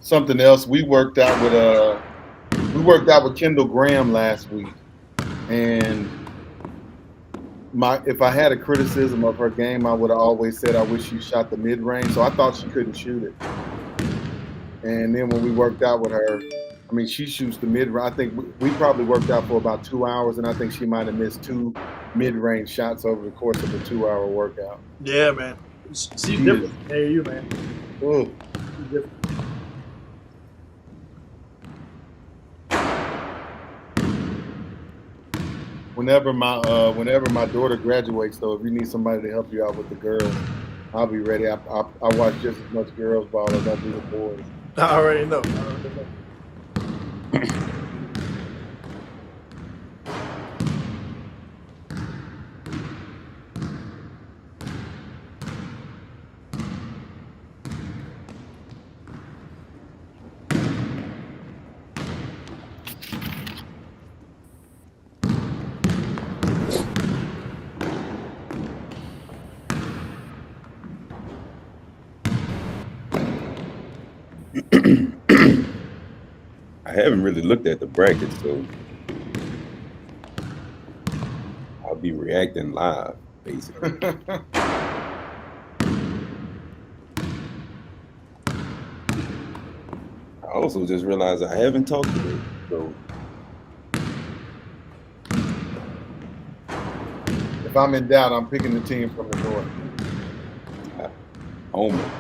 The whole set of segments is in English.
something else. We worked out with Kendall Graham last week, and if I had a criticism of her game, I would have always said I wish she shot the mid range. So I thought she couldn't shoot it. And then when we worked out with her, I mean, she shoots the mid range. I think we probably worked out for about 2 hours, and I think she might have missed two mid range shots over the course of a 2 hour workout. Yeah, man. She's She is. different. Hey, you, man. Oh, She's different. whenever my daughter graduates, though, if you need somebody to help you out with the girls, I'll be ready. I watch just as much girls ball as I do the boys. I already know. I already know. I haven't really looked at the bracket, so I'll be reacting live, basically. I also just realized I haven't talked today, so If I'm in doubt, I'm picking the team from the north. Homer.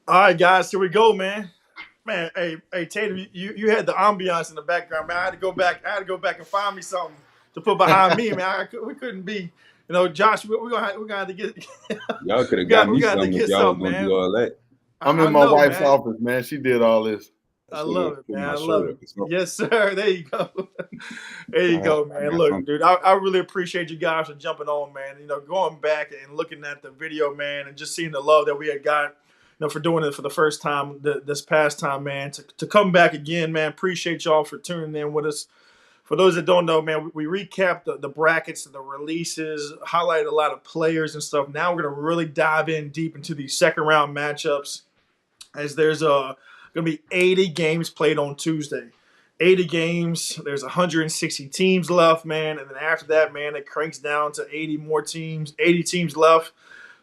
All right, guys, here we go, man. Man, hey, Tatum, you had the ambiance in the background, man. I had to go back and find me something to put behind me, man. We couldn't be, Josh. We're gonna have to get. Y'all could we have got we me got to something if get y'all was something, gonna do man. all that. I'm I in my know, wife's man. office, man. She did all this. I I should have love it, put man. my I love shirt it. up or something. Yes, sir. There you go. There you go, I man. got Look, something. dude, I really appreciate you guys for jumping on, man. Going back and looking at the video, man, and just seeing the love that we had got, for doing it for the first time this past time, man. To come back again, man. Appreciate y'all for tuning in with us. For those that don't know, man, we recapped the brackets and the releases, highlighted a lot of players and stuff. Now we're gonna really dive in deep into these second round matchups, as there's going to be 80 games played on Tuesday. 80 games. There's 160 teams left, man. And then after that, man, it cranks down to 80 more teams. 80 teams left.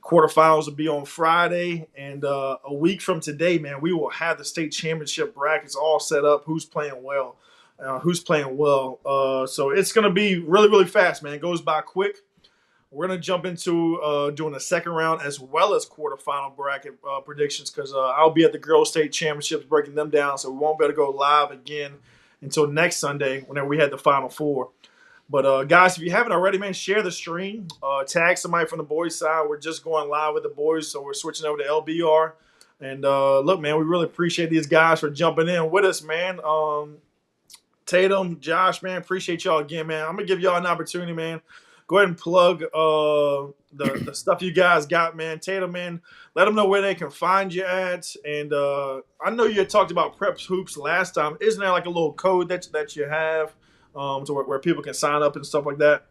Quarterfinals will be on Friday. And a week from today, man, we will have the state championship brackets all set up. Who's playing well? So it's going to be really, really fast, man. It goes by quick. We're gonna jump into doing a second round as well as quarterfinal bracket predictions, because I'll be at the Girls State Championships breaking them down, so we won't be able to go live again until next Sunday, whenever we had the Final Four. But guys, if you haven't already, man, share the stream. Tag somebody from the boys' side. We're just going live with the boys, so we're switching over to LBR. And look, man, we really appreciate these guys for jumping in with us, man. Tatum, Josh, man, appreciate y'all again, man. I'm gonna give y'all an opportunity, man. Go ahead and plug the stuff you guys got, man. Tatum, man, let them know where they can find you at. And I know you had talked about Preps Hoops last time. Isn't there like a little code that you have to where people can sign up and stuff like that?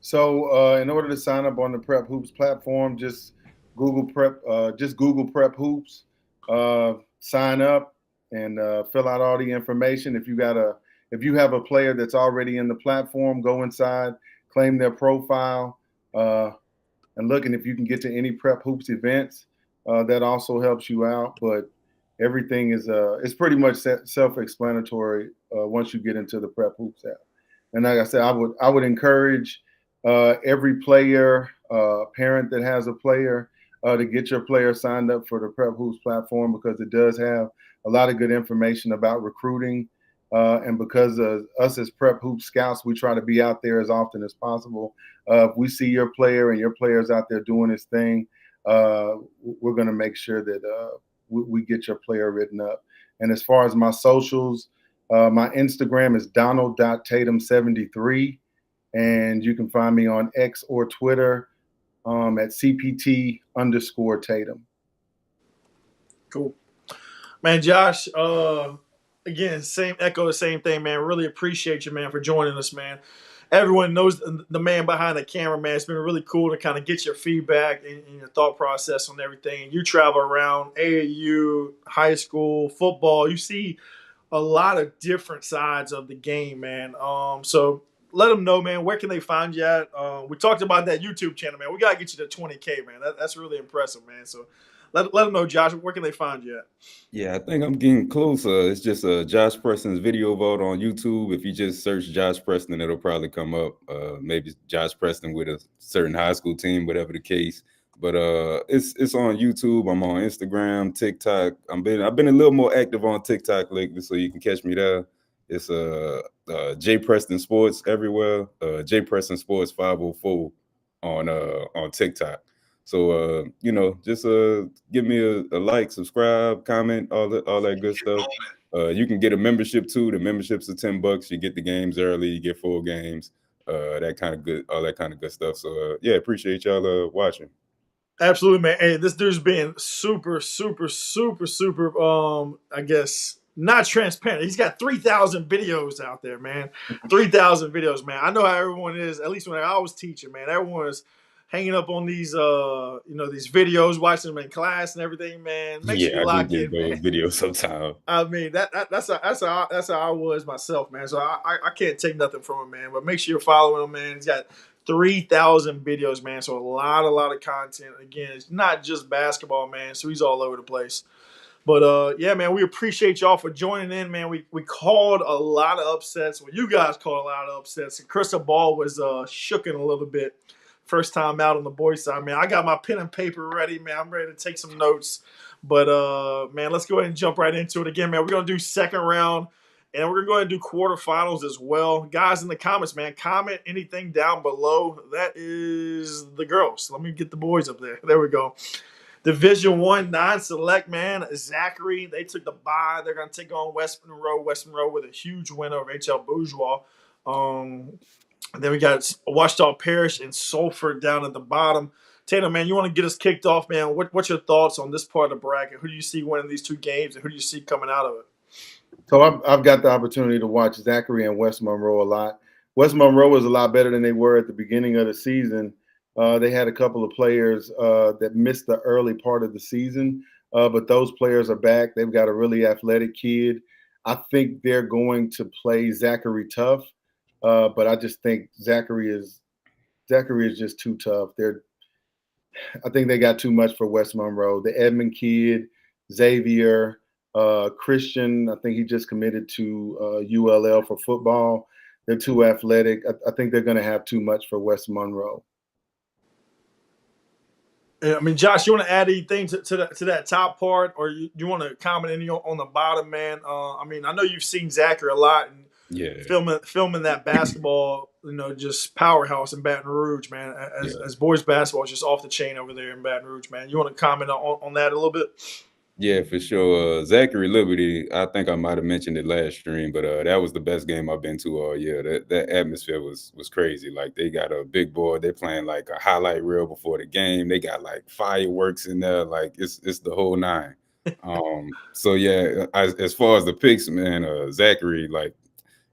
So in order to sign up on the Prep Hoops platform, just Google Prep Hoops, sign up and fill out all the information. If you have a player that's already in the platform, go inside, claim their profile, and look. And if you can get to any Prep Hoops events, that also helps you out. But everything is it's pretty much self-explanatory once you get into the Prep Hoops app. And like I said, I would encourage every player, parent that has a player, to get your player signed up for the Prep Hoops platform, because it does have a lot of good information about recruiting. And because of us as Prep Hoops scouts, we try to be out there as often as possible. If we see your player and your player's out there doing his thing, we're going to make sure that we get your player written up. And as far as my socials, my Instagram is donald.tatum73. And you can find me on X or Twitter at CPT_Tatum. Cool. Man, Josh, again, echo the same thing, man. Really appreciate you, man, for joining us, man. Everyone knows the man behind the camera, man. It's been really cool to kind of get your feedback and your thought process on everything. You travel around AAU, high school, football. You see a lot of different sides of the game, man. So let them know, man, where can they find you at? We talked about that YouTube channel, man. We got to get you to 20K, man. That's really impressive, man. So let them know, Josh, where can they find you at? Yeah, I think I'm getting closer. It's just Josh Preston's video vault on YouTube. If you just search Josh Preston, it'll probably come up. Maybe Josh Preston with a certain high school team, whatever the case. But it's on YouTube. I'm on Instagram, TikTok. I've been a little more active on TikTok lately, so you can catch me there. It's J Preston Sports everywhere. J Preston Sports 504 on TikTok. So just give me a like, subscribe, comment, all that good stuff. You can get a membership too. The membership's are $10. You get the games early. You get full games. All that kind of good stuff. So yeah, appreciate y'all watching. Absolutely, man. Hey, this dude's been super, super, super, super. I guess not transparent. He's got 3,000 videos out there, man. 3,000 videos, man. I know how everyone is. At least when I was teaching, man, everyone was hanging up on these, these videos, watching them in class and everything, man. Make sure you lock in, man. Videos sometimes. I mean, that's how I was myself, man. So I can't take nothing from him, man. But make sure you're following him, man. He's got 3,000 videos, man. So a lot of content. Again, it's not just basketball, man. So he's all over the place. But yeah, man, we appreciate y'all for joining in, man. We called a lot of upsets. Well, you guys called a lot of upsets. And Crystal Ball was shooken a little bit. First time out on the boys' side, man. I got my pen and paper ready, man. I'm ready to take some notes. But, man, let's go ahead and jump right into it again, man. We're going to do second round, and we're going to go ahead and do quarterfinals as well. Guys, in the comments, man, comment anything down below. That is the girls. Let me get the boys up there. There we go. Division I, non-select, man. Zachary, they took the bye. They're going to take on West Monroe. West Monroe with a huge win over HL Bourgeois. Then we got Ouachita Parish and Sulphur down at the bottom. Tatum, man, you want to get us kicked off, man? What's your thoughts on this part of the bracket? Who do you see winning these two games, and who do you see coming out of it? So I've got the opportunity to watch Zachary and West Monroe a lot. West Monroe was a lot better than they were at the beginning of the season. They had a couple of players that missed the early part of the season, but those players are back. They've got a really athletic kid. I think they're going to play Zachary tough. But I just think Zachary is just too tough. I think they got too much for West Monroe. The Edmond kid, Xavier, Christian, I think he just committed to ULL for football. They're too athletic. I think they're going to have too much for West Monroe. I mean, Josh, you want to add anything to that top part, or you want to comment any on the bottom, man? I mean, I know you've seen Zachary a lot and Yeah, filming that basketball, just powerhouse in Baton Rouge, man. yeah. As boys basketball is just off the chain over there in Baton Rouge, man. You want to comment on that a little bit? Yeah, for sure. Zachary Liberty, I think I might have mentioned it last stream, but that was the best game I've been to all year. That atmosphere was crazy. Like they got a big board, they're playing like a highlight reel before the game. They got like fireworks in there, like it's the whole nine. So yeah, as far as the picks, man, Zachary, like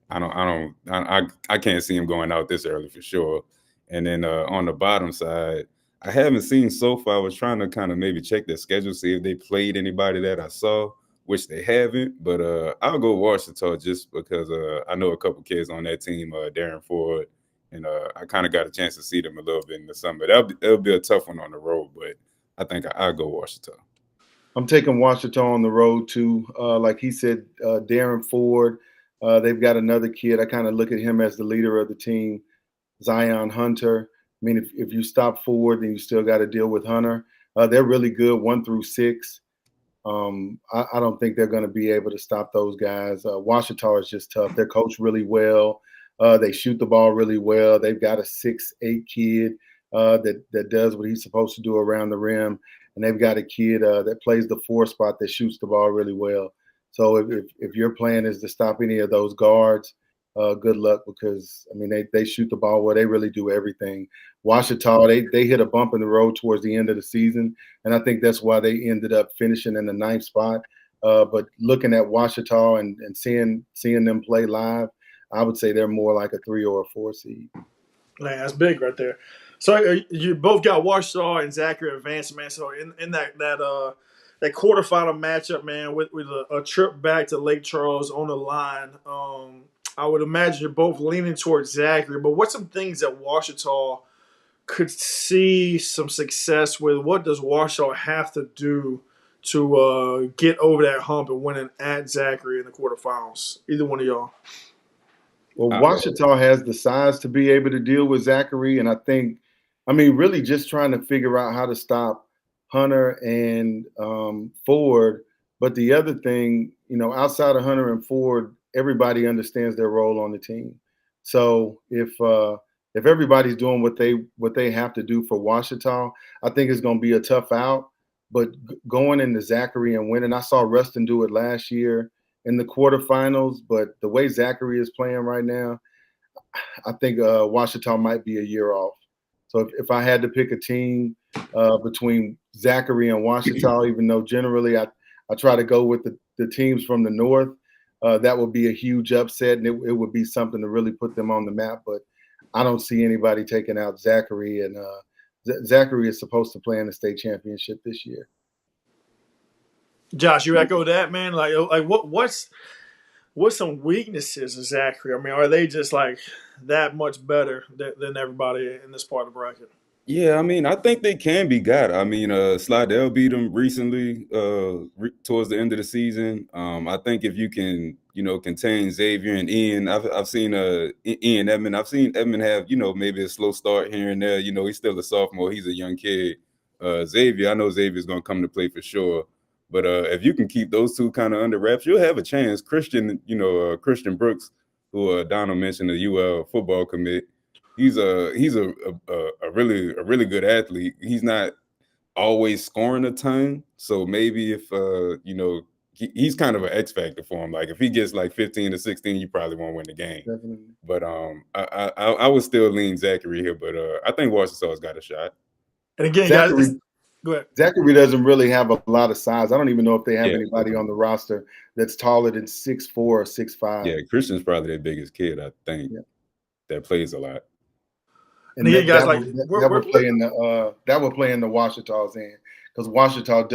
I can't see him going out this early for sure. And then on the bottom side, I haven't seen so far. I was trying to kind of maybe check their schedule, see if they played anybody that I saw, which they haven't. But I'll go Washington just because I know a couple kids on that team, Darren Ford, and I kind of got a chance to see them a little bit in the summer. That'll be a tough one on the road, but I think I'll go Washington. I'm taking Washington on the road too. Like he said, Darren Ford. They've got another kid. I kind of look at him as the leader of the team, Zion Hunter. I mean, if you stop Ford, then you still got to deal with Hunter. They're really good, 1 through 6. I don't think they're going to be able to stop those guys. Washington is just tough. They're coached really well. They shoot the ball really well. They've got a 6'8" kid that does what he's supposed to do around the rim, and they've got a kid that plays the 4 spot that shoots the ball really well. So if your plan is to stop any of those guards, good luck, because I mean they shoot the ball well. They really do everything. Washington, they hit a bump in the road towards the end of the season, and I think that's why they ended up finishing in the 9th spot. But looking at Washington and seeing them play live, I would say they're more like a 3 or a 4 seed. Man, that's big right there. So you both got Washington and Zachary advancing, man. So in that quarterfinal matchup, man, with a trip back to Lake Charles on the line, I would imagine you're both leaning towards Zachary. But what's some things that Washington could see some success with? What does Washington have to do to get over that hump and winning at Zachary in the quarterfinals? Either one of y'all. Well, Washington has the size to be able to deal with Zachary, and I mean, really just trying to figure out how to stop Hunter and Ford. But the other thing, outside of Hunter and Ford, everybody understands their role on the team. So if everybody's doing what they have to do for Washington, I think it's going to be a tough out. But going into Zachary and winning, I saw Rustin do it last year in the quarterfinals. But the way Zachary is playing right now, I think Washington might be a year off. So if I had to pick a team between Zachary and Washington, even though generally I try to go with the teams from the north, that would be a huge upset, and it would be something to really put them on the map. But I don't see anybody taking out Zachary, and Zachary is supposed to play in the state championship this year. Josh, you echo that, man? Like what's some weaknesses of Zachary? I mean, are they just like that much better than everybody in this part of the bracket? Yeah, I mean, I think they can be got. I mean, Slidell beat them recently towards the end of the season. I think if you can, contain Xavier and Ian, I've seen Ian Edmond. I've seen Edmond have, maybe a slow start here and there. He's still a sophomore. He's a young kid. Xavier, I know Xavier's going to come to play for sure. But if you can keep those two kind of under wraps, you'll have a chance. Christian Brooks, who Donald mentioned, the UL football commit. He's a really good athlete. He's not always scoring a ton, so maybe if he's kind of an X factor for him. Like if he gets like 15 to 16, you probably won't win the game. Definitely. But I would still lean Zachary here, but I think Washington's got a shot. And again, Zachary, guys, go ahead. Zachary doesn't really have a lot of size. I don't even know if they have anybody on the roster that's taller than 6'4" or 6'5". Yeah, Christian's probably their biggest kid, I think, that plays a lot. And that would play in the Washington's end, because Washington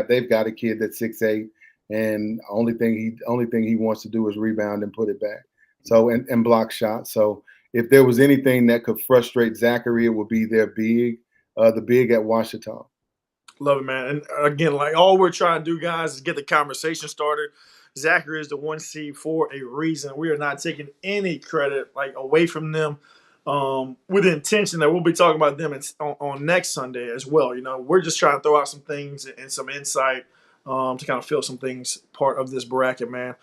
they've got a kid that's 6'8", and only thing he wants to do is rebound and put it back. So and block shots. So if there was anything that could frustrate Zachary, it would be their big, the big at Washington. Love it, man. And again, like all we're trying to do, guys, is get the conversation started. Zachary is the 1 seed for a reason. We are not taking any credit away from them. with the intention that we'll be talking about them on next Sunday as well. We're just trying to throw out some things and some insight to kind of fill some things part of this bracket, man.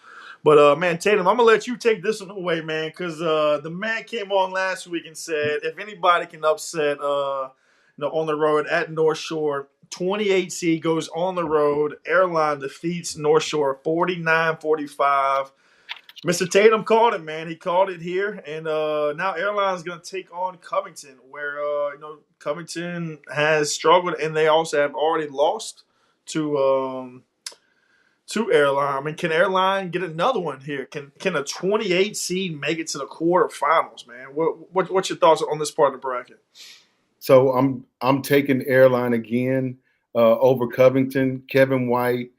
But man, Tatum, I'm gonna let you take this one away, man, because the man came on last week and said if anybody can upset, on the road at North Shore, 28 seed goes on the road. Airline defeats North Shore 49-45. Mr. Tatum called it, man. He called it here, and now Airline's going to take on Covington, where Covington has struggled, and they also have already lost to Airline. I mean, can Airline get another one here? Can a 28 seed make it to the quarterfinals, man? What's your thoughts on this part of the bracket? So I'm taking Airline again over Covington. Kevin White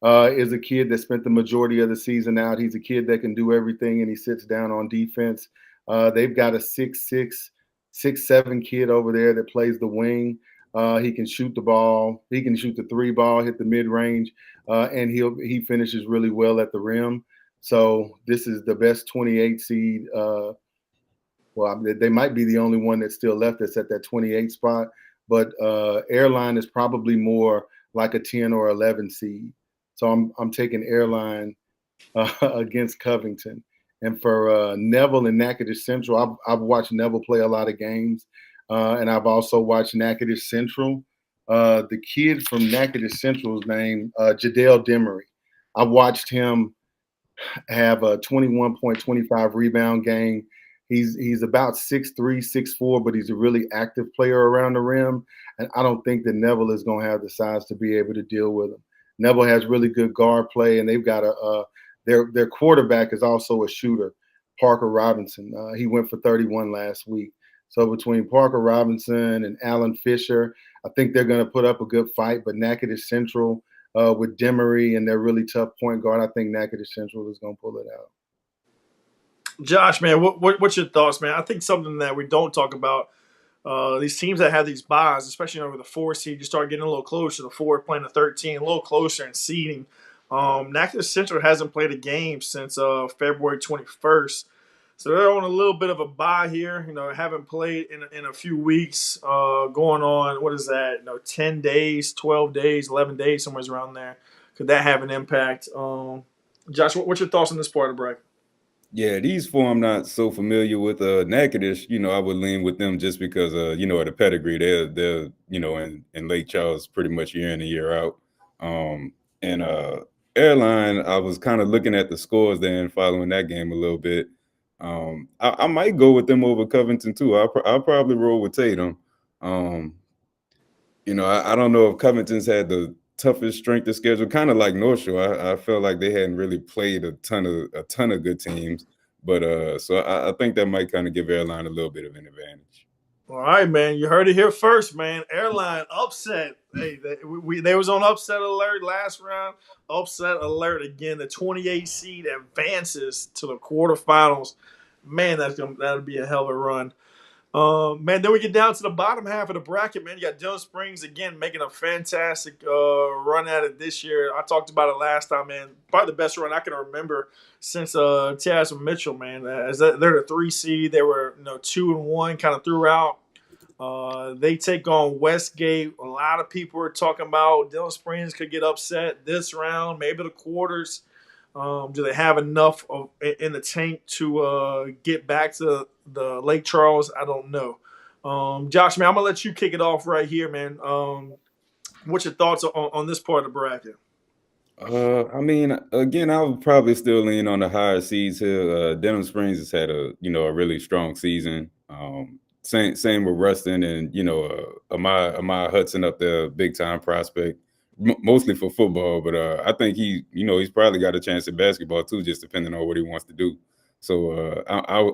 is a kid that spent the majority of the season out. He's a kid that can do everything, and he sits down on defense. They've got a 6'6", 6'7" kid over there that plays the wing. He can shoot the ball. He can shoot the 3 ball, hit the mid-range, and he finishes really well at the rim. So this is the best 28 seed. They might be the only one that's still left that's at that 28 spot. But Airline is probably more like a 10 or 11 seed. So I'm taking Airline against Covington. And for Neville and Natchitoches Central, I've watched Neville play a lot of games, and I've also watched Natchitoches Central. The kid from Natchitoches Central is named Jadale Demery. I watched him have a 21.25 rebound game. He's about 6'3", 6'4", but he's a really active player around the rim, and I don't think that Neville is going to have the size to be able to deal with him. Neville has really good guard play, and they've got their quarterback is also a shooter, Parker Robinson. He went for 31 last week. So between Parker Robinson and Alan Fisher, I think they're going to put up a good fight. But Natchitoches Central with Demery and their really tough point guard, I think Natchitoches Central is going to pull it out. Josh, man, what's your thoughts, man? I think something that we don't talk about, these teams that have these buys, especially over the 4 seed, you start getting a little closer. The 4 playing the 13, a little closer in seeding. Natchitoches Central hasn't played a game since February 21st. So they're on a little bit of a bye here. Haven't played in a few weeks. Going on, what is that? 10 days, 12 days, 11 days, somewhere around there. Could that have an impact? Josh, what's your thoughts on this part of the bracket? Yeah, these 4 I'm not so familiar with. Natchitoches, I would lean with them just because, of the pedigree. They're in Lake Charles pretty much year in and year out. And Airline, I was kind of looking at the scores there and following that game a little bit. I might go with them over Covington too. I'll probably roll with Tatum. I don't know if Covington's had the toughest strength of schedule, kind of like North Shore. I felt like they hadn't really played a ton of good teams, but so I think that might kind of give Airline a little bit of an advantage. All right, man. You heard it here first, man. Airline upset. Hey, they was on upset alert last round. Upset alert again. The 28 seed advances to the quarterfinals. Man, that'll be a hell of a run. Man, then we get down to the bottom half of the bracket, man. You got Dillon Springs, again, making a fantastic run at it this year. I talked about it last time, man. Probably the best run I can remember since Taz Mitchell, man. As they're the 3 seed. They were 2-1 kind of throughout. They take on Westgate. A lot of people are talking about Dillon Springs could get upset this round, maybe the quarters. Do they have enough in the tank to get back to the Lake Charles? I don't know. Josh, man, I'm going to let you kick it off right here, man. What's your thoughts on this part of the bracket? I mean, again, I would probably still lean on the higher seeds here. Dillon Springs has had a really strong season. Same with Ruston and Amaya Hudson up there, big time prospect, mostly for football. But I think he's probably got a chance at basketball too, just depending on what he wants to do. So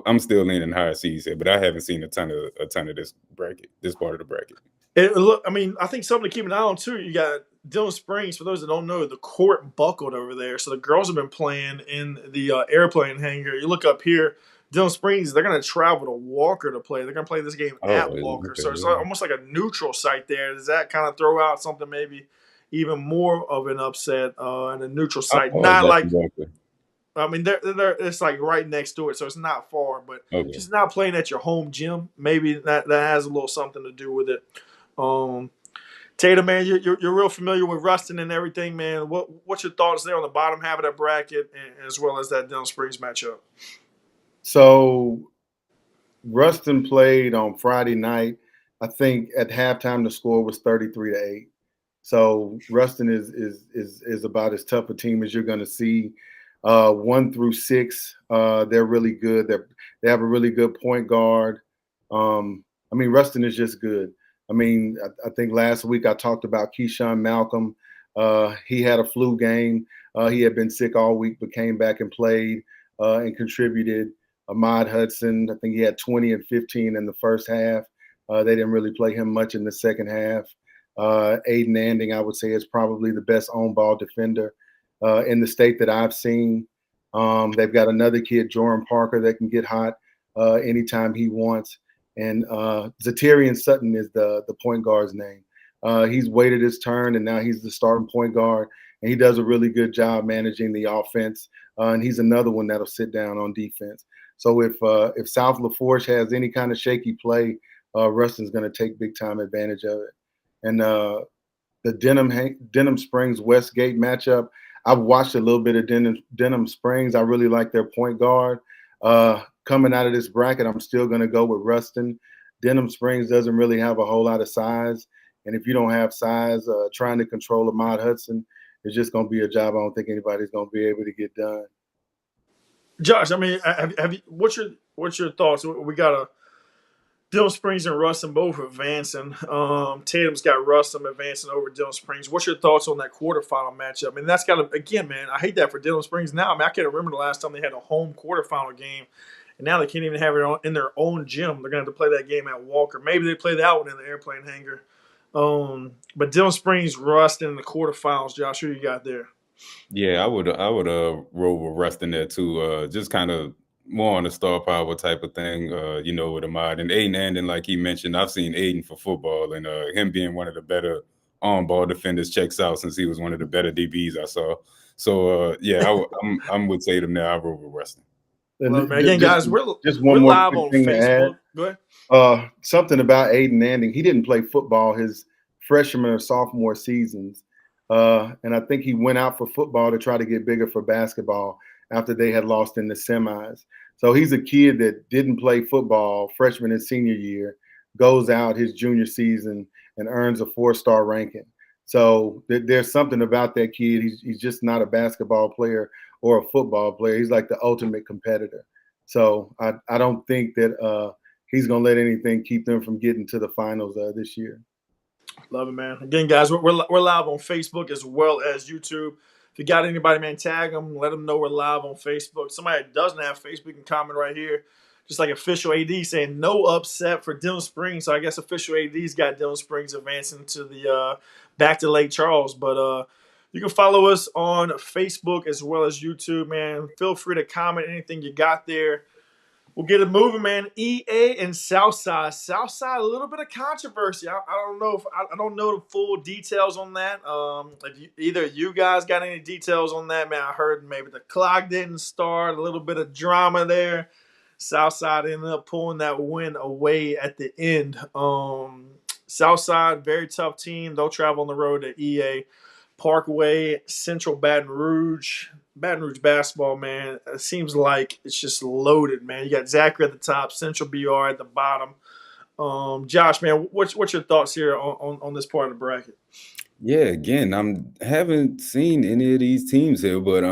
I'm still leaning higher seeds here, but I haven't seen a ton of this bracket, this part of the bracket. I think something to keep an eye on too. You got Dillon Springs. For those that don't know, the court buckled over there, so the girls have been playing in the airplane hangar. You look up here, Dillon Springs. They're going to travel to Walker to play. They're going to play this game at Walker, so it's almost like a neutral site there. Does that kind of throw out something maybe even more of an upset in a neutral site? Not like. I mean, it's like right next to it, so it's not far. But Okay. just not playing at your home gym, maybe that has a little something to do with it. Tatum, man, you're real familiar with Ruston and everything, man. What's your thoughts there on the bottom half of that bracket, and as well as that Denham Springs matchup? So Ruston played on Friday night. I think at halftime the score was 33-8. So Ruston is about as tough a team as you're going to see. 1 through 6, they're really good. They have a really good point guard. I mean, Ruston is just good. I mean, I think last week I talked about Keyshawn Malcolm. He had a flu game. He had been sick all week, but came back and played and contributed. Ahmad Hudson, I think he had 20 and 15 in the first half. They didn't really play him much in the second half. Aiden Anding, I would say, is probably the best on-ball defender in the state that I've seen. They've got another kid, Joram Parker, that can get hot anytime he wants. And Zatarian Sutton is the point guard's name. He's waited his turn, and now he's the starting point guard. And he does a really good job managing the offense. And he's another one that'll sit down on defense. So if South LaForge has any kind of shaky play, Ruston's going to take big time advantage of it. And the Denham Springs Westgate matchup, I've watched a little bit of Denham Springs. I really like their point guard. Coming out of this bracket, I'm still going to go with Ruston. Denham Springs doesn't really have a whole lot of size. And if you don't have size, trying to control Ahmad Hudson is just going to be a job I don't think anybody's going to be able to get done. Josh, I mean, have you, what's your thoughts? We got a Denham Springs and Ruston both advancing. Tatum's got Ruston advancing over Denham Springs. What's your thoughts on that quarterfinal matchup? I mean, that's got to, again, man, I hate that for Denham Springs now. I mean, I can't remember the last time they had a home quarterfinal game, and now they can't even have it in their own gym. They're going to have to play that game at Walker. Maybe they play that one in the airplane hangar. But Denham Springs, Ruston in the quarterfinals. Josh, who you got there? Yeah, I would roll with Ruston there too. Just kind of more on the star power type of thing, with Ahmad and Aiden Anding, like he mentioned. I've seen Aiden for football, and him being one of the better on-ball defenders checks out since he was one of the better DBs I saw. So I'm with Tatum there. I roll with Ruston. Well, man, again, guys, we're one more live on thing Facebook. Go ahead. Something about Aiden Anding. He didn't play football his freshman or sophomore seasons. And I think he went out for football to try to get bigger for basketball after they had lost in the semis. So he's a kid that didn't play football freshman and senior year, goes out his junior season and earns a 4-star ranking. So there's something about that kid. He's just not a basketball player or a football player. He's like the ultimate competitor. So I don't think that he's going to let anything keep them from getting to the finals this year. Love it, man. Again, guys, we're live on Facebook as well as YouTube. If you got anybody, man, tag them. Let them know we're live on Facebook. Somebody that doesn't have Facebook can comment right here. Just like official AD saying no upset for Denham Springs. So I guess official AD's got Denham Springs advancing to the back to Lake Charles. But you can follow us on Facebook as well as YouTube, man. Feel free to comment anything you got there. We'll get it moving, man. EA and Southside. Southside, a little bit of controversy. I don't know I don't know the full details on that. If either you guys got any details on that, man. I heard maybe the clock didn't start. A little bit of drama there. Southside ended up pulling that win away at the end. Southside, very tough team. They'll travel on the road to EA Parkway, Central Baton Rouge basketball, man. It seems like it's just loaded, man. You got Zachary at the top, Central BR at the bottom. Josh, man, what's your thoughts here on this part of the bracket? Yeah, again, haven't seen any of these teams here, but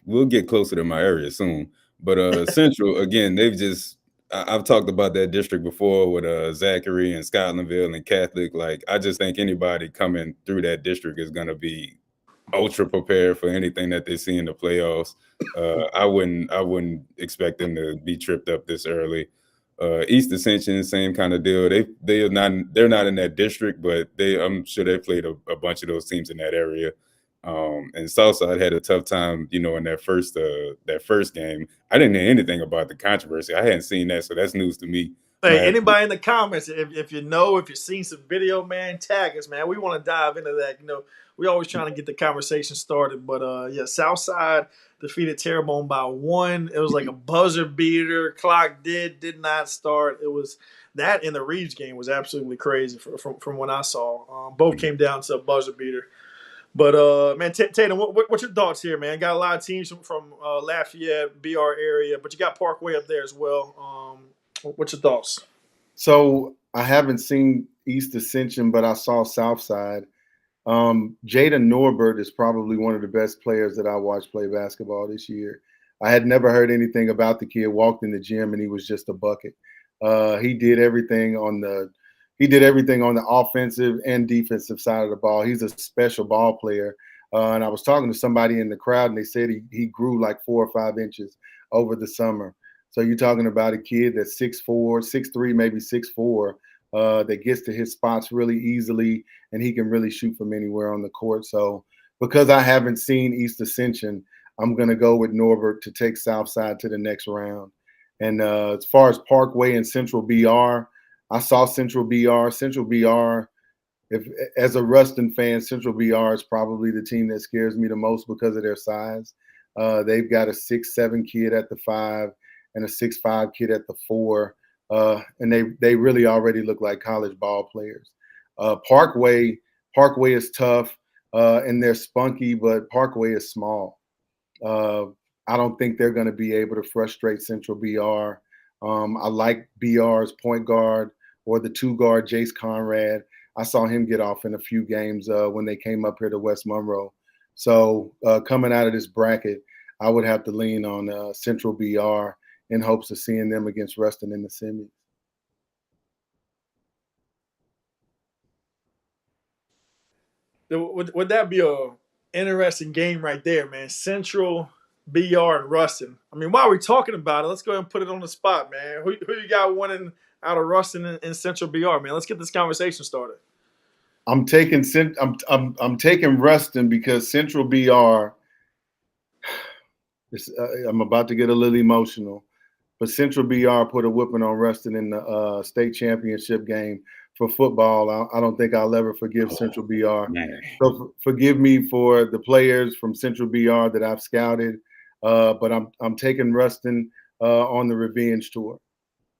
we'll get closer to my area soon. But Central, again, I've talked about that district before with Zachary and Scotlandville and Catholic. Like, I just think anybody coming through that district is going to be ultra prepared for anything that they see in the playoffs. I wouldn't expect them to be tripped up this early. East Ascension, same kind of deal. They're not in that district, but I'm sure they played a bunch of those teams in that area. And Southside had a tough time, in that first game. I didn't hear anything about the controversy. I hadn't seen that, so that's news to me. Hey, Right. anybody in the comments, if you know, if you've seen some video, man, tag us, man. We want to dive into that. We always trying to get the conversation started. But yeah, Southside defeated Terrebonne by 1. It was like a buzzer beater. Clock did not start. It was that, in the Reeves game was absolutely crazy from what I saw. Both came down to a buzzer beater. But man, Tatum, what's your thoughts here, man? Got a lot of teams from Lafayette, BR area, but you got Parkway up there as well. What's your thoughts? So I haven't seen East Ascension, but I saw Southside. Jaden Norbert is probably one of the best players that I watched play basketball this year. I had never heard anything about the kid. Walked in the gym and he was just a bucket. He did everything on the offensive and defensive side of the ball. He's a special ball player. And I was talking to somebody in the crowd, and they said he grew like 4 or 5 inches over the summer. So you're talking about a kid that's 6'4", 6'3", maybe 6'4", that gets to his spots really easily, and he can really shoot from anywhere on the court. So because I haven't seen East Ascension, I'm going to go with Norbert to take Southside to the next round. And as far as Parkway and Central BR, I saw Central BR. Central BR, if as a Ruston fan, Central BR is probably the team that scares me the most because of their size. They've got a 6'7" kid at the 5 and a 6'5" kid at the 4. And they really already look like college ball players. Parkway is tough, and they're spunky, but Parkway is small. I don't think they're going to be able to frustrate Central BR. I like BR's point guard or the 2 guard, Jace Conrad. I saw him get off in a few games when they came up here to West Monroe. So coming out of this bracket, I would have to lean on Central BR in hopes of seeing them against Ruston in the semis. Would that be a interesting game right there, man? Central, BR, and Ruston. I mean, while we're talking about it, let's go ahead and put it on the spot, man. Who you got winning out of Ruston and Central BR, man? Let's get this conversation started. I'm taking Ruston because Central BR. I'm about to get a little emotional, but Central BR put a whipping on Ruston in the state championship game for football. I don't think I'll ever forgive Central BR. Man. So forgive me for the players from Central BR that I've scouted, but I'm taking Ruston on the revenge tour.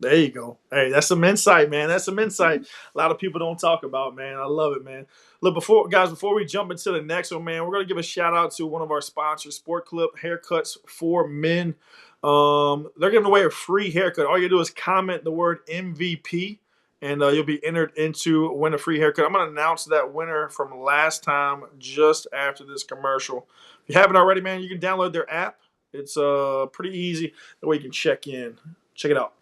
There you go. Hey, that's some insight, man. That's some insight a lot of people don't talk about, man. I love it, man. Look, before we jump into the next one, man, we're going to give a shout out to one of our sponsors, Sport Clip Haircuts for Men. They're giving away a free haircut. All you do is comment the word MVP, and you'll be entered into win a free haircut. I'm going to announce that winner from last time just after this commercial. If you haven't already, man, you can download their app. It's pretty easy. That way you can check in. Check it out.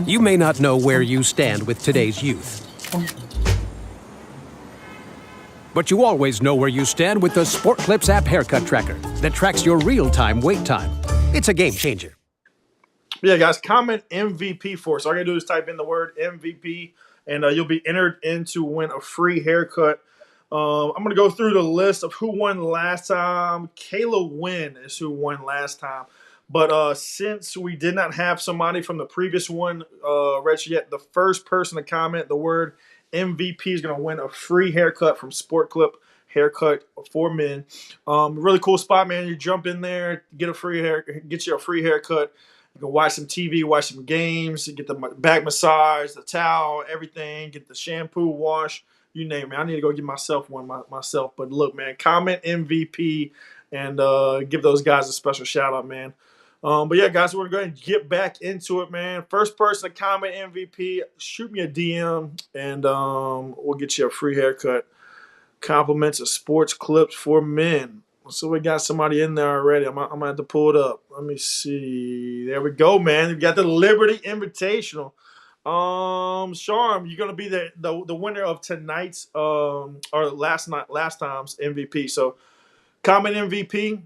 You may not know where you stand with today's youth, but you always know where you stand with the Sport Clips app haircut tracker that tracks your real-time wait time. It's a game changer. Yeah, guys, comment MVP for us. All you gotta do is type in the word MVP, and you'll be entered in to win a free haircut. I'm going to go through the list of who won last time. Kayla Wynn is who won last time. But since we did not have somebody from the previous one registered yet, the first person to comment the word MVP is going to win a free haircut from Sport Clip Haircut for Men. Really cool spot, man. You jump in there, get you a free haircut. You can watch some TV, watch some games, get the back massage, the towel, everything, get the shampoo, wash, you name it. I need to go get myself one myself. But look, man, comment MVP and give those guys a special shout out, man. But yeah, guys, we're going to get back into it, man. First person to comment MVP, shoot me a DM, and we'll get you a free haircut. Compliments of Sports Clips for Men. So we got somebody in there already. I'm going to have to pull it up. Let me see. There we go, man. We got the Liberty Invitational. Sharm, you're going to be the winner of tonight's or last time's MVP. So comment MVP.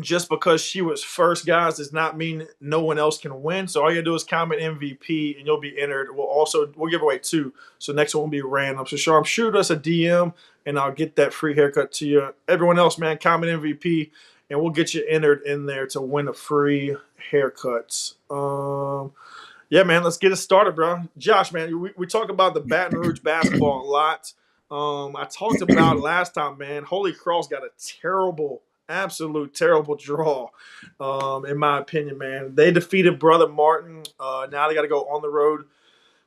Just because she was first, guys, does not mean no one else can win. So all you gotta do is comment MVP, and you'll be entered. We'll give away 2. So next one will be random. So Sharm, shoot us a DM, and I'll get that free haircut to you. Everyone else, man, comment MVP, and we'll get you entered in there to win a free haircut. Yeah, man, let's get it started, bro. Josh, man, we talk about the Baton Rouge basketball a lot. I talked about last time, man. Holy Cross got a terrible, absolute terrible draw, in my opinion, man. They defeated Brother Martin. Now they got to go on the road,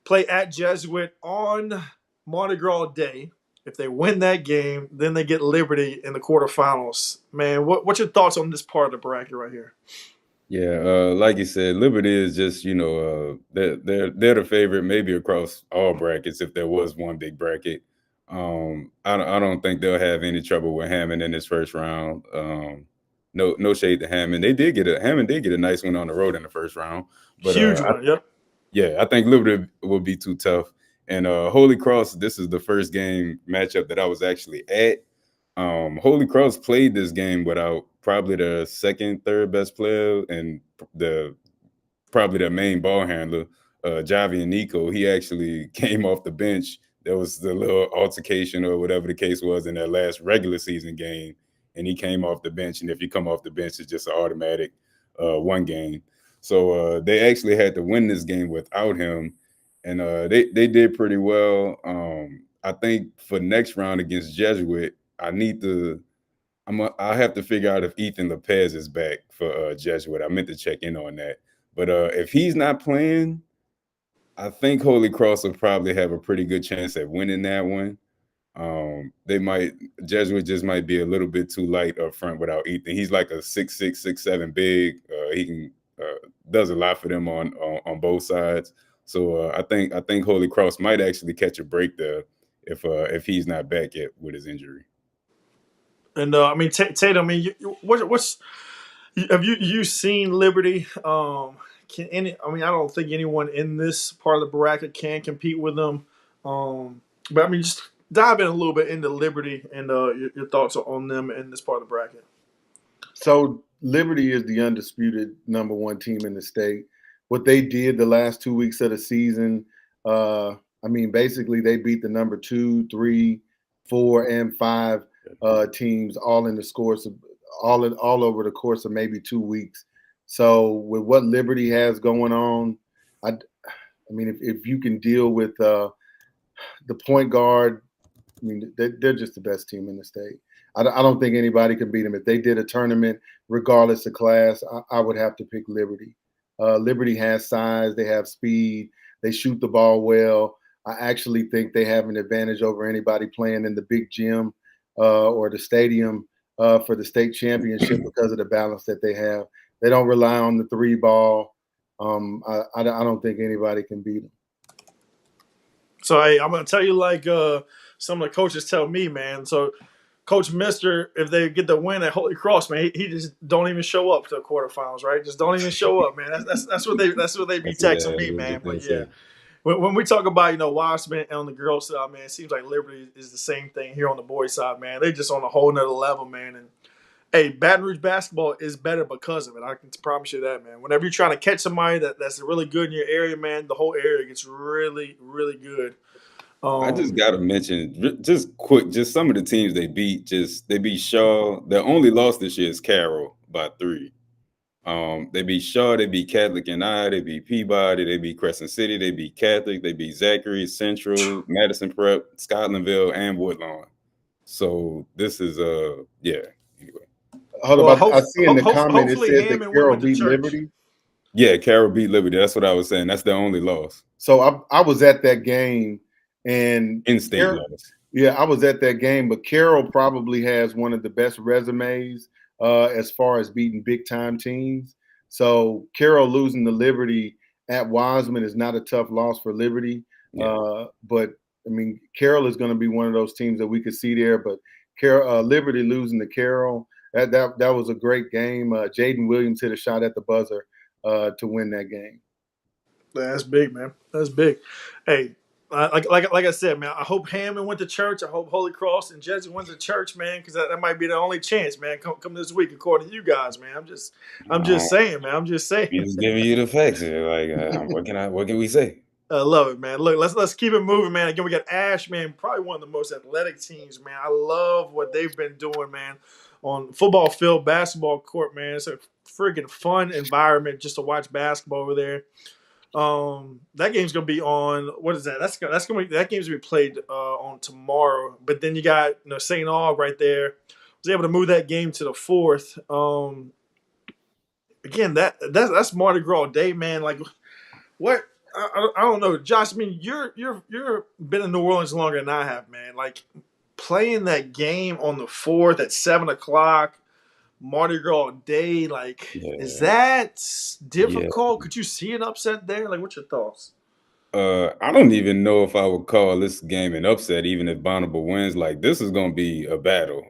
play at Jesuit on Mardi Gras Day. If they win that game, then they get Liberty in the quarterfinals. Man, what's your thoughts on this part of the bracket right here? Yeah, like you said, Liberty is just they're the favorite, maybe across all brackets if there was one big bracket. I don't think they'll have any trouble with Hammond in this first round. No shade to Hammond. Hammond did get a nice one on the road in the first round, but huge one. Yep. Yeah, I think Liberty will be too tough. And Holy Cross, this is the first game matchup that I was actually at. Holy Cross played this game without probably the second, third best player and probably their main ball handler, Javi and Nico. He actually came off the bench. There was the little altercation or whatever the case was in their last regular season game, and he came off the bench. And if you come off the bench, it's just an automatic one game. So they actually had to win this game without him, and they did pretty well. I think for next round against Jesuit, I have to figure out if Ethan Lopez is back for Jesuit. I meant to check in on that. But if he's not playing, I think Holy Cross will probably have a pretty good chance at winning that one. Jesuit just might be a little bit too light up front without Ethan. He's like a 6'6", 6'7" big. He can does a lot for them on both sides. So I think Holy Cross might actually catch a break there if he's not back yet with his injury. And I mean, Tatum. I mean, have you seen Liberty? I don't think anyone in this part of the bracket can compete with them. But I mean, just dive in a little bit into Liberty and your thoughts on them in this part of the bracket. So Liberty is the undisputed number one team in the state. What they did the last 2 weeks of the season, basically they beat the number 2, 3, 4, and 5 teams all in the course of all over the course of maybe 2 weeks. So with what Liberty has going on, if you can deal with the point guard, they're just the best team in the state. I don't think anybody can beat them. If they did a tournament, regardless of class, I would have to pick Liberty. Liberty has size, they have speed, they shoot the ball well. I actually think they have an advantage over anybody playing in the big gym or the stadium for the state championship because of the balance that they have. They don't rely on the three ball. I don't think anybody can beat them. So hey, I'm gonna tell you like some of the coaches tell me, man. So Coach Mister, if they get the win at Holy Cross, man, he just don't even show up to the quarterfinals, right? Just don't even show up, man. That's what they be texting me, man. But yeah. When we talk about, Wiseman on the girls' side, man, it seems like Liberty is the same thing here on the boys' side, man. They're just on a whole nother level, man. And, hey, Baton Rouge basketball is better because of it. I can promise you that, man. Whenever you're trying to catch somebody that's really good in your area, man, the whole area gets really, really good. I just got to mention, just some of the teams they beat. They beat Shaw. Their only loss this year is Carroll by 3. They beat Shaw, they beat Catholic and they beat Peabody, they beat Crescent City, they beat Catholic, they beat Zachary, Central, Madison Prep, Scotlandville, and Woodlawn. So this is anyway. Hold on, I see in the comment it says that Carroll beat Liberty. Yeah, Carroll beat Liberty. That's what I was saying. That's their only loss. So I was at that game and in-state loss. Yeah, I was at that game, but Carroll probably has one of the best resumes as far as beating big-time teams. So Carroll losing to Liberty at Wiseman is not a tough loss for Liberty. Yeah. But, Carroll is going to be one of those teams that we could see there. But Liberty losing to Carroll, that was a great game. Jaden Williams hit a shot at the buzzer to win that game. That's big, man. That's big. Hey, like I said, man, I hope Hammond went to church. I hope Holy Cross and Jesuit went to church, man, because that might be the only chance, man. Come this week, according to you guys, man. I'm just saying, man. I'm just saying. He's giving you the facts. Like, what can we say? I love it, man. Look, let's keep it moving, man. Again, we got Ash, man, probably one of the most athletic teams, man. I love what they've been doing, man. on football field, basketball court, man. It's a freaking fun environment just to watch basketball over there. That game's gonna be on. What is that? That game's gonna be played on tomorrow. But then you got St. Aug right there. Was able to move that game to the 4th. Again, that's Mardi Gras Day, man. Like, what? I don't know, Josh. I mean, you're been in New Orleans longer than I have, man. Like, playing that game on the 4th at 7:00, Mardi Gras Day. Like, is that difficult? Could you see an upset there? Like, what's your thoughts? I don't even know if I would call this game an upset, even if Bonneville wins. Like, this is going to be a battle.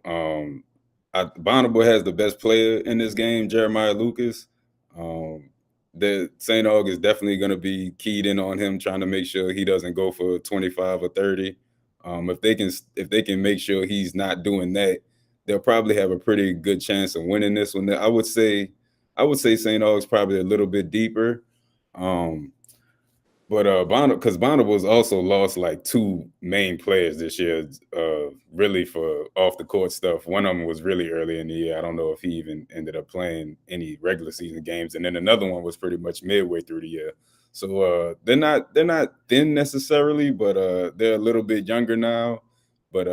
Bonneville has the best player in this game, Jeremiah Lucas. The St. Aug is definitely going to be keyed in on him, trying to make sure he doesn't go for 25 or 30. If they can make sure he's not doing that, they'll probably have a pretty good chance of winning this one. I would say St. Aug's probably a little bit deeper. But because Bonneville's also lost like 2 main players this year, really for off the court stuff. One of them was really early in the year. I don't know if he even ended up playing any regular season games, and then another one was pretty much midway through the year. So they're not thin necessarily, but they're a little bit younger now. But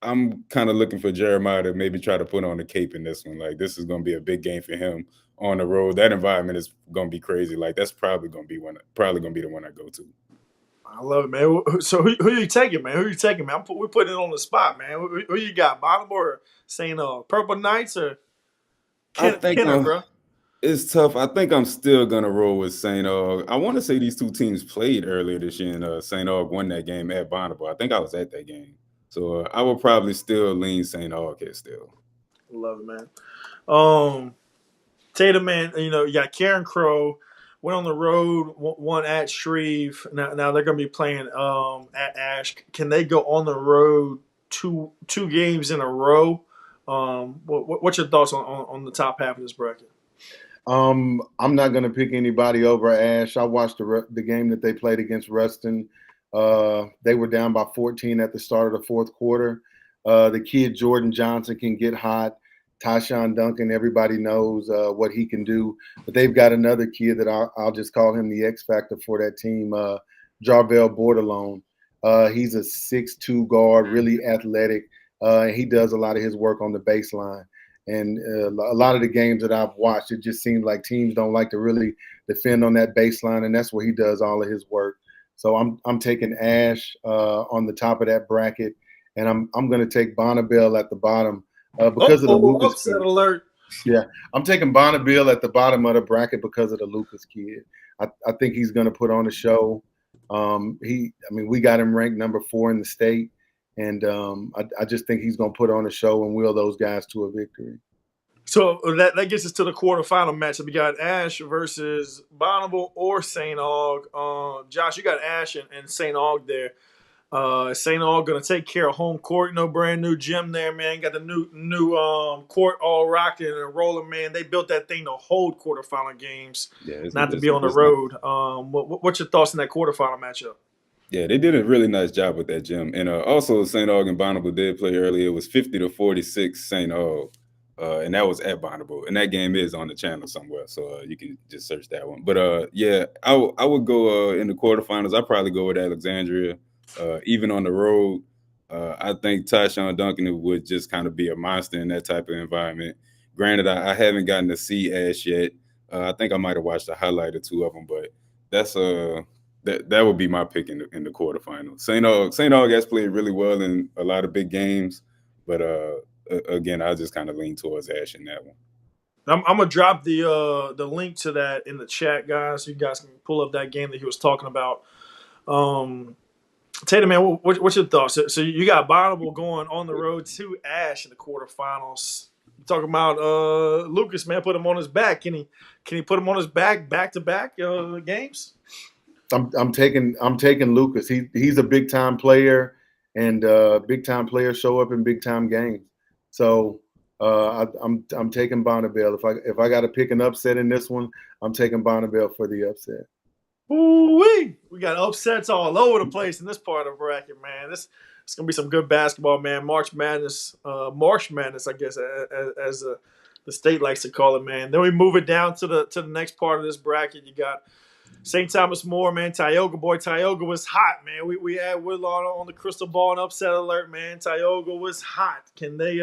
I'm kind of looking for Jeremiah to maybe try to put on the cape in this one. Like, this is going to be a big game for him on the road. That environment is going to be crazy. Like, that's probably going to be the one I go to. I love it, man. So who you taking, man? We're putting it on the spot, man. Who you got, Bonneville or St. Purple Knights or Kenner, bro? It's tough. I think I'm still going to roll with St. Aug. I want to say these 2 teams played earlier this year, and St. Aug won that game at Bonneville. I think I was at that game. So I will probably still lean St. Aug here still. Love it, man. Tatum, man, you got Karen Crow, went on the road, won at Shreve. Now they're going to be playing at Ash. Can they go on the road two games in a row? What's your thoughts on the top half of this bracket? I'm not going to pick anybody over Ash. I watched the game that they played against Ruston. They were down by 14 at the start of the 4th quarter. The kid Jordan Johnson can get hot. Tyshawn Duncan, everybody knows what he can do. But they've got another kid that I'll just call him the X factor for that team, Jarvel Bordelon. He's a 6'2" guard, really athletic. He does a lot of his work on the baseline. And a lot of the games that I've watched, it just seems like teams don't like to really defend on that baseline, and that's where he does all of his work. So I'm taking Ash on the top of that bracket, and I'm going to take Bonneville at the bottom because of the Lucas upset kid. alert. Yeah, I'm taking Bonneville at the bottom of the bracket because of the Lucas kid. I think he's going to put on a show. We got him ranked number 4 in the state. And I just think he's going to put on a show and wheel those guys to a victory. So that gets us to the quarterfinal matchup. We got Ash versus Bonneville or St. Aug. Josh, you got Ash and St. Aug there. St. Aug going to take care of home court. No brand new gym there, man. Got the new court all rocking and rolling, man. They built that thing to hold quarterfinal games, not to be on the road. What's your thoughts on that quarterfinal matchup? Yeah, they did a really nice job with that gym. And also St. Aug and Bonneville did play earlier. It was 50-46 St. Aug, and that was at Bonneville. And that game is on the channel somewhere, so you can just search that one. But, I would go in the quarterfinals. I'd probably go with Alexandria. Even on the road, I think Tyshawn Duncan would just kind of be a monster in that type of environment. Granted, I haven't gotten to see Ash yet. I think I might have watched a highlight or 2 of them, but that's that would be my pick in the quarterfinals. St. Aug has played really well in a lot of big games, but again, I just kind of lean towards Ash in that one. I'm gonna drop the link to that in the chat, guys. So you guys can pull up that game that he was talking about. Tatum, man, what's your thoughts? So you got Bonneville going on the road to Ash in the quarterfinals. You're talking about Lucas, man, put him on his back. Can he put him on his back to back games? I'm taking Lucas. He's a big time player, and big time players show up in big time games. So I'm taking Bonneville. If I got to pick an upset in this one, I'm taking Bonneville for the upset. Ooh-wee. We got upsets all over the place in this part of the bracket, man. It's gonna be some good basketball, man. March Madness, I guess, as the state likes to call it, man. Then we move it down to the next part of this bracket. You got St. Thomas More, man. Tioga boy, Tioga was hot, man. We had Woodlawn on the crystal ball and upset alert, man. Tioga was hot. Can they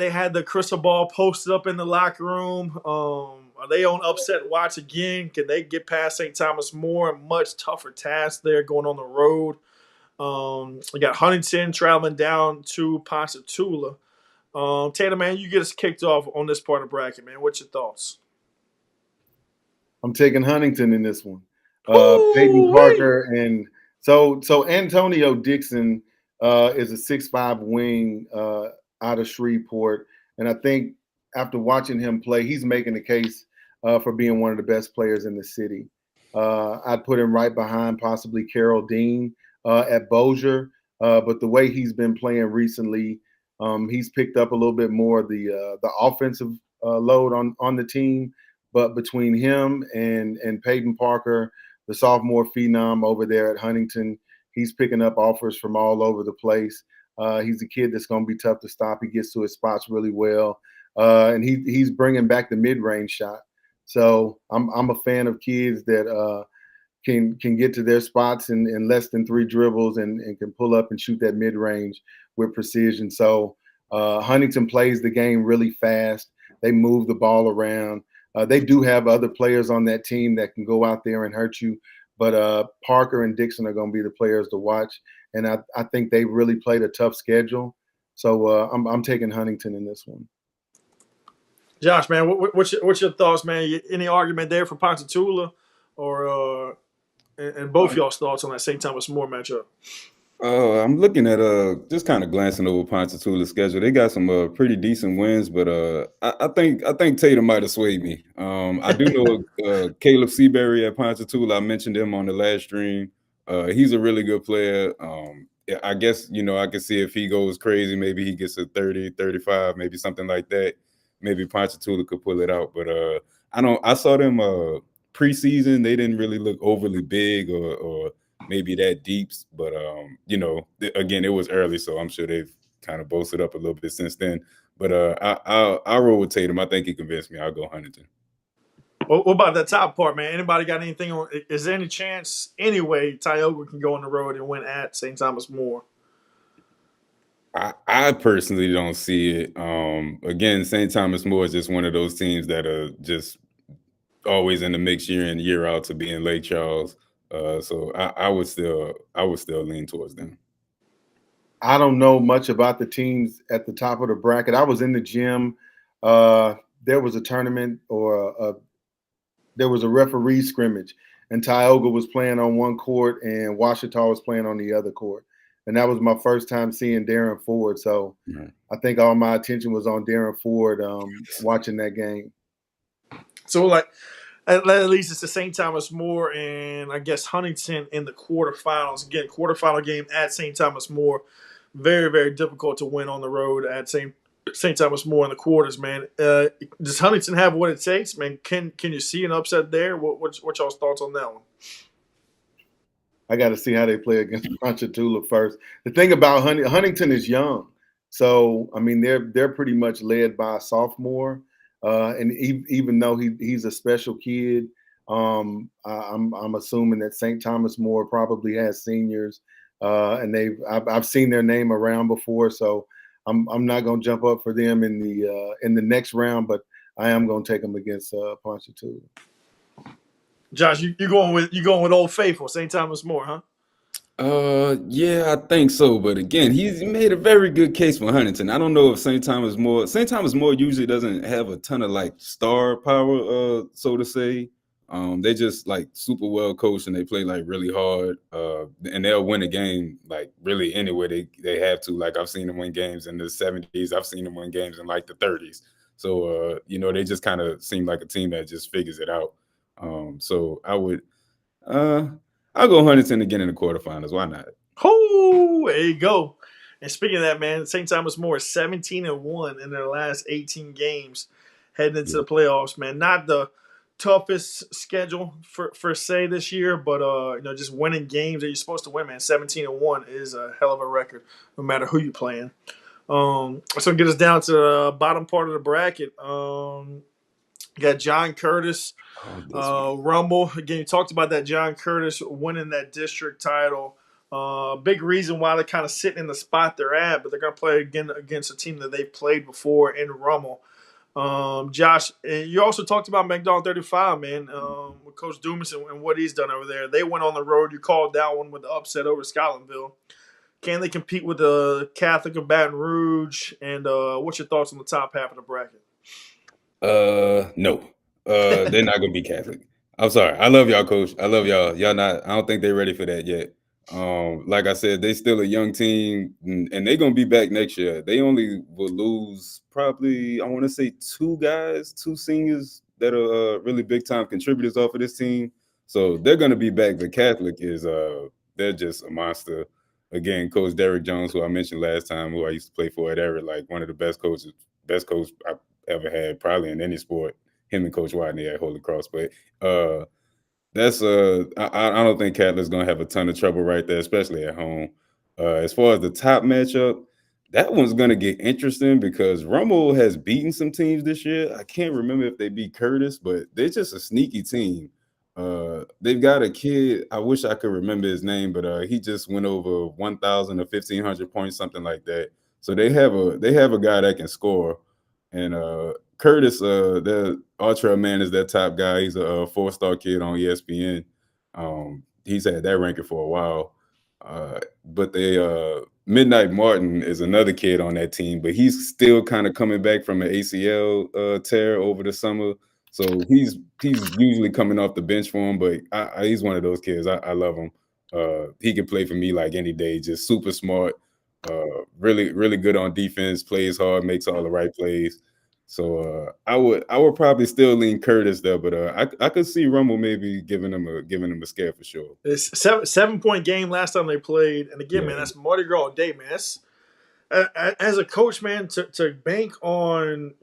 had the crystal ball posted up in the locker room. Are they on upset watch again? Can they get past St. Thomas More? A much tougher task there going on the road. We got Huntington traveling down to Ponchatoula. Taylor, man, you get us kicked off on this part of the bracket, man. What's your thoughts? I'm taking Huntington in this one. Peyton Parker and so Antonio Dixon is a 6'5" wing out of Shreveport, and I think after watching him play, he's making the case for being one of the best players in the city. I'd put him right behind possibly Carroll Dean at Bossier, but the way he's been playing recently, he's picked up a little bit more of the offensive load on the team. But between him and Peyton Parker, the sophomore phenom over there at Huntington, he's picking up offers from all over the place. He's a kid that's going to be tough to stop. He gets to his spots really well, and he's bringing back the mid-range shot. So I'm a fan of kids that can get to their spots in less than 3 dribbles and can pull up and shoot that mid-range with precision. So Huntington plays the game really fast. They move the ball around. They do have other players on that team that can go out there and hurt you, but Parker and Dixon are going to be the players to watch. And I think they really played a tough schedule. So I'm taking Huntington in this one. Josh, man, what's your thoughts, man? Any argument there for Ponchatoula, or and both y'all's thoughts on that St. Thomas More matchup? I'm looking at just kind of glancing over Ponchatoula's schedule. They got some pretty decent wins, but I think Tatum might have swayed me. I do know Caleb Seabury at Ponchatoula. I mentioned him on the last stream. He's a really good player. I guess, I can see if he goes crazy, maybe he gets a 30, 35, maybe something like that. Maybe Ponchatoula could pull it out. But I saw them preseason. They didn't really look overly big or maybe that deep, but again, it was early, so I'm sure they've kind of boasted up a little bit since then. But I'll roll with Tatum. I think he convinced me. I'll go Huntington. What about that top part, man? Anybody got anything on? Is there any chance anyway Tioga can go on the road and win at St. Thomas More? I personally don't see it. Again, St. Thomas More is just one of those teams that are just always in the mix year in year out to be in Lake Charles. So I would still lean towards them. I don't know much about the teams at the top of the bracket. I was in the gym. There was a tournament or there was a referee scrimmage, and Tioga was playing on one court and Ouachita was playing on the other court. And that was my first time seeing Darren Ford. So I think all my attention was on Darren Ford watching that game. So at least it's the St. Thomas More and I guess Huntington in the quarterfinals. Again, quarterfinal game at St. Thomas More. Very, very difficult to win on the road at St. Thomas More in the quarters, man. Does Huntington have what it takes, man? Can you see an upset there? What's y'all's thoughts on that one? I got to see how they play against Ponchatoula first. The thing about Huntington is young. So, I mean, they're pretty much led by a sophomore. And even though he's a special kid, I'm assuming that St. Thomas More probably has seniors, and I've seen their name around before, so I'm not going to jump up for them in the next round, but I am going to take them against Ponchatoula. Josh, you going with Old Faithful, St. Thomas More, huh? Yeah, I think so. But again, he made a very good case for Huntington. I don't know if St. Thomas More usually doesn't have a ton of like star power, so to say. They just like super well coached and they play like really hard. And they'll win a game like really anywhere they have to. Like I've seen them win games in the 70s. I've seen them win games in like the 30s. So they just kind of seem like a team that just figures it out. So I'll go Huntington again in the quarterfinals. Why not? Oh, there you go. And speaking of that, man, St. Thomas More is 17-1 in their last 18 games heading into the playoffs, man. Not the toughest schedule for say this year, but just winning games that you're supposed to win, man. 17-1 is a hell of a record, no matter who you're playing. So get us down to the bottom part of the bracket. You got John Curtis, Rumble. Again, you talked about that John Curtis winning that district title. Big reason why they're kind of sitting in the spot they're at, but they're going to play again against a team that they've played before in Rummel. Josh, you also talked about McDonald 35, man, with Coach Dumas and what he's done over there. They went on the road. You called that one with the upset over Scotlandville. Can they compete with the Catholic of Baton Rouge? And what's your thoughts on the top half of the bracket? No. They're not gonna be Catholic. I'm sorry. I love y'all, Coach. I love y'all. Y'all not. I don't think they're ready for that yet. Like I said, they still a young team, and they're gonna be back next year. They only will lose probably, I want to say, two seniors that are really big time contributors off of this team. So they're gonna be back. The Catholic is they're just a monster. Again, Coach Derek Jones, who I mentioned last time, who I used to play for at Everett, like one of the best coach I've ever had, probably in any sport. Him and Coach Watney at Holy Cross, but that's I don't think Catlet's gonna have a ton of trouble right there, especially at home. As far as the top matchup, that one's gonna get interesting because Rummel has beaten some teams this year. I can't remember if they beat Curtis, but they're just a sneaky team. They've got a kid. I wish I could remember his name, but he just went over 1,000 or 1,500 points, something like that. So they have a guy that can score, and Curtis, the Ultra Man, is that top guy. He's a 4-star kid on ESPN. He's had that ranking for a while. But Midnight Martin is another kid on that team, but he's still kind of coming back from an ACL tear over the summer. So he's usually coming off the bench for him, but he's one of those kids. I love him. He can play for me like any day. Just super smart, really, really good on defense, plays hard, makes all the right plays. So I would probably still lean Curtis there, but I could see Rummel maybe giving him a scare for sure. It's 7-point game last time they played, and again, man, that's Mardi Gras day, man. That's, as a coach, man, to bank on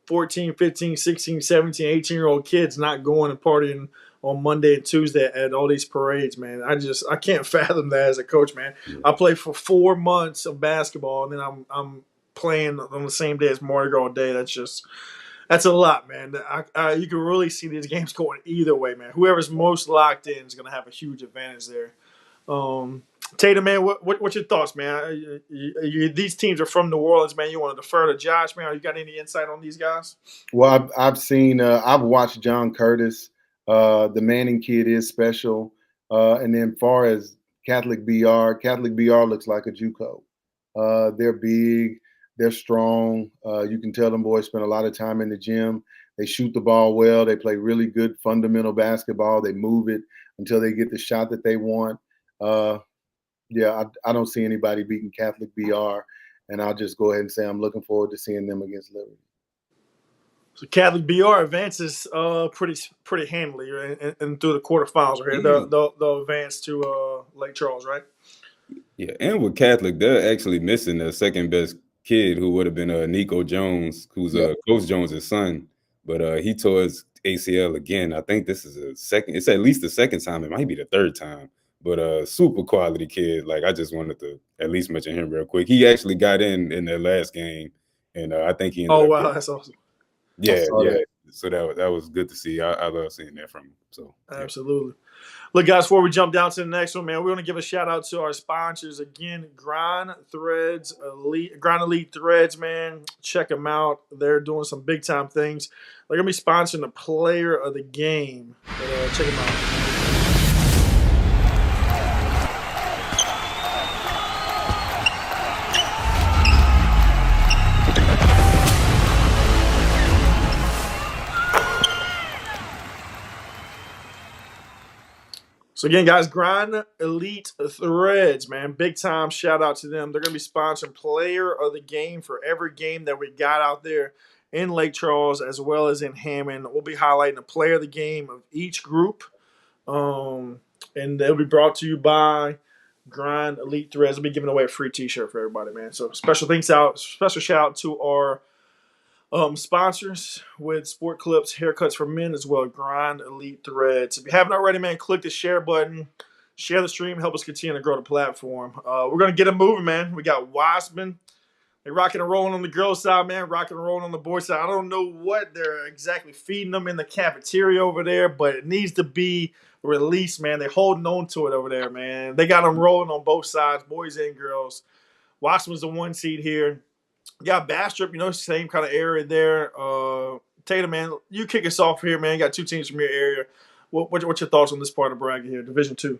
14, 15, 16, 17, 18-year-old kids not going and partying on Monday and Tuesday at all these parades, man. I can't fathom that as a coach, man. Yeah. I played for 4 months of basketball, and then I'm playing on the same day as Mardi Gras day. That's a lot, man. You can really see these games going either way, man. Whoever's most locked in is going to have a huge advantage there. Tatum, man, what's your thoughts, man? These teams are from New Orleans, man. You want to defer to Josh, man? You got any insight on these guys? Well, I've watched John Curtis. The Manning kid is special. And then far as Catholic BR looks like a JUCO. They're big. They're strong. You can tell them boys spend a lot of time in the gym. They shoot the ball well. They play really good fundamental basketball. They move it until they get the shot that they want. I don't see anybody beating Catholic BR, and I'll just go ahead and say I'm looking forward to seeing them against Liberty. So Catholic BR advances pretty handily, right? And through the quarterfinals, right? They'll advance to Lake Charles, right? Yeah, and with Catholic, they're actually missing the second best kid, who would have been Nico Jones, who's Coach Jones' son, but he tore his ACL again. I think this is it's at least the second time. It might be the third time, but super quality kid. Like, I just wanted to at least mention him real quick. He actually got in their last game, and I think he ended wow, that's awesome. Yeah. So that was good to see. I love seeing that from him. So absolutely. Look, guys, before we jump down to the next one, man, we want to give a shout out to our sponsors again. Grind Elite Threads, man. Check them out. They're doing some big time things. They're gonna be sponsoring the player of the game. But, check them out. So again, guys, Grind Elite Threads, man. Big time shout out to them. They're going to be sponsoring player of the game for every game that we got out there in Lake Charles as well as in Hammond. We'll be highlighting a player of the game of each group. And they'll be brought to you by Grind Elite Threads. We'll be giving away a free t-shirt for everybody, man. So special shout out to our sponsors with Sport Clips, haircuts for men, as well as Grind Elite Threads. If you haven't already, man, click the share button, share the stream, help us continue to grow the platform. We're gonna get it moving, man. We got Wiseman. They rocking and rolling on the girls' side, man. Rocking and rolling on the boys' side. I don't know what they're exactly feeding them in the cafeteria over there, but it needs to be released, man. They're holding on to it over there, man. They got them rolling on both sides, boys and girls. Wiseman's the 1 seed here. Yeah, Bastrop, same kind of area there. Tatum, man, you kick us off here, man. You got 2 teams from your area. What's your thoughts on this part of the bracket here, Division 2?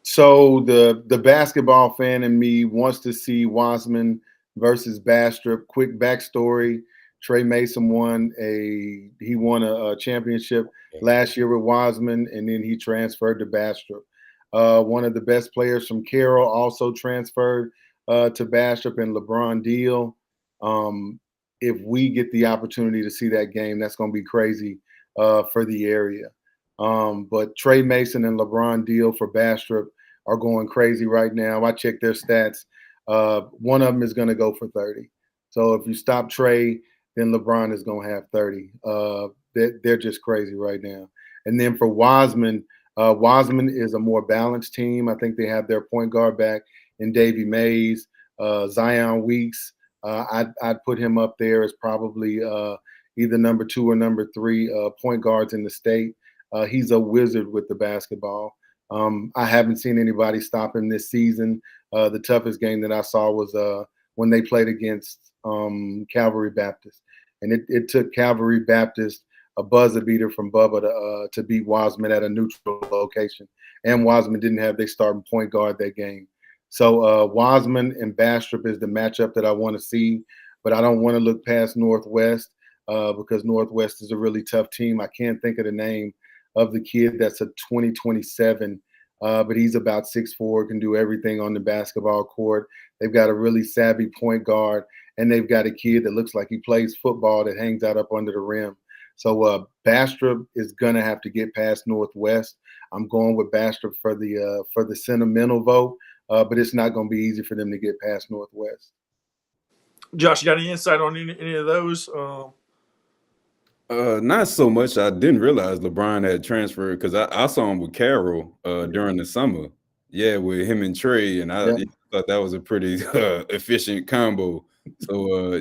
So the basketball fan in me wants to see Wiseman versus Bastrop. Quick backstory: Trey Mason won a championship last year with Wiseman, and then he transferred to Bastrop. One of the best players from Carroll also transferred to Bastrop, and LeBron Deal. If we get the opportunity to see that game, that's going to be crazy for the area. But Trey Mason and LeBron Deal for Bastrop are going crazy right now. I checked their stats. One of them is going to go for 30. So if you stop Trey, then LeBron is going to have 30. They're just crazy right now. And then for Wiseman, Wiseman is a more balanced team. I think they have their point guard back in Davy Mays. Zion Weeks, I'd put him up there as probably either number 2 or number 3 point guards in the state. He's a wizard with the basketball. I haven't seen anybody stop him this season. The toughest game that I saw was when they played against Calvary Baptist. And it took Calvary Baptist a buzzer beater from Bubba to beat Wiseman at a neutral location. And Wiseman didn't have their starting point guard that game. So Wiseman and Bastrop is the matchup that I want to see. But I don't want to look past Northwest because Northwest is a really tough team. I can't think of the name of the kid that's a 2027, but he's about 6'4", can do everything on the basketball court. They've got a really savvy point guard, and they've got a kid that looks like he plays football that hangs out up under the rim. So Bastrop is gonna have to get past Northwest. I'm going with Bastrop for the sentimental vote, but it's not going to be easy for them to get past Northwest. Josh, you got any insight on any of those? Not so much. I didn't realize LeBron had transferred because I saw him with Carroll during the summer. Yeah, with him and Trey, and I thought that was a pretty efficient combo. So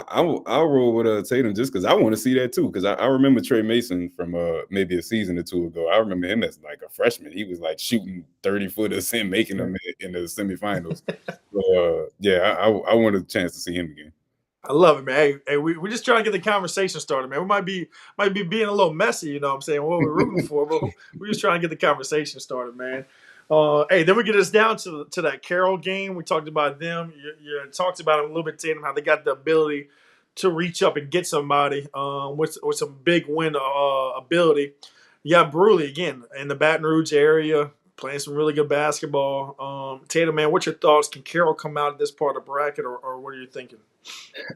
I'll roll with Tatum just because I want to see that too. Because I remember Trey Mason from maybe a season or 2 ago. I remember him as like a freshman. He was like shooting 30-footers and making them in the semifinals. So I want a chance to see him again. I love it, man. Hey, we're just trying to get the conversation started, man. We might be being a little messy, you know what I'm saying, what we're rooting for, but we're just trying to get the conversation started, man. Hey, then we get us down to that Carroll game. We talked about them. You talked about them a little bit, Tatum, how they got the ability to reach up and get somebody with some big win ability. You got Bruley, again, in the Baton Rouge area, playing some really good basketball. Tatum, man, what's your thoughts? Can Carroll come out of this part of the bracket, or what are you thinking?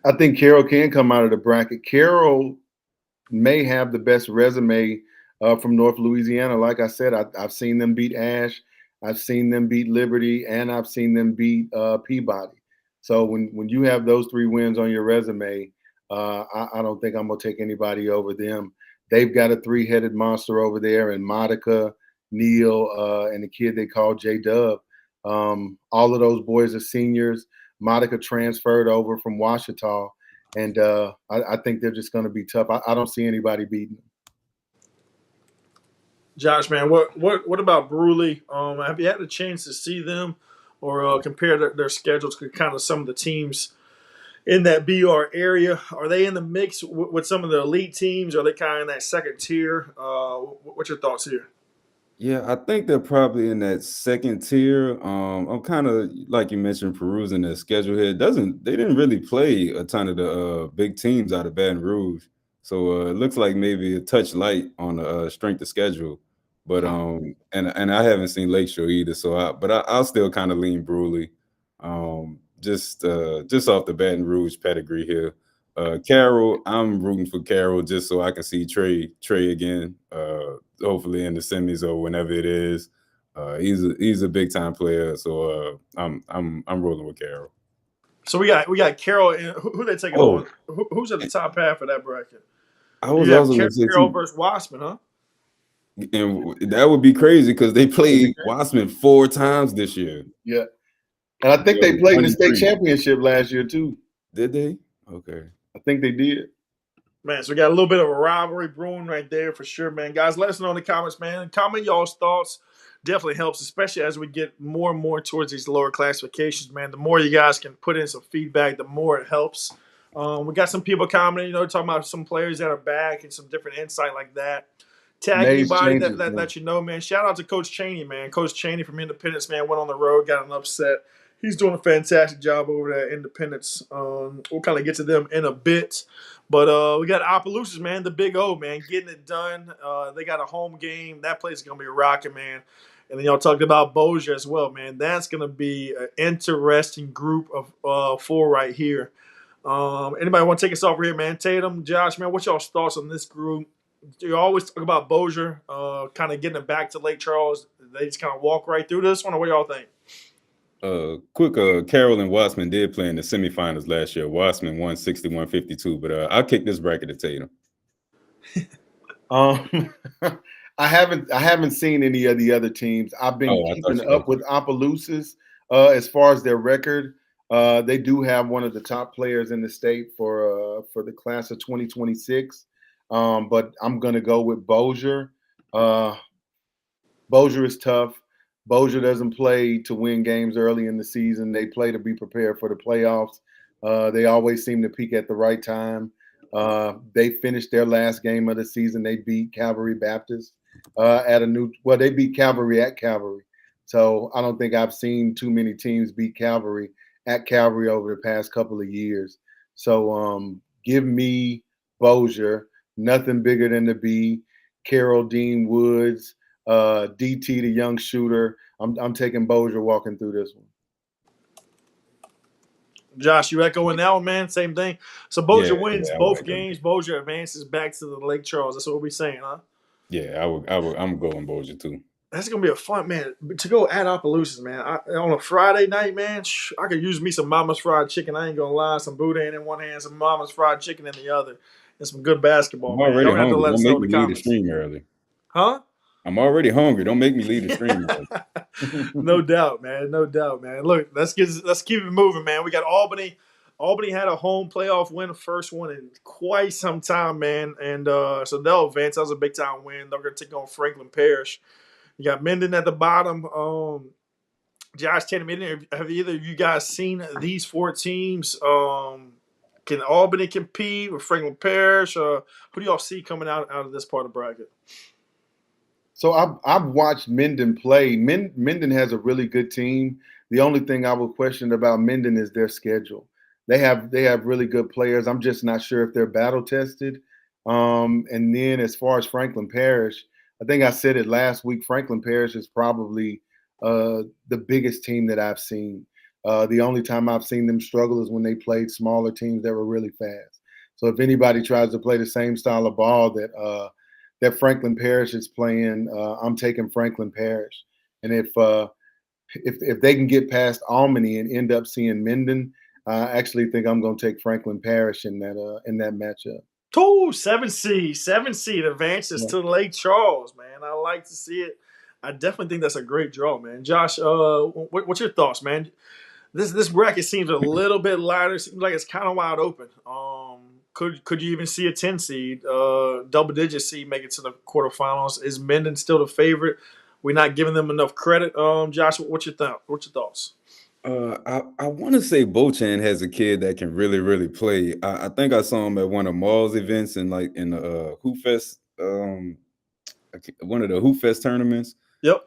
I think Carroll can come out of the bracket. Carroll may have the best resume from North Louisiana. Like I said, I've seen them beat Ash, I've seen them beat Liberty, and I've seen them beat Peabody. So when you have those 3 wins on your resume, I don't think I'm going to take anybody over them. They've got a 3-headed monster over there, and Monica, Neil, and the kid they call J-Dub. All of those boys are seniors. Monica transferred over from Ouachita, and I think they're just going to be tough. I don't see anybody beating them. Josh, man, what about Bruley? Have you had a chance to see them or compare their schedules to kind of some of the teams in that BR area? Are they in the mix with some of the elite teams? Are they kind of in that second tier? What's your thoughts here? Yeah, I think they're probably in that second tier. I'm kind of like you mentioned, perusing their schedule here. They didn't really play a ton of the big teams out of Baton Rouge, so it looks like maybe a touch light on the strength of schedule. But and I haven't seen Lakeshore either, so I'll still kind of lean Bruley, just off the Baton Rouge pedigree here. Carroll, I'm rooting for Carroll just so I can see Trey again. Hopefully in the semis or whenever it is. He's a big time player, so I'm rolling with Carroll. So we got Carroll. And who they taking Oh, on? Who's at the top half of that bracket? I You was have also going to say Carroll too, versus Wasserman, huh? and that would be crazy because they That'd be played great. Wassman 4 times this year. Yeah. And I think they So played in one the and state three. championship last year too. Did they? Okay. I think they did. Man, so we got a little bit of a rivalry brewing right there for sure, man. Guys, let us know in the comments, man. Comment y'all's thoughts. Definitely helps, especially as we get more and more towards these lower classifications, man. The more you guys can put in some feedback, the more it helps. We got some people commenting, talking about some players that are back and some different insight like that. Tag Names anybody changes, that man. you know, man. Shout out to Coach Cheney, man. Coach Cheney from Independence, man, went on the road, got an upset. He's doing a fantastic job over there at Independence. We'll kind of get to them in a bit. But we got Opelousas, man, the Big O, man, getting it done. They got a home game. That place is going to be rocking, man. And then y'all talked about Bossier as well, man. That's going to be an interesting group of 4 right here. Anybody want to take us off here, man? Tatum, Josh, man, what's y'all's thoughts on this group? You always talk about Bossier, kind of getting it back to Lake Charles. They just kind of walk right through this one, or what y'all think? Carroll and Wassman did play in the semifinals last year. Wassman won 61-52, but I'll kick this bracket to Tatum. I haven't seen any of the other teams. I've been keeping up with Opelousas as far as their record. They do have one of the top players in the state for the class of 2026. But I'm gonna go with Bossier. Bossier is tough. Bossier doesn't play to win games early in the season. They play to be prepared for the playoffs. They always seem to peak at the right time. They finished their last game of the season. They beat Calvary Baptist they beat Calvary at Calvary. So I don't think I've seen too many teams beat Calvary at Calvary over the past couple of years. So give me Bossier, nothing bigger than the B, Carroll Dean Woods, DT the young shooter. I'm taking Bossier walking through this one. Josh, you echoing that one, man? Same thing. So Bossier wins both games. Bossier advances back to the Lake Charles. That's what we're saying, huh? Yeah, I'm going Bossier too. That's gonna be a fun, man, to go at Opelousas, man. On a Friday night, man, I could use me some Mama's fried chicken. I ain't gonna lie, some boudin in one hand, some Mama's fried chicken in the other, and some good basketball. I'm already man. Y'all hungry. Have to let Don't us make know in me the leave the comments. stream early. Huh? I'm already hungry. Don't make me leave the stream. No doubt, man. No doubt, man. Look, let's keep it moving, man. We got Albany. Albany had a home playoff win, first one in quite some time, man. And so they'll advance. That was a big time win. They're going to take on Franklin Parish. You got Minden at the bottom. Josh, Tatum, have either of you guys seen these 4 teams? Can Albany compete with Franklin Parish? Who do y'all see coming out of this part of the bracket? So I've watched Minden play. Minden has a really good team. The only thing I would question about Minden is their schedule. They have really good players. I'm just not sure if they're battle tested. And then as far as Franklin Parish, I think I said it last week. Franklin Parish is probably the biggest team that I've seen. The only time I've seen them struggle is when they played smaller teams that were really fast. So if anybody tries to play the same style of ball that Franklin Parish is playing, I'm taking Franklin Parish. And if they can get past Albany and end up seeing Minden, I actually think I'm going to take Franklin Parish in that matchup. 7 seed advances to Lake Charles, man. I like to see it. I definitely think that's a great draw, man. Josh, what's your thoughts, man? This bracket seems a little bit lighter. Seems like it's kind of wide open. Could you even see a 10 seed, double digit seed make it to the quarterfinals? Is Minden still the favorite? We're not giving them enough credit. Josh, what's your thoughts? I want to say Bochan has a kid that can really, really play. I think I saw him at one of Maul's events in the Hoop Fest, one of the Hoop Fest tournaments. Yep.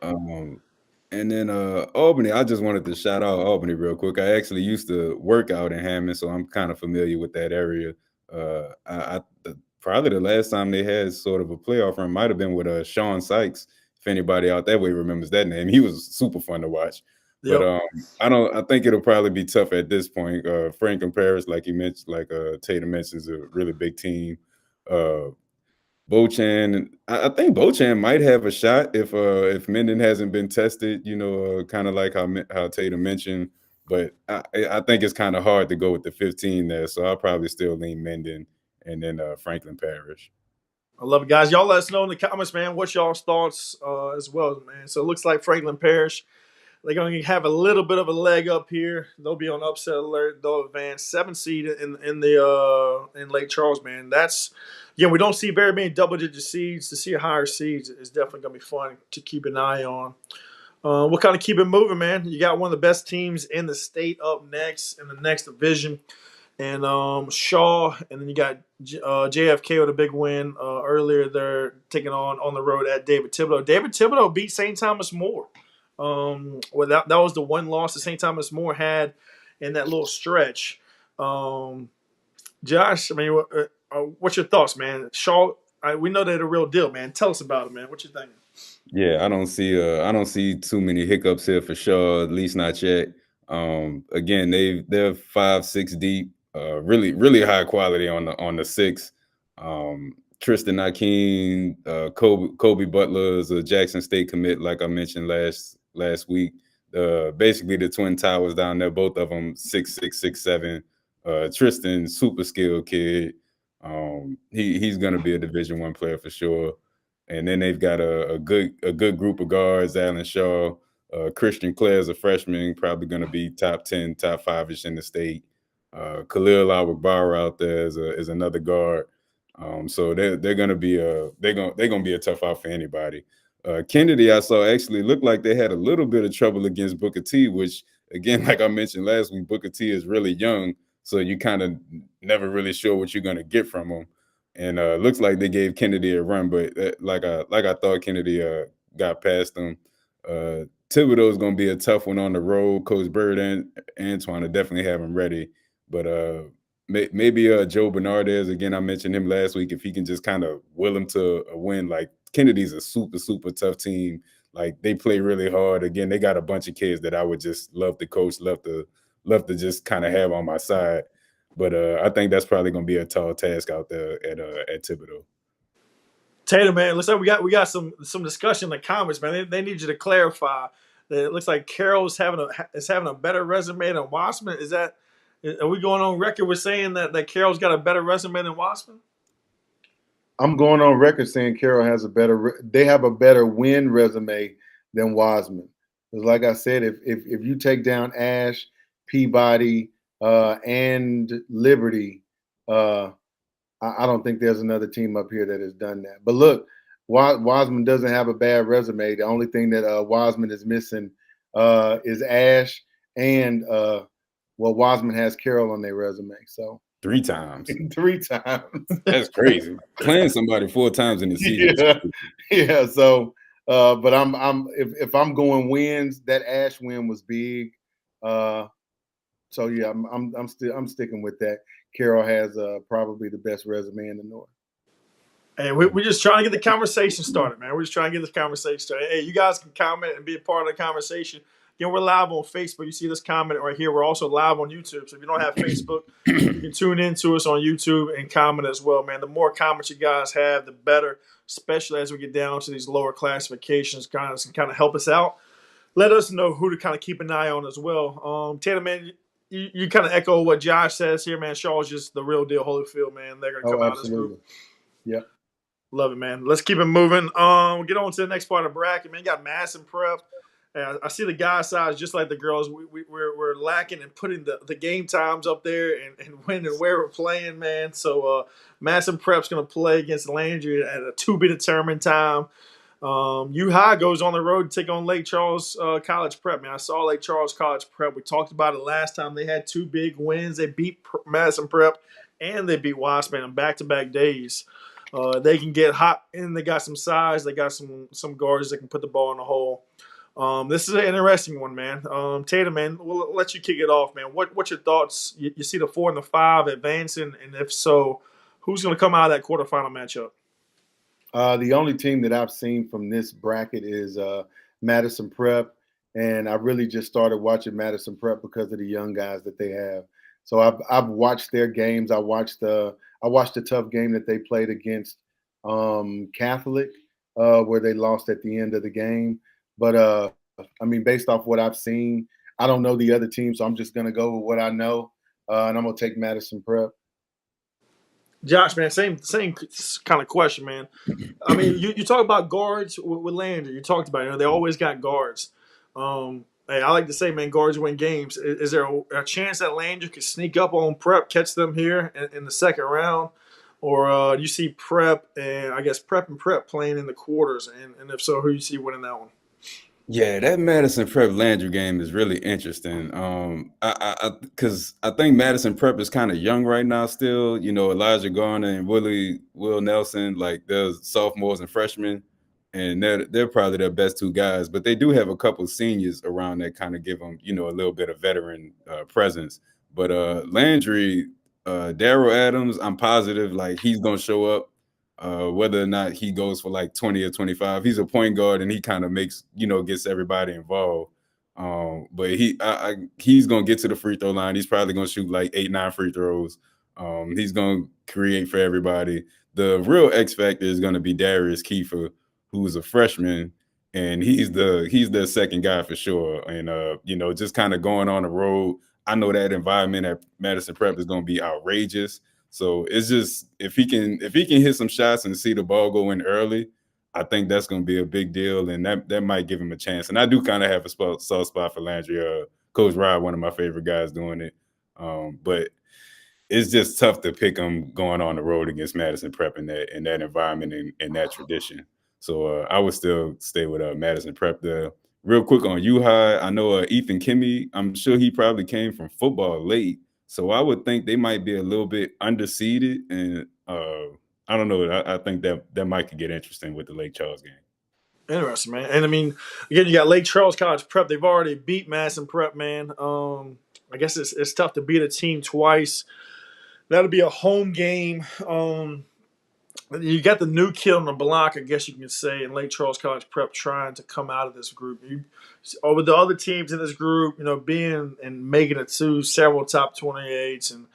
And then Albany, I just wanted to shout out Albany real quick. I actually used to work out in Hammond, so I'm kind of familiar with that area. Probably the last time they had sort of a playoff run might have been with Sean Sykes. If anybody out that way remembers that name, he was super fun to watch. Yep. But I think it'll probably be tough at this point. Franklin Parish, like you mentioned, like Tatum mentioned, is a really big team. Bochan, I think Bochan might have a shot if Minden hasn't been tested. Kind of like how Tatum mentioned. But I think it's kind of hard to go with the 15 there, so I'll probably still lean Minden and then Franklin Parish. I love it, guys. Y'all let us know in the comments, man, what's y'all's thoughts as well, man. So it looks like Franklin Parish, they're going to have a little bit of a leg up here. They'll be on upset alert. They'll advance 7th seed in Lake Charles, man. That's, again, we don't see very many double-digit seeds. To see a higher seeds is definitely going to be fun to keep an eye on. We'll kind of keep it moving, man. You got one of the best teams in the state up next in the next division. And Shaw, and then you got JFK with a big win earlier. They're taking on the road at David Thibodaux. David Thibodaux beat St. Thomas More. Well, that was the one loss that St. Thomas More had in that little stretch. Josh, I mean, what's your thoughts, man? Shaw, we know they're the real deal, man. Tell us about it, man. What you thinking? Yeah, I don't see too many hiccups here for sure, at least not yet. Again, they're 5-6 deep, really, really high quality on the 6. Tristan Akeem, Kobe Butler is a Jackson State commit, like I mentioned last week. Basically the Twin Towers down there, both of them 6'6", 6'7". Tristan, super skilled kid. He's gonna be a Division I player for sure. And then they've got a good group of guards. Alan Shaw, Christian Clare is a freshman, probably going to be top 10, top 5-ish in the state. Khalil Awagbar out there is another guard. So they're going to be a tough out for anybody. Kennedy, I saw actually looked like they had a little bit of trouble against Booker T, which again, like I mentioned last week, Booker T is really young, so you kind of never really sure what you're going to get from him. And looks like they gave Kennedy a run, but like I thought Kennedy got past them. Thibodaux is going to be a tough one on the road. Coach Bird and Antoine will definitely have him ready. But maybe Joe Bernardez, again, I mentioned him last week, if he can just kind of will him to a win. Like Kennedy's a super, super tough team. Like they play really hard. Again, they got a bunch of kids that I would just love to coach, love to just kind of have on my side. But I think that's probably going to be a tall task out there at Thibodaux. Tatum, man, looks like we got some discussion in the comments, man. They need you to clarify that it looks like Carroll is having a better resume than Wassman. Are we going on record with saying that Carroll's got a better resume than Wassman? I'm going on record saying Carroll has they have a better win resume than Wassman. Because like I said, if you take down Ash, Peabody, and Liberty, I don't think there's another team up here that has done that. But look, Wassman doesn't have a bad resume. The only thing that Wassman is missing is Ash, and Wassman has Carroll on their resume. So 3 times. 3 times. That's crazy. Playing somebody 4 times in the season. Yeah. So, but if I'm going wins, that Ash win was big. So yeah, I'm sticking with that. Carroll has probably the best resume in the North. Hey, we're just trying to get the conversation started, man. We're just trying to get this conversation started. Hey, you guys can comment and be a part of the conversation. Again, we're live on Facebook. You see this comment right here. We're also live on YouTube. So if you don't have Facebook, you can tune in to us on YouTube and comment as well, man. The more comments you guys have, the better, especially as we get down to these lower classifications. Guys can kind of help us out. Let us know who to kind of keep an eye on as well. Tatum, man, you kind of echo what Josh says here, man. Shaw's just the real deal, Holyfield, man. They're going to come out of this group. Yeah. Love it, man. Let's keep it moving. We'll get on to the next part of the bracket, man. You got Madison Prep. I see the guy size just like the girls. We're lacking in putting the game times up there and when and where we're playing, man. So Madison Prep's going to play against Landry at a to-be-determined time. U-High goes on the road to take on Lake Charles College Prep, man. I saw Lake Charles College Prep. We talked about it last time. They had 2 big wins. They beat Madison Prep and they beat Wassman on back-to-back days. They can get hot, and they got some size. They got some guards that can put the ball in the hole. This is an interesting one, man. Tatum, man, we'll let you kick it off, man. What's your thoughts? You see the 4 and the 5 advancing, and if so, who's going to come out of that quarterfinal matchup? The only team that I've seen from this bracket is Madison Prep, and I really just started watching Madison Prep because of the young guys that they have. So I've watched their games. I watched the tough game that they played against Catholic, where they lost at the end of the game. But I mean, based off what I've seen, I don't know the other team, so I'm just gonna go with what I know, and I'm gonna take Madison Prep. Josh, man, same kind of question, man. I mean, you talk about guards with Landry. You talked about it. You know, they always got guards. Hey, I like to say, man, guards win games. Is there a chance that Landry could sneak up on Prep, catch them here in the second round? Or do you see Prep and I guess Prep and Prep playing in the quarters? And if so, who you see winning that one? Yeah, that Madison Prep Landry game is really interesting. Because I think Madison Prep is kind of young right now still. You know, Elijah Garner and Will Nelson, like they're sophomores and freshmen, and they're probably their best two guys. But they do have a couple seniors around that kind of give them, you know, a little bit of veteran presence. But Landry, Daryl Adams, I'm positive like he's gonna show up. Whether or not he goes for like 20 or 25, he's a point guard and he kind of makes, you know, gets everybody involved. But he's gonna get to the free throw line. He's probably gonna shoot like 8-9 free throws. He's gonna create for everybody. The real X factor is gonna be Darius Kiefer, who's a freshman, and he's the second guy for sure. And you know, just kind of going on the road. I know that environment at Madison Prep is gonna be outrageous. So it's just if he can hit some shots and see the ball go in early, I think that's going to be a big deal, and that might give him a chance. And I do kind of have a soft spot for Landry. Coach Rod, one of my favorite guys doing it, but it's just tough to pick him going on the road against Madison Prep in that environment and that tradition. So I would still stay with Madison Prep there. Real quick on U-High, I know Ethan Kimmy. I'm sure he probably came from football late. So I would think they might be a little bit underseeded, and I don't know. I think that might could get interesting with the Lake Charles game. Interesting, man. And I mean, again, you got Lake Charles College Prep. They've already beat Madison Prep, man. I guess it's tough to beat a team twice. That'll be a home game. You got the new kid on the block, I guess you can say, in Lake Charles College Prep trying to come out of this group. Over the other teams in this group, you know, being and making it to several top 28s and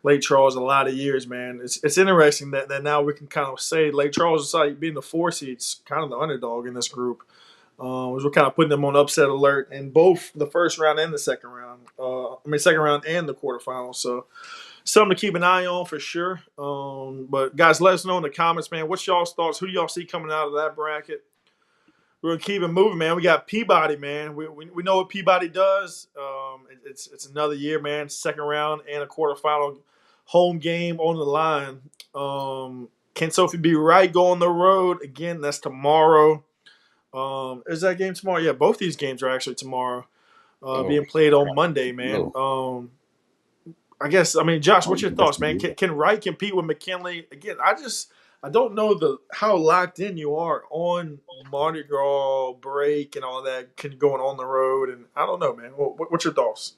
Lake Charles a lot of years, man. It's interesting that now we can kind of say Lake Charles is like being the 4 seeds, kind of the underdog in this group. We're kind of putting them on upset alert in both the first round and the second round. Second round and the quarterfinals. So something to keep an eye on for sure. But guys, let us know in the comments, man. What's y'all's thoughts? Who do y'all see coming out of that bracket? We're gonna keep it moving, man. We got Peabody, man. We know what Peabody does. It's another year, man. Second round and a quarterfinal home game on the line. Can Sophie be right? Go on the road again? That's tomorrow. Is that game tomorrow? Yeah, both these games are actually tomorrow. Being played on Monday, man. I guess, Josh, what's your thoughts, man? Can Wright compete with McKinley? Again, I don't know how locked in you are on Mardi Gras break and all that, going on the road, and I don't know, man. What's your thoughts?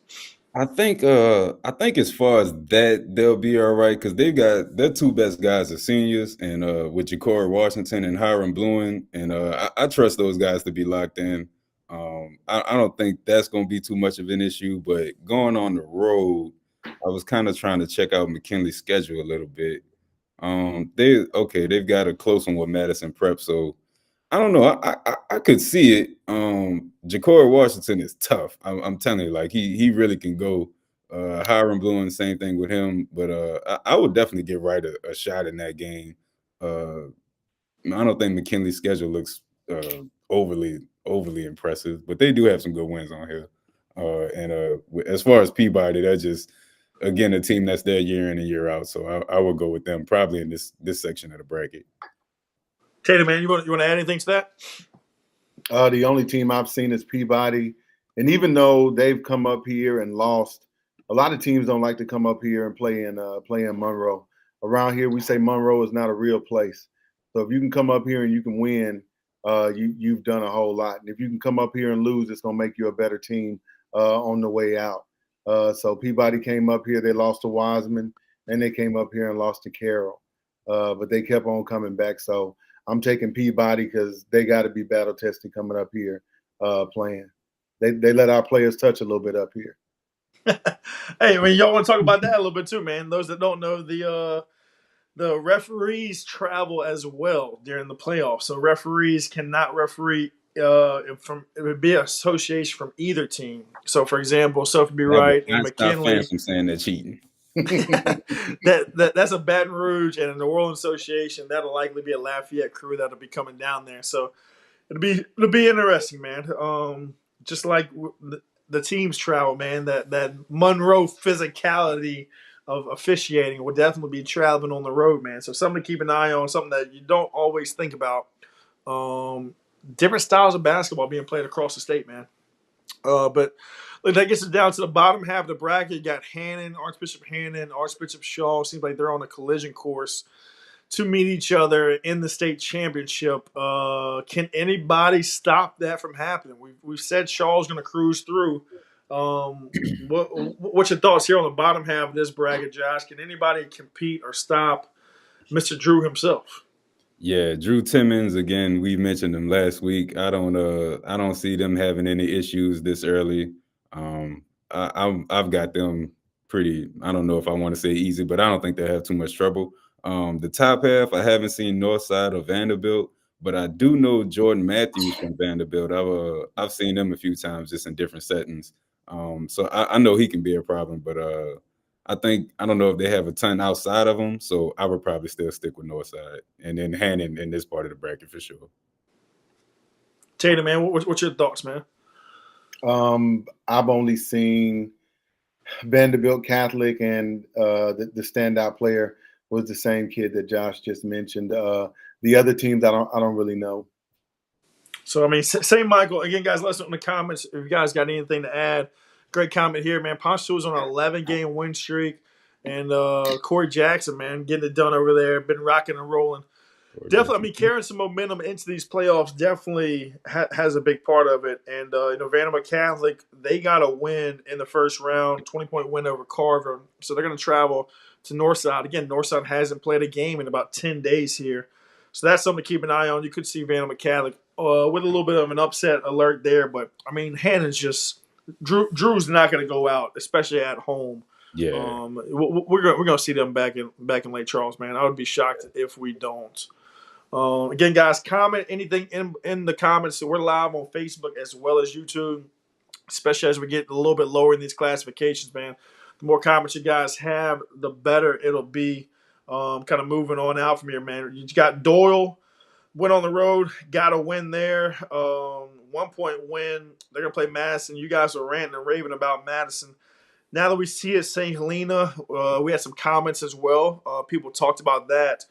I think as far as that, they'll be all right because they've got their two best guys are seniors, and with Ja'Cory Washington and Hiram Bluin, and I trust those guys to be locked in. I don't think that's going to be too much of an issue, but going on the road, I was kind of trying to check out McKinley's schedule a little bit. They've got a close one with Madison Prep, so I don't know. I could see it. Ja'Cory Washington is tough. I'm telling you, like he really can go. Hiram Bluin, same thing with him. But I would definitely give Wright a shot in that game. I don't think McKinley's schedule looks overly impressive, but they do have some good wins on here. And as far as Peabody, that's just again a team that's there year in and year out. So I would go with them probably in this section of the bracket. Tatum, man, you want to add anything to that? The only team I've seen is Peabody, and even though they've come up here and lost, a lot of teams don't like to come up here and play in Monroe. Around here, we say Monroe is not a real place. So if you can come up here and you can win, you've done a whole lot. And if you can come up here and lose, it's going to make you a better team on the way out. So Peabody came up here, they lost to Wiseman, and they came up here and lost to Carroll. But they kept on coming back. So I'm taking Peabody because they got to be battle tested coming up here playing. They let our players touch a little bit up here. Hey, y'all want to talk about that a little bit too, man. Those that don't know, the referees travel as well during the playoffs. So referees cannot referee it would be an association from either team. So, for example, Sophie B. That Wright will and not stop McKinley. fans from saying they're cheating. That's a Baton Rouge and a New Orleans association. That'll likely be a Lafayette crew that'll be coming down there. So it'll be interesting, man. Just like the teams travel, man. That Monroe physicality of officiating will definitely be traveling on the road, man. So something to keep an eye on, something that you don't always think about. Different styles of basketball being played across the state, man. But look, that gets us down to the bottom half of the bracket. You got Archbishop Hannon, Archbishop Shaw. Seems like they're on a collision course to meet each other in the state championship. Can anybody stop that from happening? We've said Shaw's going to cruise through. What's your thoughts here on the bottom half of this bracket, Josh? Can anybody compete or stop Mr. Drew himself? Yeah, Drew Timmons, again, we mentioned him last week. I don't see them having any issues this early. I've got them pretty, I don't know if I want to say easy, but I don't think they have too much trouble. The top half, I haven't seen Northside or Vanderbilt, but I do know Jordan Matthews from Vanderbilt. I've seen him a few times just in different settings. So I know he can be a problem, but I don't know if they have a ton outside of them, so I would probably still stick with Northside and then Hannon in this part of the bracket for sure. Tatum, man, what's your thoughts, man? I've only seen Vanderbilt Catholic, and the standout player was the same kid that Josh just mentioned. The other teams, I don't really know. So I mean, St. Michael again, guys. Let us know in the comments if you guys got anything to add. Great comment here, man. Ponchatoula's on an 11-game win streak, and Corey Jackson, man, getting it done over there. Been rocking and rolling. Definitely, I mean, carrying some momentum into these playoffs definitely has a big part of it. And, Vanderbilt Catholic, they got a win in the first round, 20-point win over Carver. So they're going to travel to Northside. Again, Northside hasn't played a game in about 10 days here. So that's something to keep an eye on. You could see Vanderbilt Catholic with a little bit of an upset alert there. But, I mean, Hannon's just – Drew's not going to go out, especially at home. Yeah. We're gonna see them back in Lake Charles, man. I would be shocked if we don't. Again, guys, comment anything in the comments. So we're live on Facebook as well as YouTube, especially as we get a little bit lower in these classifications, man. The more comments you guys have, the better it'll be. Kind of moving on out from here, man. You got Doyle, went on the road, got a win there. 1-point win. They're going to play Madison. You guys are ranting and raving about Madison. Now that we see it, St. Helena, we had some comments as well. People talked about that.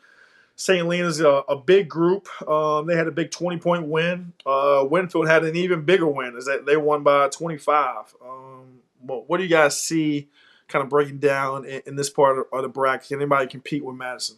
St. Helena's a big group. They had a big 20-point win. Winfield had an even bigger win, as they won by 25. What do you guys see kind of breaking down in this part of the bracket? Can anybody compete with Madison?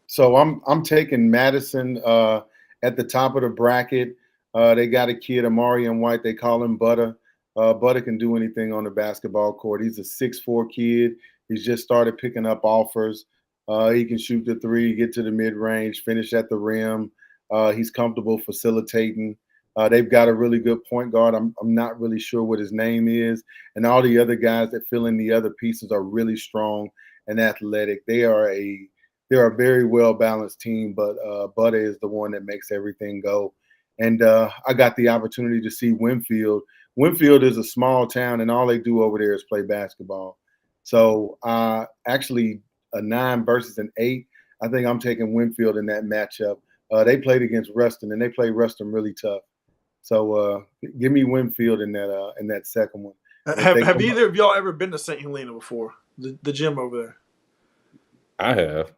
So I'm taking Madison at the top of the bracket. They got a kid, Amarian White. They call him Butter. Butter can do anything on the basketball court. He's a 6'4" kid. He's just started picking up offers. He can shoot the three, get to the mid-range, finish at the rim. He's comfortable facilitating. They've got a really good point guard. I'm not really sure what his name is. And all the other guys that fill in the other pieces are really strong and athletic. They're a very well-balanced team, but Butter is the one that makes everything go. And I got the opportunity to see Winfield. Winfield is a small town, and all they do over there is play basketball. So actually a 9 versus an 8, I think I'm taking Winfield in that matchup. They played against Ruston, and they played Ruston really tough. So give me Winfield in that second one. Have either of y'all ever been to St. Helena before, the gym over there? I have.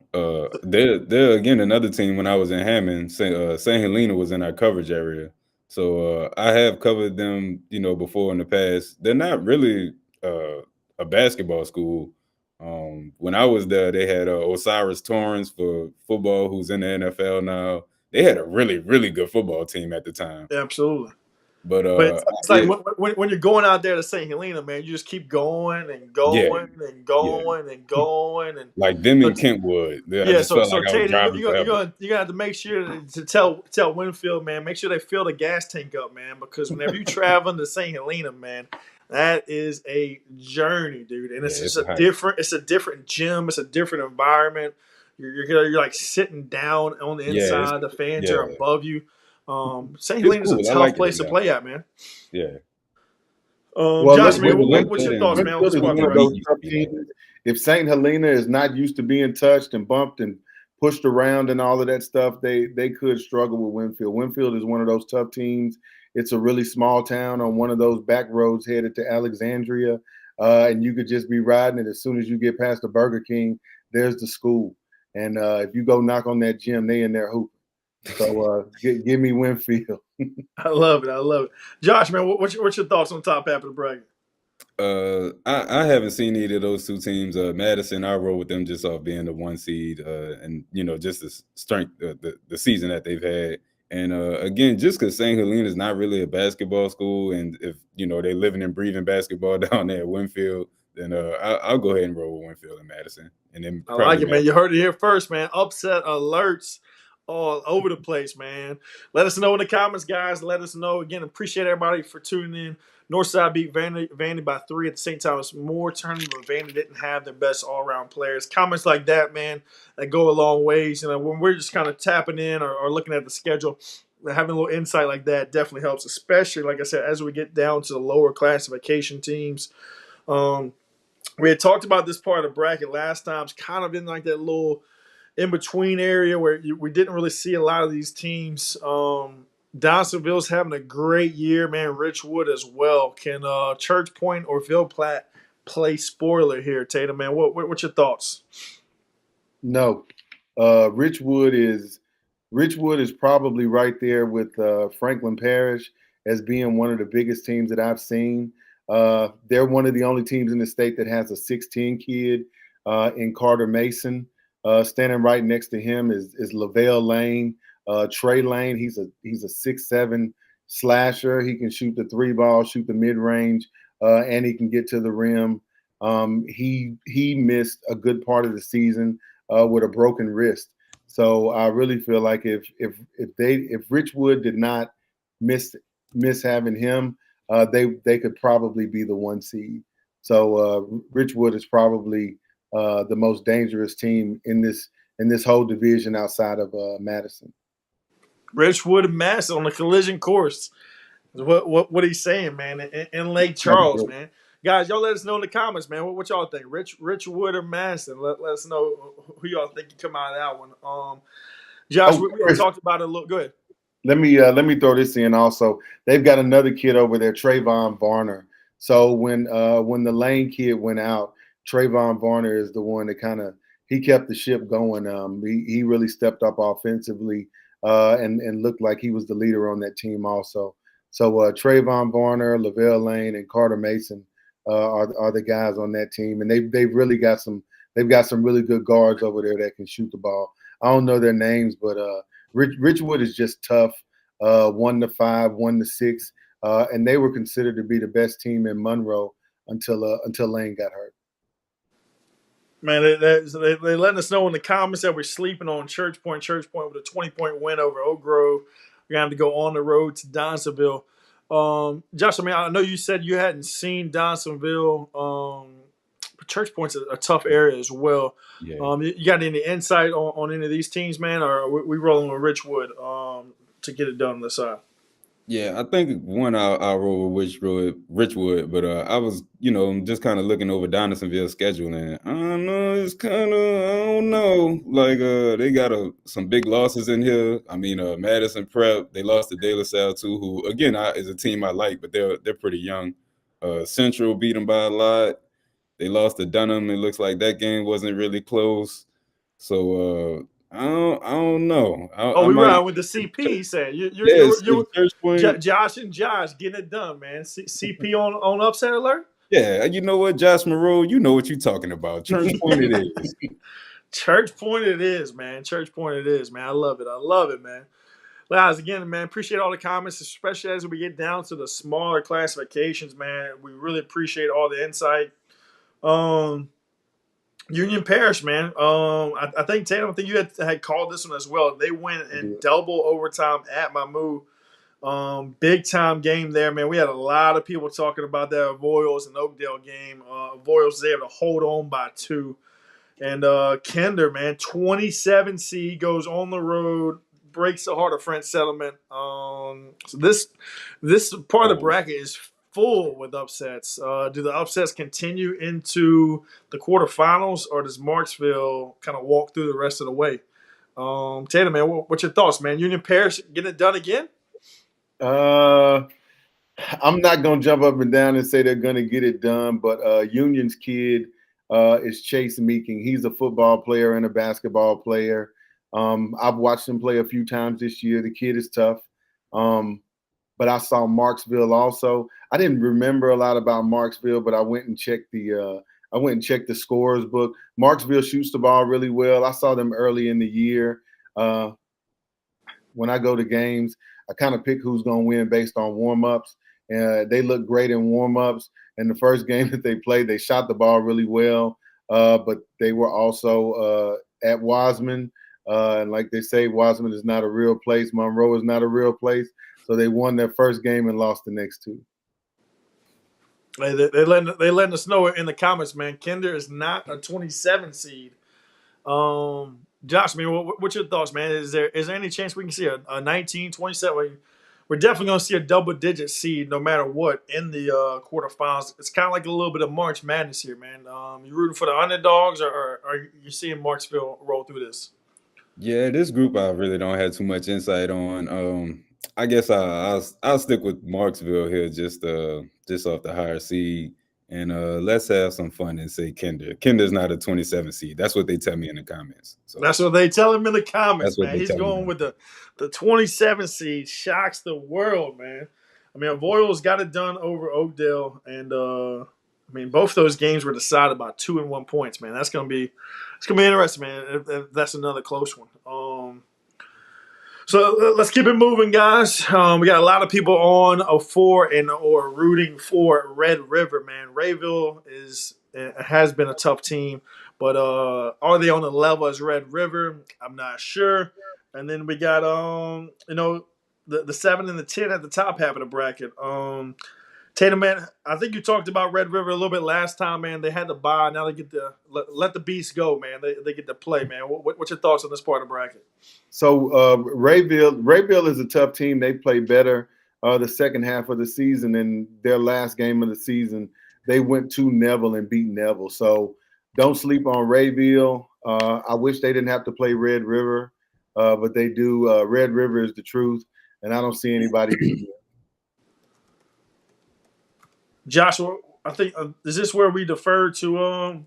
They're again another team. When I was in Hammond, St. Helena was in our coverage area. So I have covered them, before in the past. They're not really a basketball school. When I was there, they had Osiris Torrance for football, who's in the NFL now. They had a really, really good football team at the time. Yeah, absolutely. But it's like when you're going out there to St. Helena, man, you just keep going and going and going and going and like them in Kentwood. So Tatum, you're gonna have to make sure to tell Winfield, man, make sure they fill the gas tank up, man, because whenever you traveling to St. Helena, man, that is a journey, dude, and it's a different gym, it's a different environment. You're like sitting down on the inside, the fans are above you. St. It's Helena's a cool. I tough like it place a to lot. play at, man. Yeah. Well, Josh, man, what's your Winfield thoughts, and man, on the Winfield is squad one of progression? those Embiid used to tough be like teams. If St. Helena is not used to being touched and bumped and pushed around and all of that stuff, they could struggle with Winfield. Winfield is one of those tough teams. It's a really small town on one of those back roads headed to Alexandria, and you could just be riding it. As soon as you get past the Burger King, there's the school, and if you go knock on that gym, they in there hooping. So give me Winfield. I love it. I love it. Josh, man, what's your thoughts on the top half of the bracket? I haven't seen either of those two teams. Madison, I roll with them just off being the 1 seed, and just the strength, the season that they've had. And again, just because St. Helena is not really a basketball school, and if they're living and breathing basketball down there at Winfield, then I'll go ahead and roll with Winfield and Madison, and then I probably like it, man. You heard it here first, man. Upset alerts all over the place, man. Let us know in the comments, guys. Let us know. Again, appreciate everybody for tuning in. Northside beat Vandy by 3 at the same time. It's more tournament, but Vandy didn't have their best all-around players. Comments like that, man, that go a long ways. When we're just kind of tapping in or looking at the schedule, having a little insight like that definitely helps, especially, like I said, as we get down to the lower classification teams. We had talked about this part of the bracket last time. It's kind of in like that little in-between area where we didn't really see a lot of these teams. Donaldsonville's having a great year, man. Richwood as well. Can Church Point or Ville Platte play spoiler here, Tatum, man? What's your thoughts? No. Richwood is probably right there with Franklin Parish as being one of the biggest teams that I've seen. They're one of the only teams in the state that has a 6'10" kid in Carter Mason. Standing right next to him is Lavelle Lane. Trey Lane, he's a 6'7" slasher. He can shoot the 3-ball, shoot the mid-range, and he can get to the rim. He missed a good part of the season with a broken wrist. So I really feel like if Richwood did not miss having him, they could probably be the 1 seed. So Richwood is probably the most dangerous team in this whole division outside of Madison. Richwood and Madison on the collision course. What he's saying, man, in Lake Charles, man. Guys, y'all let us know in the comments, man. What y'all think? Richwood or Madison? Let us know who y'all think can come out of that one. Josh, we talked about it a little. Go ahead. Let me throw this in also. They've got another kid over there, Trayvon Varner. So when the Lane kid went out, Trayvon Varner is the one that he kept the ship going. He really stepped up offensively and looked like he was the leader on that team also. So Trayvon Varner, Lavelle Lane, and Carter Mason are the guys on that team, and they've really got some really good guards over there that can shoot the ball. I don't know their names, but Richwood is just tough. 1 to 5, 1 to 6, and they were considered to be the best team in Monroe until Lane got hurt. Man, they letting us know in the comments that we're sleeping on Church Point. Church Point with a 20-point win over Oak Grove. We're going to have to go on the road to Donaldsonville. Josh, I know you said you hadn't seen Donaldsonville. Church Point's a tough area as well. Yeah. You got any insight on any of these teams, man? Or are we rolling with Richwood to get it done on the side? Yeah, I think I'll roll with Richwood, but I was, just kind of looking over Donaldsonville's schedule, and I don't know, it's kind of, I don't know, like they got some big losses in here. I mean, Madison Prep, they lost to De La Salle too, who again is a team I like, but they're pretty young. Central beat them by a lot. They lost to Dunham. It looks like that game wasn't really close. So I don't know. We ride with the CP. He said you're Josh and Josh getting it done, man. CP on upset alert. Yeah, you know what, Josh Moreau, you know what you're talking about. Church Point it is. Church Point it is, man. Church Point it is, man. I love it, man. Guys, again, man, appreciate all the comments, especially as we get down to the smaller classifications, man. We really appreciate all the insight. Union Parish, man. I think Tatum, I think you had called this one as well. They went in double overtime at Mamou. Big time game there, man. We had a lot of people talking about that Avoyelles and Oakdale game. Avoyelles was able to hold on by 2. And Kinder, man, 27 seed goes on the road. breaks the heart of French Settlement. So this part of the bracket is full with upsets. Do the upsets continue into the quarterfinals, or does Marksville kind of walk through the rest of the way? Tatum, man, what's your thoughts, man? Union Parish getting it done again? I'm not gonna jump up and down and say they're gonna get it done, but Union's kid is Chase Meeking. He's a football player and a basketball player. I've watched him play a few times this year. The kid is tough. But I saw Marksville also. I didn't remember a lot about Marksville, but I went and checked the scores book. Marksville shoots the ball really well. I saw them early in the year. When I go to games, I kind of pick who's going to win based on warm-ups. They look great in warm-ups. And the first game that they played, they shot the ball really well. But they were also at Wasman. And like they say, Wasman is not a real place. Monroe is not a real place. So they won their first game and lost the next two. They letting us know in the comments, man. Kinder is not a 27 seed. Josh, man, what's your thoughts, man? Is there any chance we can see a 19, 27? We're definitely going to see a double-digit seed no matter what in the quarterfinals. It's kind of like a little bit of March Madness here, man. You rooting for the underdogs, or are you seeing Marksville roll through this? Yeah, this group I really don't have too much insight on. I guess I'll stick with Marksville here, just off the higher seed, and let's have some fun and say Kinder. Kinder's not a 27 seed. That's what they tell me in the comments. So that's what they tell him in the comments, man. He's going me. with the 27 seed. Shocks the world, man. I mean, Avoyelles got it done over Oakdale, and I mean, both those games were decided by 2 and 1 points, man. It's gonna be interesting, man. If that's another close one. So let's keep it moving, guys. We got a lot of people on 4 or rooting for Red River, man. Rayville has been a tough team, but are they on the level as Red River? I'm not sure. And then we got the 7 and the 10 at the top half of the bracket. Tatum, man, I think you talked about Red River a little bit last time, man. They had to buy. Now they get to let the beast go, man. They get to play, man. What's your thoughts on this part of the bracket? So Rayville is a tough team. They play better the second half of the season. In their last game of the season, they went to Neville and beat Neville. So don't sleep on Rayville. I wish they didn't have to play Red River, but they do. Red River is the truth, and I don't see anybody beating them. Josh, I think is this where we defer to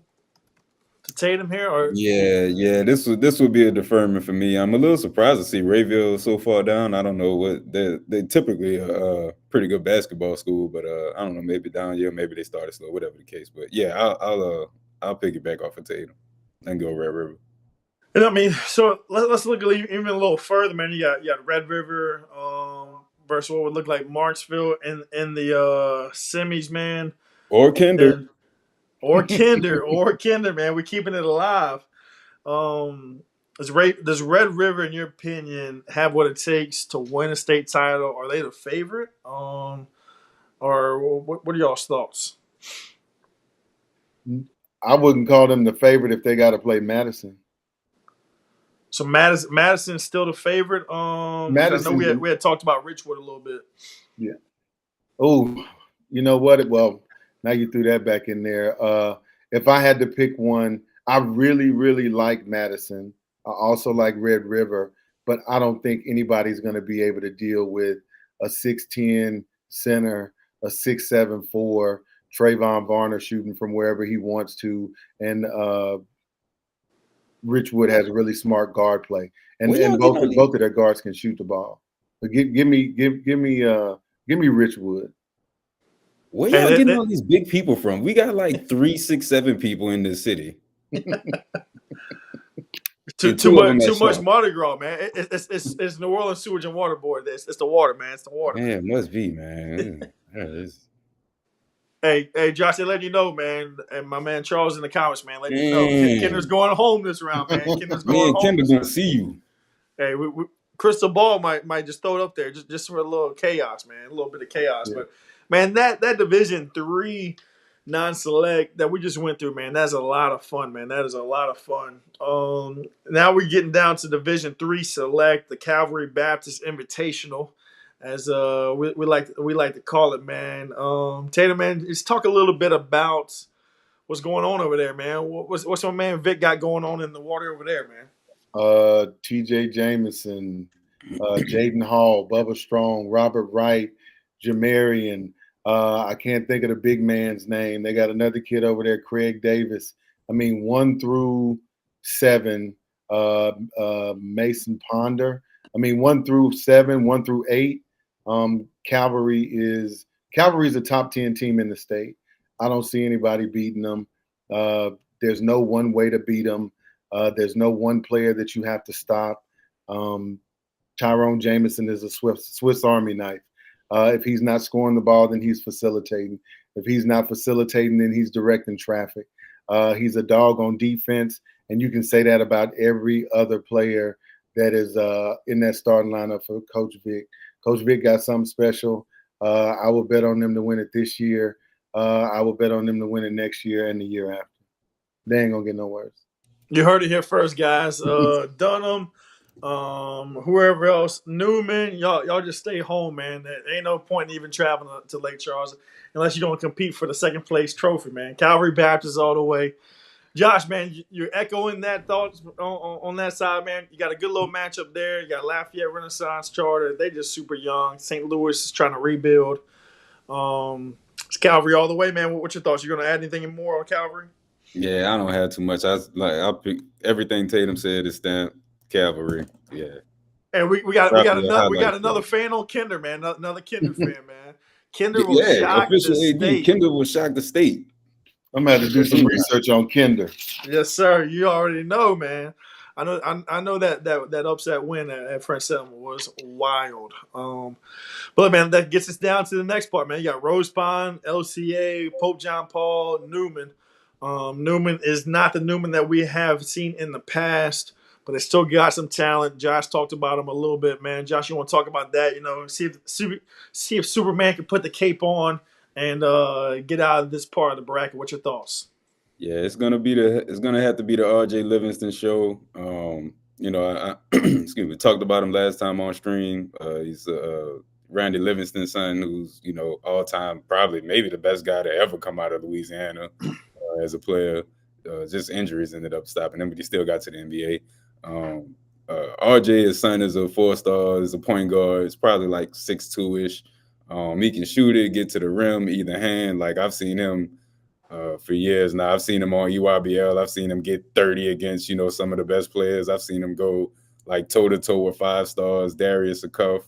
Tatum here? Or yeah, this would be a deferment for me. I'm a little surprised to see Rayville so far down. I don't know what they typically a pretty good basketball school, but I don't know, maybe down here, maybe they started slow, whatever the case. But yeah, I'll pick it back off of Tatum and go Red River. And I mean, so let's look even a little further, man. You got Red River versus what would look like Marksville in the semis, man. Or Kinder. Or Kinder, man. We're keeping it alive. Does Red River, in your opinion, have what it takes to win a state title? Are they the favorite? Or what are y'all's thoughts? I wouldn't call them the favorite if they got to play Madison. So Madison's still the favorite. Madison, I know we had talked about Richwood a little bit. Yeah. Oh, you know what? Well, now you threw that back in there. If I had to pick one, I really, really like Madison. I also like Red River, but I don't think anybody's going to be able to deal with a 6'10" center, a 6'7" Trayvon Varner shooting from wherever he wants to, and Richwood has really smart guard play, and both of their guards can shoot the ball. But give me Richwood. Where y'all getting all these big people from? We got like 3, 6, 7 people in this city. Too much Mardi Gras, man. It's New Orleans Sewage and Water Board. It's the water, man. It's the water. Man, it must be, man. Hey, Josh, they let you know, man, and my man Charles in the comments, man, let you know. Kinder's going home this round, man. Kinder's going home. Kinder's going to see you. Hey, Crystal Ball might just throw it up there just for a little chaos, man, a little bit of chaos. Yeah. But, man, that Division III non-select that we just went through, man. That's a lot of fun, man. That is a lot of fun. Now we're getting down to Division III select, the Calvary Baptist Invitational, as we like to call it, man. Tatum, man, just talk a little bit about what's going on over there, man. What's my man Vic got going on in the water over there, man? T.J. Jamison, Jaden Hall, Bubba Strong, Robert Wright, Jamarian. I can't think of the big man's name. They got another kid over there, Craig Davis. I mean, 1 through 7, Mason Ponder. I mean, 1 through 7, 1 through 8. Calvary is a top 10 team in the state. I don't see anybody beating them. There's no one way to beat them. There's no one player that you have to stop. Tyrone Jamison is a Swiss Army knife. If he's not scoring the ball, then he's facilitating. If he's not facilitating, then he's directing traffic. He's a dog on defense, and you can say that about every other player that is in that starting lineup for Coach Vic. Coach Vic got something special. I will bet on them to win it this year. I will bet on them to win it next year and the year after. They ain't gonna get no worse. You heard it here first, guys. Dunham, whoever else, Newman, y'all just stay home, man. There ain't no point in even traveling to Lake Charles unless you're going to compete for the second place trophy, man. Calvary Baptist all the way. Josh, man, you're echoing that thoughts on that side, man. You got a good little matchup there. You got Lafayette Renaissance Charter. They just super young. St. Louis is trying to rebuild. It's Calvary all the way, man. What's your thoughts? You going to add anything more on Calvary? Yeah, I don't have too much. I pick everything Tatum said is stamped Calvary. Yeah. And we got another fan on Kinder, man. Another Kinder fan, man. Kinder will shock the state. Kinder will shock the state. I'm gonna have to do some research on Kinder. Yes, sir. You already know, man. I know that upset win at French Settlement was wild. But man, that gets us down to the next part, man. You got Rose Pond, LCA, Pope John Paul, Newman. Newman is not the Newman that we have seen in the past, but they still got some talent. Josh talked about him a little bit, man. Josh, you want to talk about that? You know, see if Superman can put the cape on and get out of this part of the bracket. What's your thoughts? Yeah, it's gonna have to be the R.J. Livingston show. You know, I excuse me, talked about him last time on stream. He's Randy Livingston's son, who's all time probably maybe the best guy to ever come out of Louisiana as a player. Just injuries ended up stopping him, but he still got to the NBA. RJ, his son, is a 4-star, is a point guard. It's probably like 6'2"-ish. He can shoot it, get to the rim, either hand. Like I've seen him for years now. I've seen him on EYBL. I've seen him get 30 against, some of the best players. I've seen him go like toe-to-toe with 5 stars, Darius Acuff,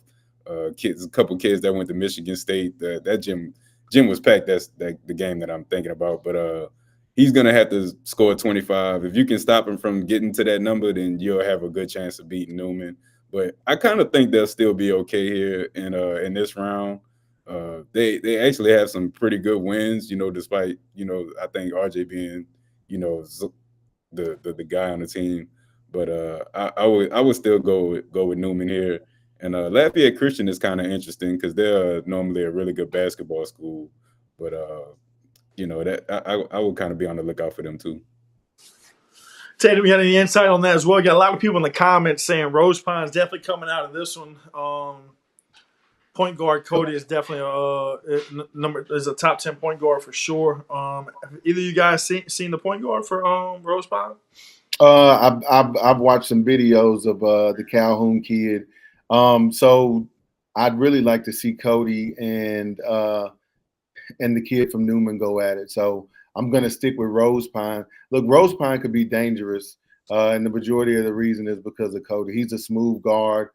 a couple kids that went to Michigan State. That gym was packed. That's the game that I'm thinking about. But he's going to have to score 25. If you can stop him from getting to that number, then you'll have a good chance of beating Newman. But I kind of think they'll still be okay here in this round. They actually have some pretty good wins, despite, I think RJ being, the guy on the team. But I would still go with Newman here. And Lafayette Christian is kind of interesting because they're normally a really good basketball school. But that I would kind of be on the lookout for them too. Tatum, you got any insight on that as well? You got a lot of people in the comments saying Rose Pond's definitely coming out of this one. Point guard Cody is definitely is a top 10 point guard for sure. Have either of you guys seen the point guard for Rose Pond? I've watched some videos of the Calhoun kid. So I'd really like to see Cody and the kid from Newman go at it. So I'm going to stick with Rose Pine. Look, Rose Pine could be dangerous, and the majority of the reason is because of Cody. He's a smooth guard.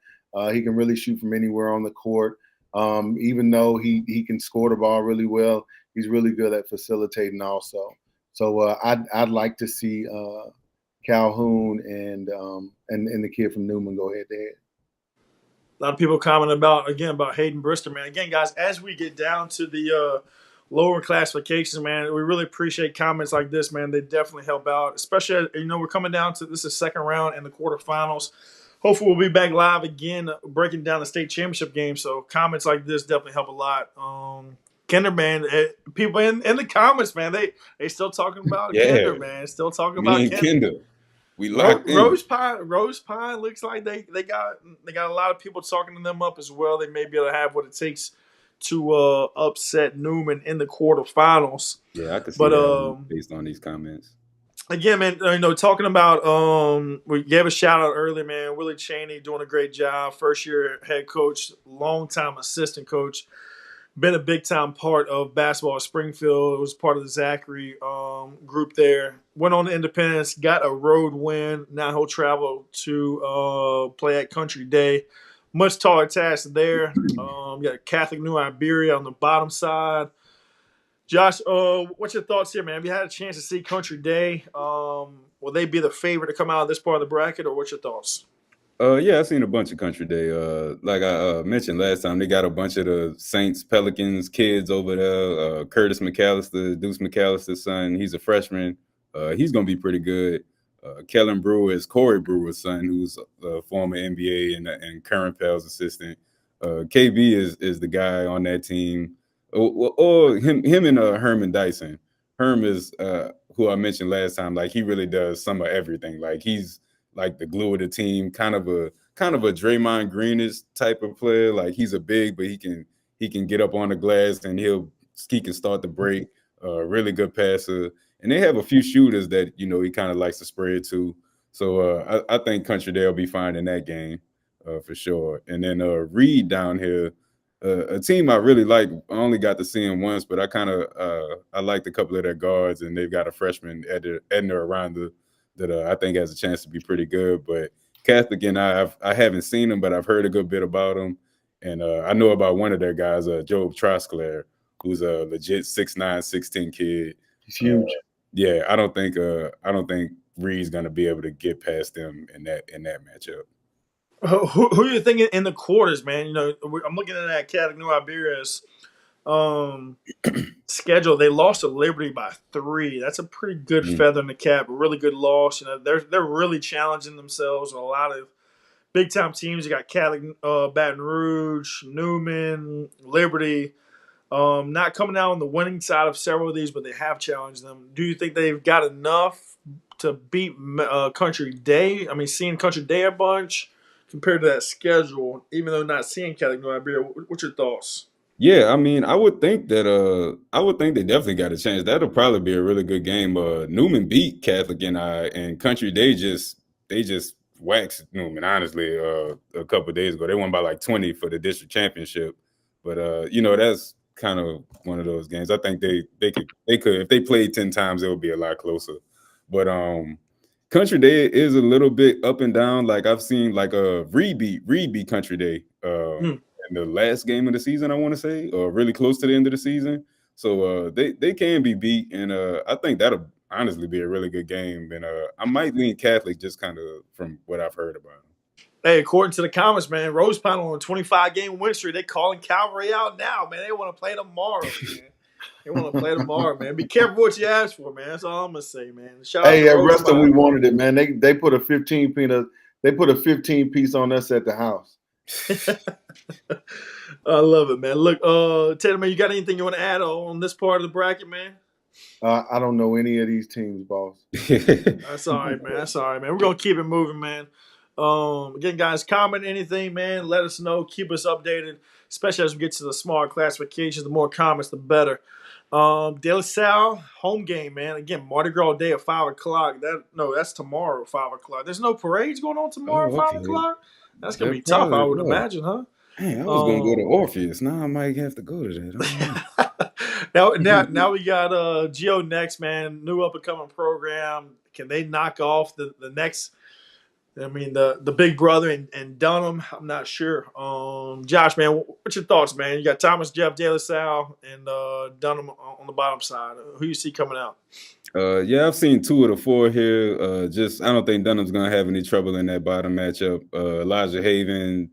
He can really shoot from anywhere on the court. Even though he can score the ball really well, he's really good at facilitating also. So I'd like to see Calhoun and the kid from Newman go head to head. A lot of people commenting about Hayden Brister, man. Again, guys, as we get down to the lower classifications, man, we really appreciate comments like this, man. They definitely help out, especially, we're coming down to this is second round and the quarterfinals. Hopefully we'll be back live again, breaking down the state championship game. So comments like this definitely help a lot. Kinder, man. People in the comments, man, they still talking about Yeah. Kinder, man. Still talking about Me and Kinder. Kinder, we locked in. Rose Pine looks like they got a lot of people talking to them up as well. They may be able to have what it takes to upset Newman in the quarterfinals. Yeah, I could see But that based on these comments. again, man, talking about we gave a shout out earlier, man. Willie Cheney doing a great job. First year head coach, long time assistant coach. Been a big time part of basketball at Springfield. It was part of the Zachary group there. Went on to Independence, got a road win. Now he'll travel to play at Country Day. Much taller task there. Got Catholic New Iberia on the bottom side. Josh, what's your thoughts here, man? Have you had a chance to see Country Day? Will they be the favorite to come out of this part of the bracket, or what's your thoughts? Yeah, I've seen a bunch of Country Day. Like I mentioned last time, they got a bunch of the Saints Pelicans kids over there. Curtis McAllister, Deuce McAllister's son, he's a freshman. He's gonna be pretty good. Kellen Brewer is Corey Brewer's son, who's a former NBA and current Pels assistant. KB is the guy on that team. Or him and Herman Dyson. Herm is who I mentioned last time. Like, he really does some of everything. Like, he's like the glue of the team, kind of a Draymond Greenish type of player. Like, he's a big, but he can get up on the glass and he can start the break. Really good passer, and they have a few shooters that he kind of likes to spread to. So I think Country Day will be fine in that game for sure. And then Reed down here, a team I really like. I only got to see him once, but I liked a couple of their guards, and they've got a freshman Edna Aranda that I think has a chance to be pretty good. But Catholic and I haven't seen him, but I've heard a good bit about him. And I know about one of their guys, Job Trosclair, who's a legit 6'9", 6'10" kid. He's huge. Yeah, I don't think Reed's gonna be able to get past them in that matchup. Who are you thinking in the quarters, man? I'm looking at that Catholic New Iberia's schedule. They lost to Liberty by 3. That's a pretty good feather in the cap. A really good loss. They're really challenging themselves with a lot of big time teams. You got Catholic, Baton Rouge, Newman, Liberty. Not coming out on the winning side of several of these, but they have challenged them. Do you think they've got enough to beat Country Day? I mean, seeing Country Day a bunch compared to that schedule, even though not seeing Catholic New Iberia. What's your thoughts? Yeah, I mean, I would think they definitely got a chance. That'll probably be a really good game. Newman beat Catholic and Country Day they just waxed Newman, honestly, a couple of days ago. They won by like 20 for the district championship. But that's kind of one of those games. I think they could if they played 10 times, it would be a lot closer. But Country Day is a little bit up and down. Like, I've seen like Reed beat Country Day in the last game of the season, I want to say, or really close to the end of the season. So they can be beat, and I think that'll honestly be a really good game. And I might lean Catholic just kind of from what I've heard about them. Hey, according to the comments, man, Rose Pine on a 25-game win streak. They calling Calvary out now, man. They want to play tomorrow, man. They want to play tomorrow, man. Be careful what you ask for, man. That's all I'm gonna say, man. Shout out Hey, to at Rose Reston, Pine. we wanted it, man. They put a 15 piece on us at the house. I love it, man. Look, Taylor, man, you got anything you want to add on this part of the bracket, man? I don't know any of these teams, boss. That's all right, man. That's all right, man. We're gonna keep it moving, man. Again, guys, comment anything, man. Let us know. Keep us updated, especially as we get to the smaller classifications. The more comments, the better. De La Salle home game, man. Again, Mardi Gras Day at 5:00. That's tomorrow at 5:00. There's no parades going on tomorrow at 5:00. That's gonna be tough, I would imagine, huh? Hey, I was gonna go to Orpheus. Now I might have to go to that. now we got Geo next, man. New up and coming program. Can they knock off the next? I mean, the big brother and Dunham. I'm not sure. Josh, man, what's your thoughts, man? You got Thomas, Jeff, De La Salle, and Dunham on the bottom side. Who you see coming out? Yeah, I've seen 2 of the 4 here. I don't think Dunham's gonna have any trouble in that bottom matchup. Elijah Haven,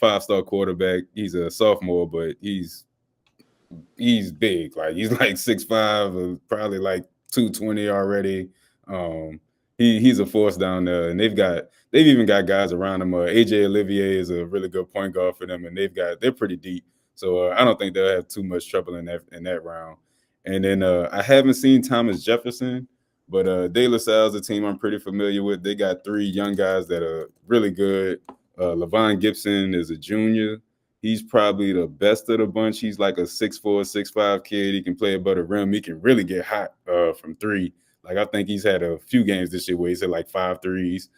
5-star quarterback. He's a sophomore, but he's big. Like, he's like 6'5", probably like 220 already. He's a force down there, and they've even got guys around him. AJ Olivier is a really good point guard for them, and they're pretty deep. So I don't think they'll have too much trouble in that round. And then I haven't seen Thomas Jefferson, but De La Salle's a team I'm pretty familiar with. They got 3 young guys that are really good. Levon Gibson is a junior. He's probably the best of the bunch. He's like a 6'4", 6'5" kid. He can play above the rim. He can really get hot from 3. Like, I think he's had a few games this year where he's hit like 5 threes.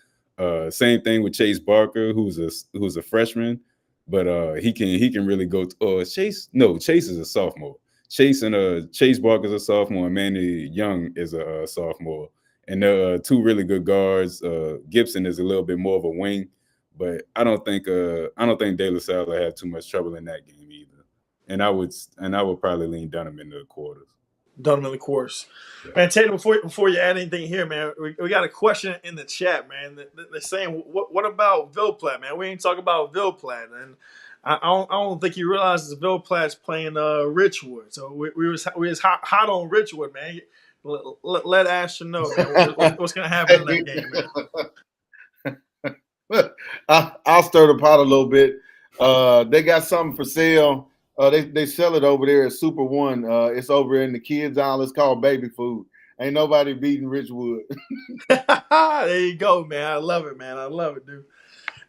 Same thing with Chase Barker, who's a freshman, but he can really go. Chase is a sophomore. Chase Barker's a sophomore, and Manny Young is a sophomore, and they're 2 really good guards. Gibson is a little bit more of a wing, but I don't think De La Salle will have too much trouble in that game either. And I would probably lean Dunham in the quarters. Dunham in the course. Man, Tatum, before you add anything here, man, we got a question in the chat, man. They're saying, what about Ville Platte, man? We ain't talking about Ville Platte. And I don't think he realizes Ville Platte's playing Richwood. So we was hot on Richwood, man. Let Ashton know, man, what's going to happen in that game, man. I'll stir the pot a little bit. They got something for sale. They sell it over there at Super One. It's over in the kids' aisle. It's called baby food. Ain't nobody beating Richwood. There you go, man. I love it, man. I love it, dude.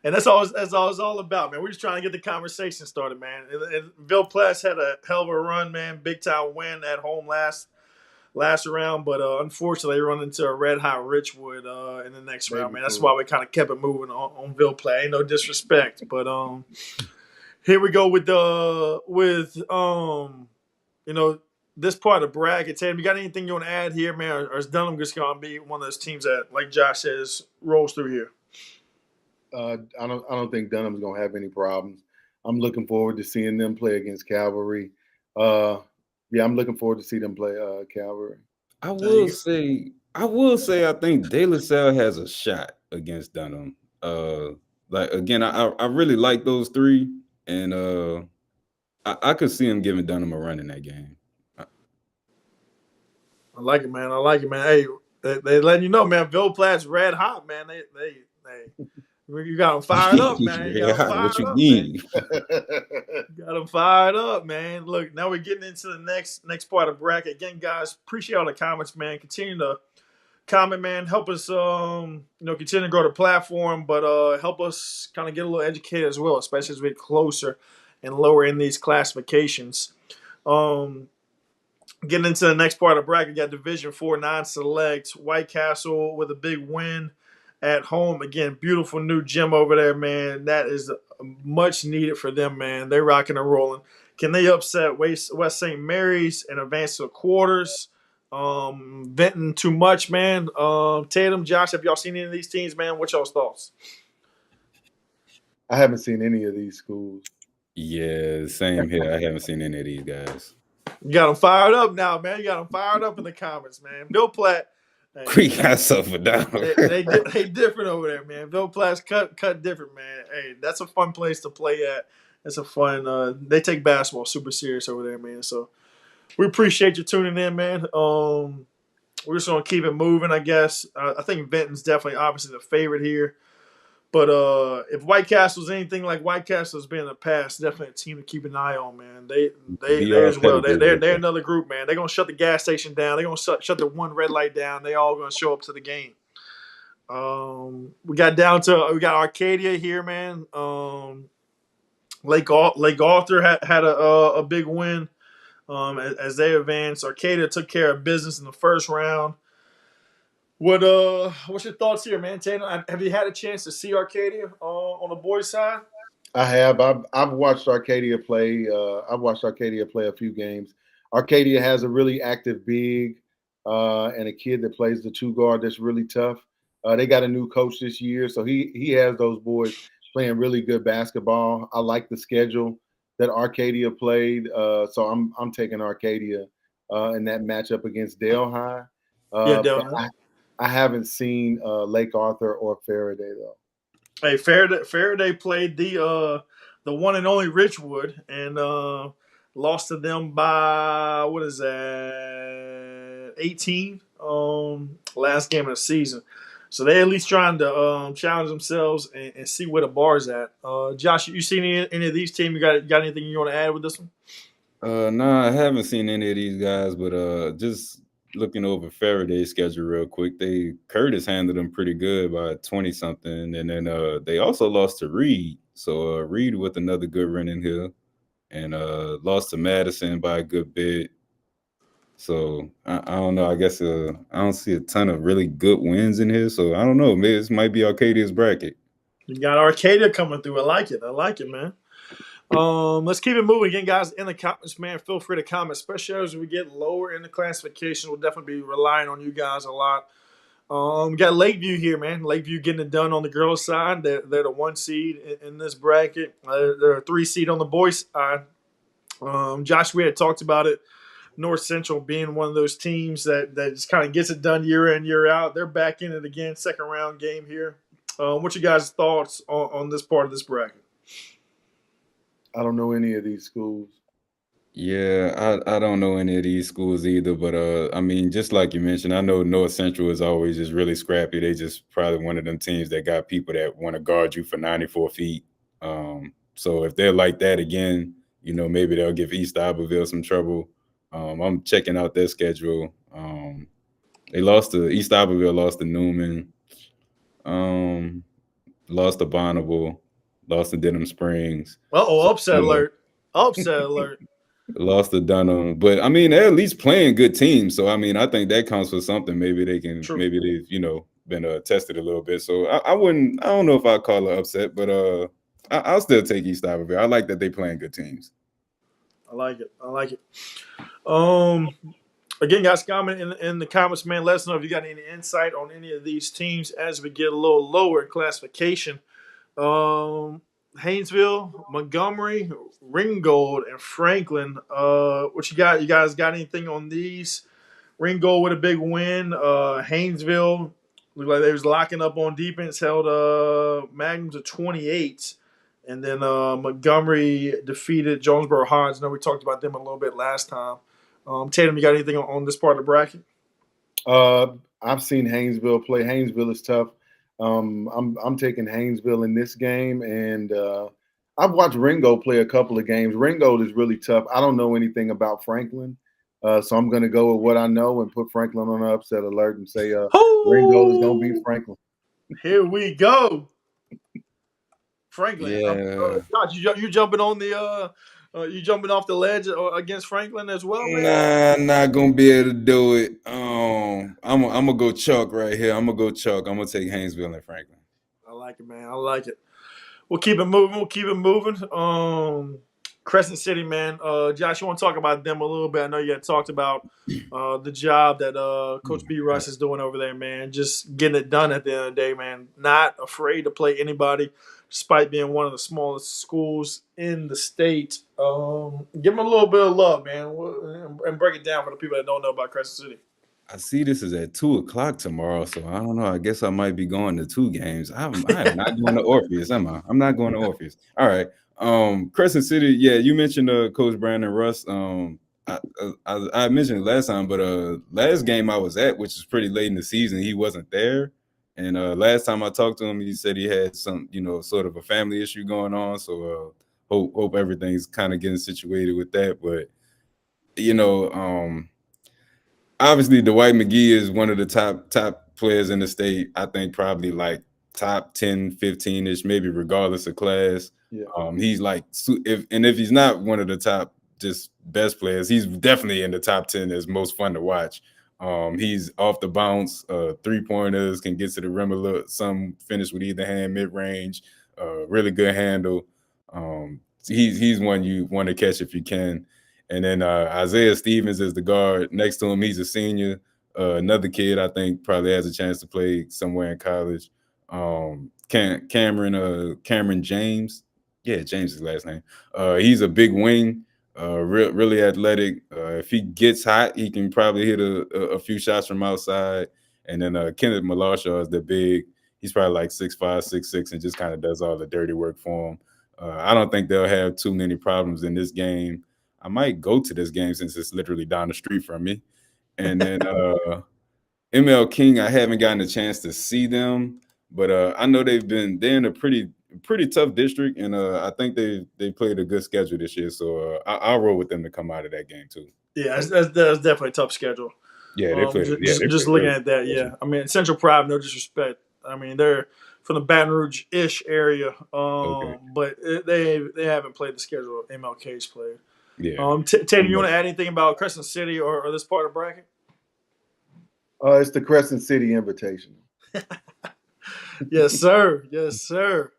And that's all it's all about, man. We're just trying to get the conversation started, man. And Ville Platte's had a hell of a run, man. Big time win at home last round, but unfortunately they run into a red hot Richwood in the next round, man. That's why we kind of kept it moving on Ville Platte. Ain't no disrespect, but here we go with this part of the bracket. Tatum, you got anything you want to add here, man? Or is Dunham just going to be one of those teams that, like Josh says, rolls through here? I don't think Dunham's going to have any problems. I'm looking forward to seeing them play against Cavalry. I'm looking forward to see them play Cavalry. I will say I think De La Salle has a shot against Dunham. I really like those 3. And I could see him giving Dunham a run in that game. I like it, man. Hey, they letting you know, man. Ville Platte's red hot, man. They you got them fired up, man. You got them fired up, man. Look, now we're getting into the next part of bracket. Again, guys, appreciate all the comments, man. Continue to comment, man. Help us continue to grow the platform, but help us kind of get a little educated as well, especially as we get closer and lower in these classifications. Getting into the next part of the bracket, got Division 4 non-select. White Castle with a big win at home. Again, beautiful new gym over there, man. That is much needed for them, man. They're rocking and rolling. Can they upset West St. Mary's and advance to the quarters? Venting too much, man. Tatum, Josh, have y'all seen any of these teams, man? What's y'all's thoughts? I haven't seen any of these schools. Yeah, same here. I haven't seen any of these guys. You got them fired up now, man. You got them fired up in the comments, man. Ville Platte. Hey, we got something down. They different over there, man. Ville Platte's cut different, man. Hey, that's a fun place to play at. It's a fun. They take basketball super serious over there, man. So we appreciate you tuning in, man. We're just gonna keep it moving, I guess. I think Benton's definitely, obviously, the favorite here. But if White Castle's anything like White Castle's been in the past, definitely a team to keep an eye on, man. They as well. They're another group, man. They're gonna shut the gas station down. They're gonna shut the one red light down. They all gonna show up to the game. We got Arcadia here, man. Lake Arthur had a big win as they advanced. Arcadia took care of business in the first round. What's your thoughts here, man? Tatum, have you had a chance to see Arcadia on the boys' side? I have. I've watched Arcadia play. I've watched Arcadia play a few games. Arcadia has a really active big and a kid that plays the 2 guard that's really tough. They got a new coach this year, so he has those boys playing really good basketball. I like the schedule that Arcadia played, so I'm taking Arcadia in that matchup against Dale High. Dale High. I haven't seen Lake Arthur or Faraday though. Hey, Faraday played the one and only Richwood and lost to them by 18 last game of the season. So they at least trying to challenge themselves and see where the bar's at. Josh, you seen any of these teams? You got anything you want to add with this one? No, I haven't seen any of these guys, but just looking over Faraday's schedule real quick, Curtis handled them pretty good by 20 something, and then they also lost to Reed. So Reed with another good run in here, and lost to Madison by a good bit. So I don't know. I guess I don't see a ton of really good wins in here. So I don't know. Maybe this might be Arcadia's bracket. You got Arcadia coming through. I like it, man. Let's keep it moving again, guys. In the comments, man, feel free to comment, especially as we get lower in the classification. We'll definitely be relying on you guys a lot. We got Lakeview here, man. Lakeview getting it done on the girls' side. They're the 1 seed in this bracket. They're a 3 seed on the boys' side. Josh, we had talked about it. North Central being one of those teams that just kind of gets it done year in, year out. They're back in it again, second round game here. What's you guys' thoughts on this part of this bracket? I don't know any of these schools. Yeah, I don't know any of these schools either, but I mean, just like you mentioned, I know North Central is always just really scrappy. They just probably one of them teams that got people that want to guard you for 94 feet. So if they're like that again, maybe they'll give East Iberville some trouble. I'm checking out their schedule. They lost to East Iberville, lost to Newman, lost to Bonneville, lost to Denham Springs. Upset alert. Upset alert. Lost to Dunham. But I mean, they're at least playing good teams. So I mean, I think that counts for something. Maybe they can, True. Maybe they've, been tested a little bit. So I don't know if I'd call it upset, but I'll still take East Iberville. I like that they playing good teams. I like it. Again, guys, comment in the comments, man. Let us know if you got any insight on any of these teams as we get a little lower in classification. Haynesville, Montgomery, Ringgold, and Franklin. What you got? You guys got anything on these? Ringgold with a big win. Haynesville looked like they was locking up on defense, held Magnum to 28. And then Montgomery defeated Jonesboro Hodge. I know we talked about them a little bit last time. Tatum, you got anything on this part of the bracket? I've seen Haynesville play. Haynesville is tough. I'm taking Haynesville in this game, and I've watched Ringgold play a couple of games. Ringgold is really tough. I don't know anything about Franklin, so I'm going to go with what I know and put Franklin on an upset alert and say Ringgold is going to beat Franklin. Here we go. Franklin. Yeah. Josh, you jumping on the you jumping off the ledge against Franklin as well, man? Nah, I'm not gonna be able to do it. I'm gonna go chalk right here. I'm gonna take Haynesville and Franklin. I like it, man. I like it. We'll keep it moving. Crescent City, man. Josh, you want to talk about them a little bit? I know you had talked about the job that Coach B. Russ is doing over there, man. Just getting it done at the end of the day, man. Not afraid to play anybody, despite being one of the smallest schools in the state. Give them a little bit of love, man, and break it down for the people that don't know about Crescent City. I see this is at 2:00 tomorrow, so I don't know. I guess I might be going to 2 games. I am not going to Orpheus, am I? I'm not going to Orpheus. All right. Crescent City, yeah, you mentioned Coach Brandon Russ. I mentioned it last time, but last game I was at, which was pretty late in the season, he wasn't there. And last time I talked to him, he said he had some, sort of a family issue going on. So hope everything's kind of getting situated with that. But obviously Dwight McGee is one of the top players in the state. I think probably like top 10, 15-ish, maybe regardless of class. Yeah. He's like, if he's not one of the top just best players, he's definitely in the top 10 as most fun to watch. He's off the bounce, 3-pointers, can get to the rim a little, some finish with either hand, mid-range, really good handle. He's one you want to catch if you can. And then Isaiah Stevens is the guard. Next to him, he's a senior. Another kid I think probably has a chance to play somewhere in college. Cameron James. Yeah, James is his last name. He's a big wing, really athletic. If he gets hot, he can probably hit a few shots from outside. And then Kenneth Malashaw is the big. He's probably like 6'5", 6'6", and just kind of does all the dirty work for him. I don't think they'll have too many problems in this game. I might go to this game since it's literally down the street from me. And then ML King, I haven't gotten a chance to see them, but I know they're in a pretty tough district, and I think they played a good schedule this year. So I'll roll with them to come out of that game too. Yeah, that's definitely a tough schedule. Yeah, they played. Just looking at that, yeah. I mean, Central Pride, no disrespect. I mean, they're from the Baton Rouge-ish area, but they haven't played the schedule MLK's played. Yeah. Tatum, you want to add anything about Crescent City or this part of the bracket? It's the Crescent City Invitational. Yes, sir. Yes, sir.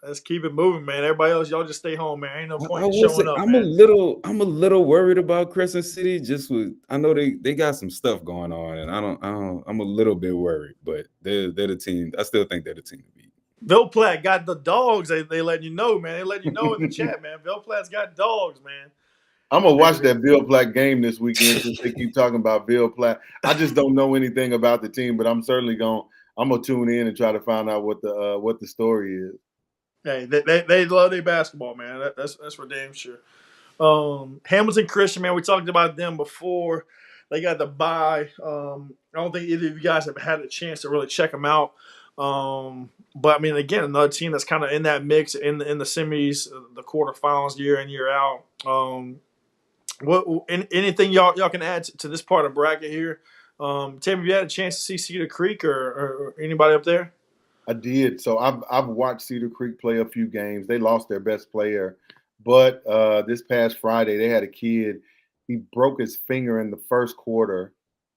Let's keep it moving, man. Everybody else, y'all just stay home, man. Ain't no point in showing up. I'm a little worried about Crescent City. I know they got some stuff going on, and I'm a little bit worried, but they're the team. I still think they're the team to beat. Ville Platte got the dogs. They letting you know, man. They letting you know in the chat, man. Ville Platte's got dogs, man. I'm gonna watch that Ville Platte game this weekend since they keep talking about Ville Platte. I just don't know anything about the team, but I'm certainly gonna tune in and try to find out what the story is. Hey, they love their basketball, man. That's for damn sure. Hamilton Christian, man, we talked about them before. They got the bye. I don't think either of you guys have had a chance to really check them out. But I mean, again, another team that's kind of in that mix in the semis, the quarterfinals, year in year out. Anything y'all can add to this part of bracket here? Tim, have you had a chance to see Cedar Creek or anybody up there? I did. So I've watched Cedar Creek play a few games. They lost their best player, but this past Friday they had a kid. He broke his finger in the first quarter,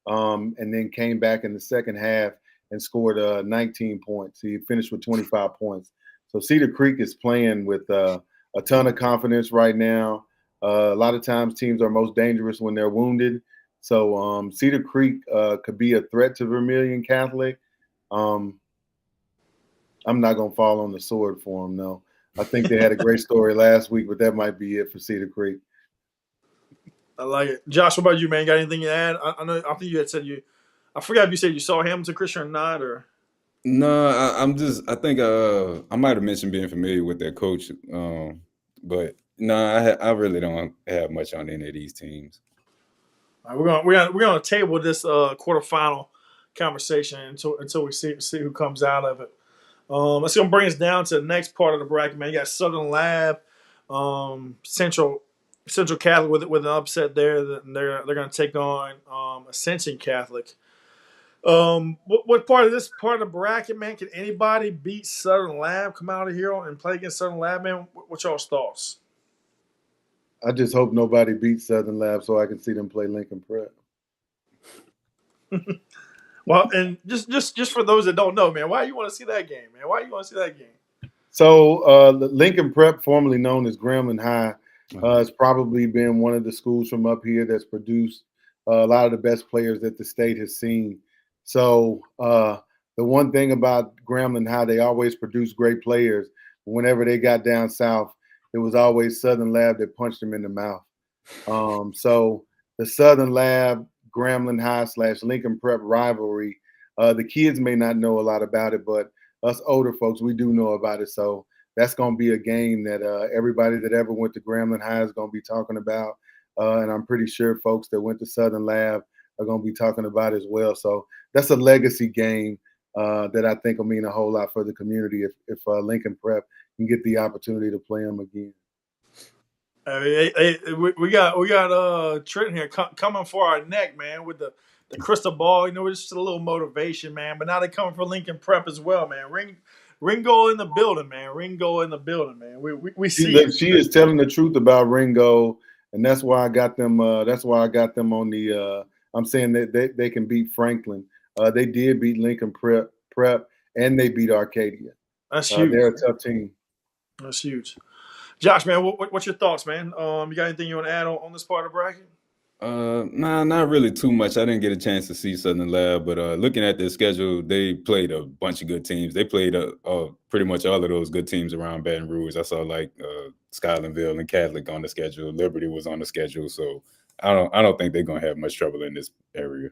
and then came back in the second half and scored 19 points. He finished with 25 points. So Cedar Creek is playing with a ton of confidence right now. A lot of times teams are most dangerous when they're wounded. So Cedar Creek could be a threat to Vermilion Catholic. I'm not going to fall on the sword for them, though. I think they had a great story last week, but that might be it for Cedar Creek. I like it. Josh, what about you, man? Got anything to add? I think you had said I forgot if you said you saw Hamilton Christian or not, or. No, I think I might have mentioned being familiar with their coach, but no, I really don't have much on any of these teams. All right, we're gonna table this quarterfinal conversation until we see who comes out of it. That's gonna bring us down to the next part of the bracket, man. You got Southern Lab, Central Catholic with an upset there. They're gonna take on Ascension Catholic. What part of this part of the bracket, man? Can anybody beat Southern Lab? Come out of here and play against Southern Lab, man. What's y'all's thoughts? I just hope nobody beats Southern Lab so I can see them play Lincoln Prep. Well, and just for those that don't know, man, why you want to see that game, man? Why you want to see that game? So Lincoln Prep, formerly known as Grambling High, has probably been one of the schools from up here that's produced a lot of the best players that the state has seen. So the one thing about Grambling High, they always produce great players. Whenever they got down south, it was always Southern Lab that punched them in the mouth. So the Southern Lab, Grambling High / Lincoln Prep rivalry, the kids may not know a lot about it, but us older folks, we do know about it. So that's going to be a game that everybody that ever went to Grambling High is going to be talking about. And I'm pretty sure folks that went to Southern Lab are going to be talking about as well. So that's a legacy game that I think will mean a whole lot for the community if Lincoln Prep can get the opportunity to play them again. We got Trenton here coming for our neck, man, with the crystal ball. You know, it's just a little motivation, man. But now they're coming for Lincoln Prep as well, man. Ringo in the building, man. Ringo in the building, man. We see she is telling the truth about Ringo, and that's why I got them. That's why I got them on the. I'm saying that they can beat Franklin. They did beat Lincoln Prep, and they beat Arcadia. That's huge. They're a tough team. That's huge. Josh, man, what's your thoughts, man? You got anything you want to add on this part of the bracket? Nah, not really too much. I didn't get a chance to see Southern Lab, but looking at their schedule, they played a bunch of good teams. They played pretty much all of those good teams around Baton Rouge. I saw like Skylandville and Catholic on the schedule. Liberty was on the schedule, so I don't think they're gonna have much trouble in this area.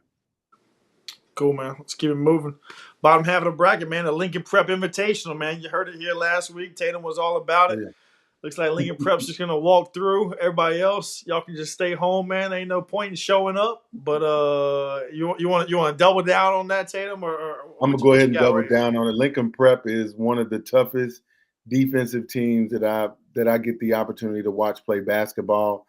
Cool, man. Let's keep it moving. Bottom half of the bracket, man. The Lincoln Prep Invitational, man. You heard it here last week. Tatum was all about it. Looks like Lincoln Prep's just gonna walk through. Everybody else, y'all can just stay home, man. Ain't no point in showing up. But you want to double down on that, Tatum, or I'm gonna what, go what ahead you and got double right here? down on it. Lincoln Prep is one of the toughest defensive teams that I get the opportunity to watch play basketball.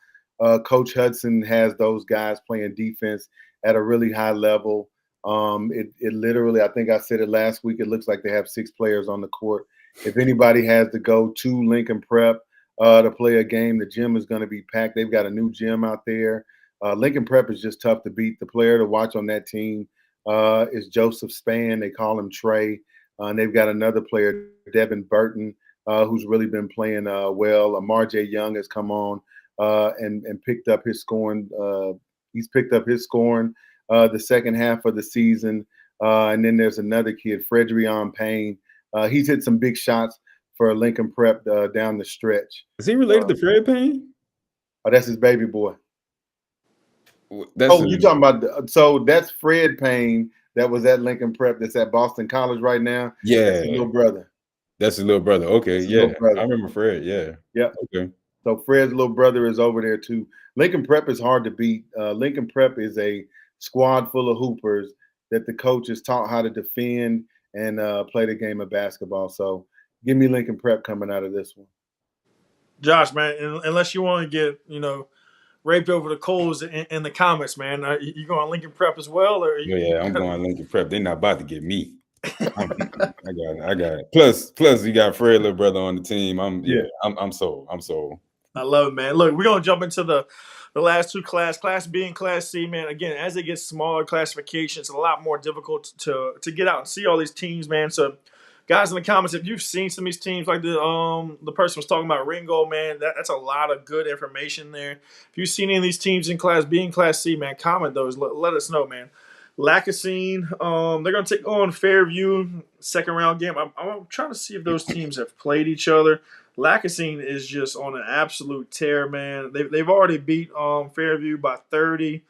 Coach Hudson has those guys playing defense at a really high level. It literally, I think I said it last week, it looks like they have 6 players on the court. If anybody has to go to Lincoln Prep to play a game, the gym is going to be packed. They've got a new gym out there. Lincoln Prep is just tough to beat. The player to watch on that team is Joseph Spann. They call him Trey. And they've got another player, Devin Burton, who's really been playing well. Marjay Young has come on and picked up his scoring. He's picked up his scoring the second half of the season. And then there's another kid, Fredrion Payne. He's hit some big shots for Lincoln Prep down the stretch. Is he related to Fred Payne? Oh, that's his baby boy. That's you talking about? So that's Fred Payne that was at Lincoln Prep. That's at Boston College right now. Yeah, that's his little brother. That's his little brother. Okay, That's his yeah, little brother. I remember Fred. Yeah, Yep. Okay. So Fred's little brother is over there too. Lincoln Prep is hard to beat. Lincoln Prep is a squad full of hoopers that the coach is taught how to defend and play the game of basketball. So give me Lincoln Prep coming out of this one. Josh, man, unless you want to get raped over the coals in the comments, man, you going Lincoln Prep as well, or Yeah, I'm going Lincoln Prep. They're not about to get me. I got it. Plus, you got Fred, little brother, on the team. I'm sold. I love it, man. Look, we're gonna jump into the last two Class B and Class C, man. Again, as they get smaller classifications, it's a lot more difficult to get out and see all these teams, man. So, guys in the comments, if you've seen some of these teams, like the person was talking about Ringo, man, that's a lot of good information there. If you've seen any of these teams in Class B and Class C, man, comment those. Let us know, man. Lacassine, they're going to take on Fairview, second round game. I'm trying to see if those teams have played each other. Lacassine is just on an absolute tear, man. They've already beat Fairview by 30.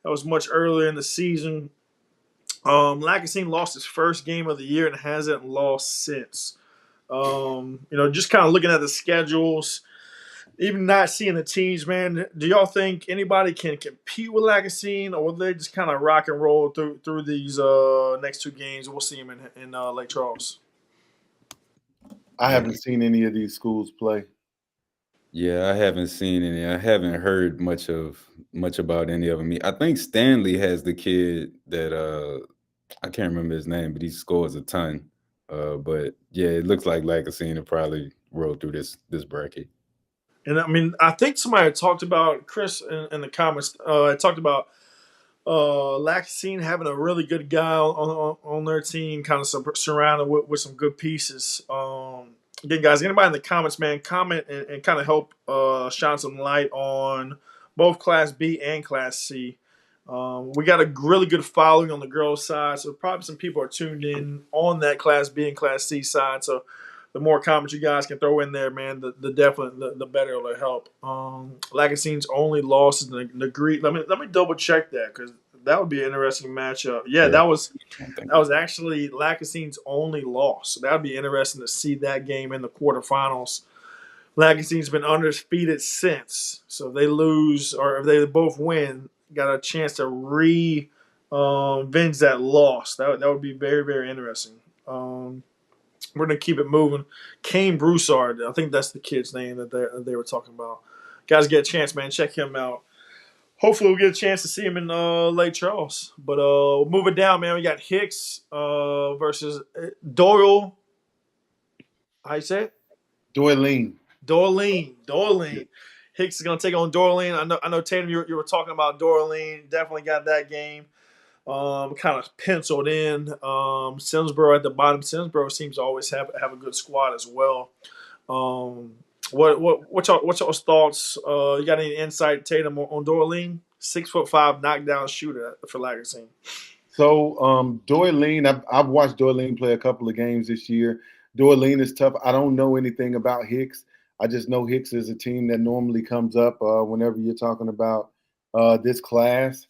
That was much earlier in the season. Lacassine lost his first game of the year and hasn't lost since. Just kind of looking at the schedules, even not seeing the teams, man, do y'all think anybody can compete with Lacassine, or will they just kind of rock and roll through these next two games? We'll see them in Lake Charles. I haven't seen any of these schools play. Yeah, I haven't seen any. I haven't heard much about any of them. I think Stanley has the kid that I can't remember his name, but he scores a ton. But yeah, it looks like Lacassine will probably roll through this bracket. And I mean, I think somebody talked about, Chris in the comments, talked about Lacassine having a really good guy on their team, kind of surrounded with some good pieces. Again, guys, anybody in the comments, man, comment and kind of help shine some light on both Class B and Class C. We got a really good following on the girls' side, so probably some people are tuned in on that Class B and Class C side. So the more comments you guys can throw in there, man, the better it'll help. Lacassine's only loss is the Negrete. Let me double check that, because that would be an interesting matchup. Yeah, that was actually Lacassine's only loss. So that would be interesting to see that game in the quarterfinals. Lacassine's been undefeated since, so if they lose or if they both win, got a chance to avenge that loss. That would be very, very interesting. We're going to keep it moving. Kane Broussard, I think that's the kid's name that they were talking about. Guys, get a chance, man. Check him out. Hopefully we'll get a chance to see him in Lake Charles. But we'll move it down, man. We got Hicks versus Doyle. How you say it? Doyline. Hicks is going to take on Doyline. I know Tatum, you were talking about Doyline. Definitely got that game. Kind of penciled in. Simsboro at the bottom. Simsboro seems to always have a good squad as well. What's y'all's thoughts? You got any insight, Tatum, on Doyline? 6'5" knockdown shooter for Lacassine. So Doyline, I've watched Doyline play a couple of games this year. Doyline is tough. I don't know anything about Hicks. I just know Hicks is a team that normally comes up whenever you're talking about this class.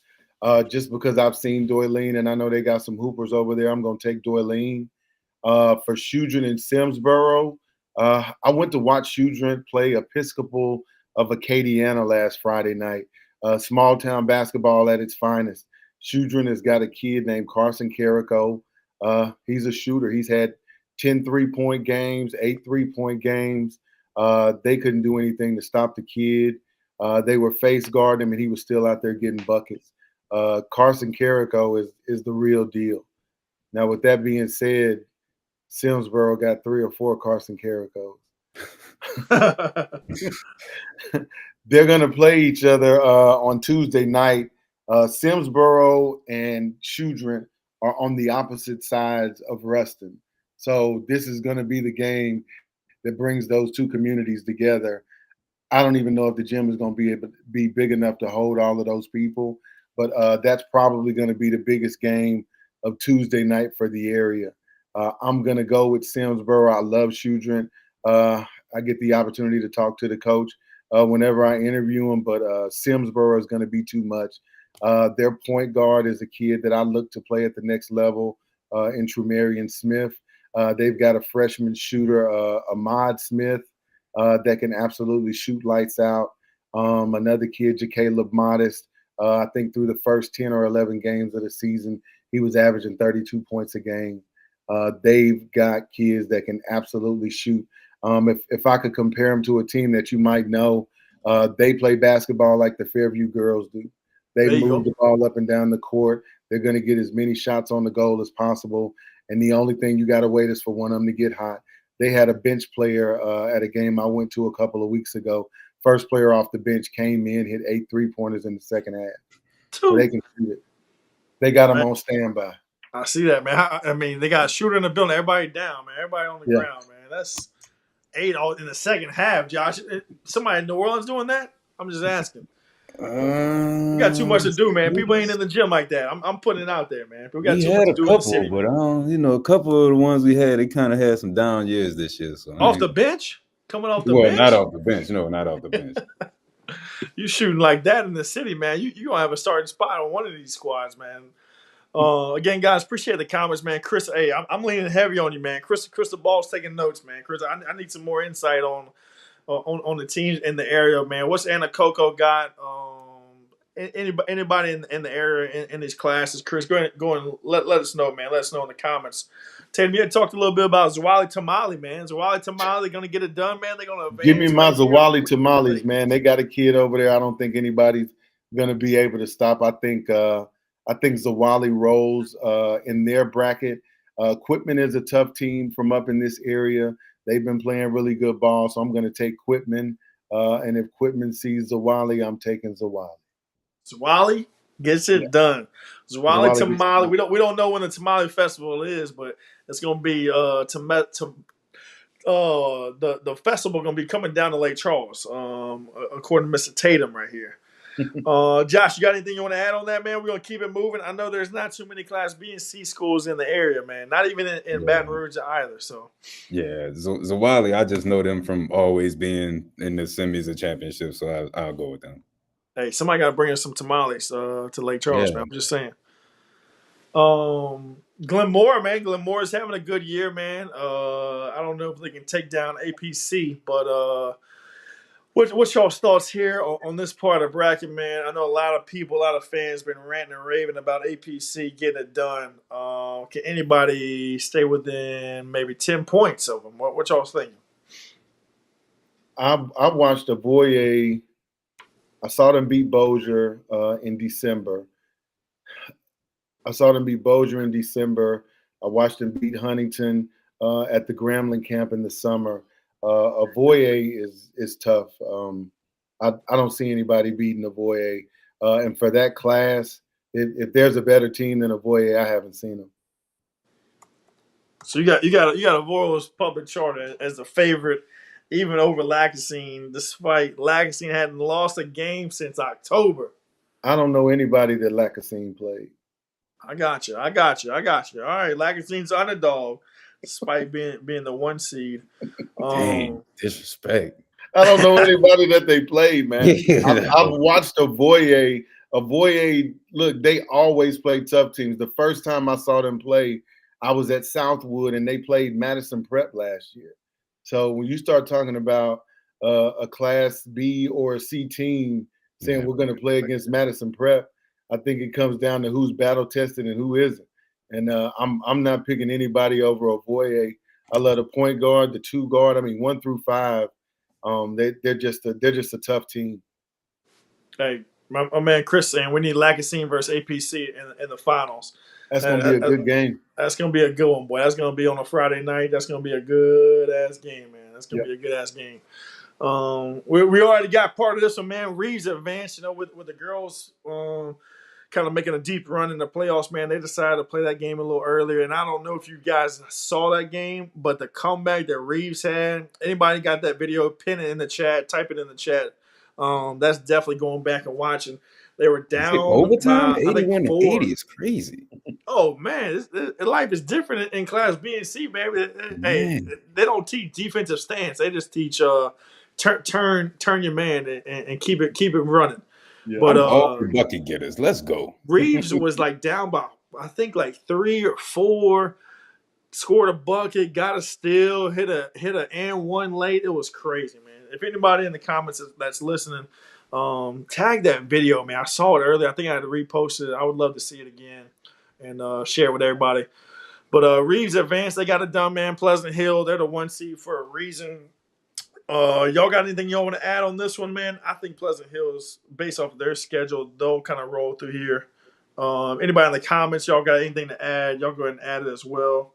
Just because I've seen Doyline and I know they got some hoopers over there, I'm going to take Doyline. For Shudron and Simsboro, I went to watch Shudrint play Episcopal of Acadiana last Friday night. Small town basketball at its finest. Shudrint has got a kid named Carson Carrico. He's a shooter. He's had 10 3-point games, 8 3-point games. They couldn't do anything to stop the kid. They were face guarding him, and he was still out there getting buckets. Carson Carrico is the real deal. Now, with that being said, Simsboro got 3 or 4 Carson Carricos. They're going to play each other on Tuesday night. Simsboro and Shudrint are on the opposite sides of Ruston. So this is going to be the game that brings those two communities together. I don't even know if the gym is going to be able to be big enough to hold all of those people, but that's probably going to be the biggest game of Tuesday night for the area. I'm going to go with Simsboro. I love Shudrint. I get the opportunity to talk to the coach whenever I interview him, but Simsboro is going to be too much. Their point guard is a kid that I look to play at the next level in Tremarian Smith. They've got a freshman shooter, Ahmad Smith, that can absolutely shoot lights out. Another kid, Jacaleb Modest, I think through the first 10 or 11 games of the season, he was averaging 32 points a game. They've got kids that can absolutely shoot. If I could compare them to a team that you might know, they play basketball like the Fairview girls do. They move the ball up and down the court. They're going to get as many shots on the goal as possible. And the only thing you got to wait is for one of them to get hot. They had a bench player at a game I went to a couple of weeks ago. First player off the bench came in, hit 8 3-pointers in the second half. So they can shoot it. They got them on standby. I see that, man. I mean, they got a shooter in the building. Everybody down, man. Everybody on the ground, man. That's 8 all in the second half, Josh. Somebody in New Orleans doing that? I'm just asking. We got too much to do, man. People ain't in the gym like that. I'm putting it out there, man. We got too much to do in the city. But a couple of the ones we had, they kind of had some down years this year. So off the bench, coming off the bench. Not off the bench. No, not off the bench. You shooting like that in the city, man. You gonna have a starting spot on one of these squads, man. Again, guys, appreciate the comments, man. Chris, hey, I'm leaning heavy on you, man. Chris the Ball's taking notes, man. Chris, I need some more insight on the teams in the area, man. What's Anna Coco got? Anybody in the area in these classes? Chris, go and let us know, man. Let us know in the comments. Tatum, you had talked a little bit about Zawali Tamale, man. Zawali Tamale, going to get it done, man. They're going to give me my Zawali Tamales, man. They got a kid over there. I don't think anybody's going to be able to stop. I think Zawali rolls in their bracket. Quitman is a tough team from up in this area. They've been playing really good ball, so I'm going to take Quitman. And if Quitman sees Zawali, I'm taking Zawali. Zawali gets it done. Zawali Tamale. We don't know when the Tamale Festival is, but it's going to be the festival going to be coming down to Lake Charles, according to Mr. Tatum right here. Josh, you got anything you want to add on that, man? We're going to keep it moving. I know there's not too many Class B and C schools in the area, man. Not even in Baton Rouge either. So yeah, Zawali, I just know them from always being in the semis of championships, so I'll go with them. Hey, somebody got to bring us some tamales to Lake Charles, man. I'm just saying. Glenmore, man. Glenmore is having a good year, man. I don't know if they can take down APC, but what's y'all's thoughts here on this part of the bracket, man? I know a lot of people, a lot of fans been ranting and raving about APC getting it done. Can anybody stay within maybe 10 points of them? What y'all's thinking? I watched Avoye. I saw them beat Bossier in December. I watched them beat Huntington at the Grambling camp in the summer. Avoye is tough. I don't see anybody beating Avoye. And for that class, if there's a better team than Avoye, I haven't seen them. So you got Avoy's public charter as the favorite, even over Lacassine, despite Lacassine hadn't lost a game since October. I don't know anybody that Lacassine played. I got you. All right, Lacassine's underdog, despite being the 1 seed. Dang, disrespect. I don't know anybody that they played, man. I've watched Avoye. Avoye, look, they always play tough teams. The first time I saw them play, I was at Southwood, and they played Madison Prep last year. So when you start talking about a Class B or a C team saying we're going to play against Madison Prep, I think it comes down to who's battle tested and who isn't. And I'm not picking anybody over Ovoye. I love the point guard, the two guard. I mean, 1 through 5. They're just a tough team. Hey, my man Chris saying we need Lacazette versus APC in the finals. That's going to be a good game. That's going to be a good one, boy. That's going to be on a Friday night. That's going to be a good-ass game, man. That's going to be a good-ass game. We already got part of this one, man. Reeves advanced, with the girls kind of making a deep run in the playoffs, man. They decided to play that game a little earlier, and I don't know if you guys saw that game, but the comeback that Reeves had, anybody got that video, pin it in the chat, type it in the chat. That's definitely going back and watching. They were down overtime. 81-80 is crazy. Oh man, life is different in Class B and C, baby. Hey, they don't teach defensive stance. They just teach turn your man and keep it running. Yeah. But all the bucket getters. Let's go. Reeves was like down by I think like 3 or 4. Scored a bucket, got a steal, hit a and one late. It was crazy, man. If anybody in the comments that's listening, tag that video, man. I saw it earlier. I think I had to repost it. I would love to see it again and share it with everybody. But Reeves advanced. They got it done, man. Pleasant Hill, they're the 1 seed for a reason. Y'all got anything y'all want to add on this one, man? I think Pleasant Hill is based off of their schedule. They'll kind of roll through here. Anybody in the comments, y'all got anything to add? Y'all go ahead and add it as well.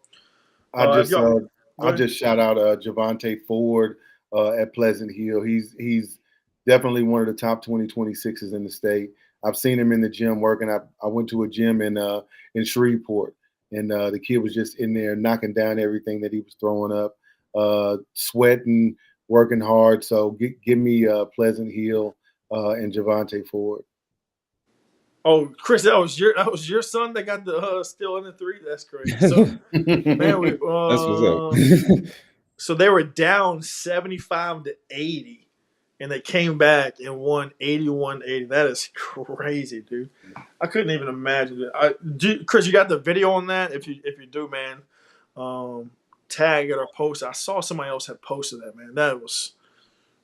I'll just shout out Javante Ford at Pleasant Hill. He's definitely one of the top 2026s in the state. I've seen him in the gym working. I went to a gym in Shreveport, and the kid was just in there knocking down everything that he was throwing up, sweating, working hard. So give me Pleasant Hill and Javante Ford. Oh, Chris, that was your son that got the steal in the 3. That's crazy. So, man, that's what's up. So they were down 75-80, and they came back and won 81-80. That is crazy, dude. I couldn't even imagine it. Chris, you got the video on that? If you do, man, tag it or post it. I saw somebody else had posted that, man.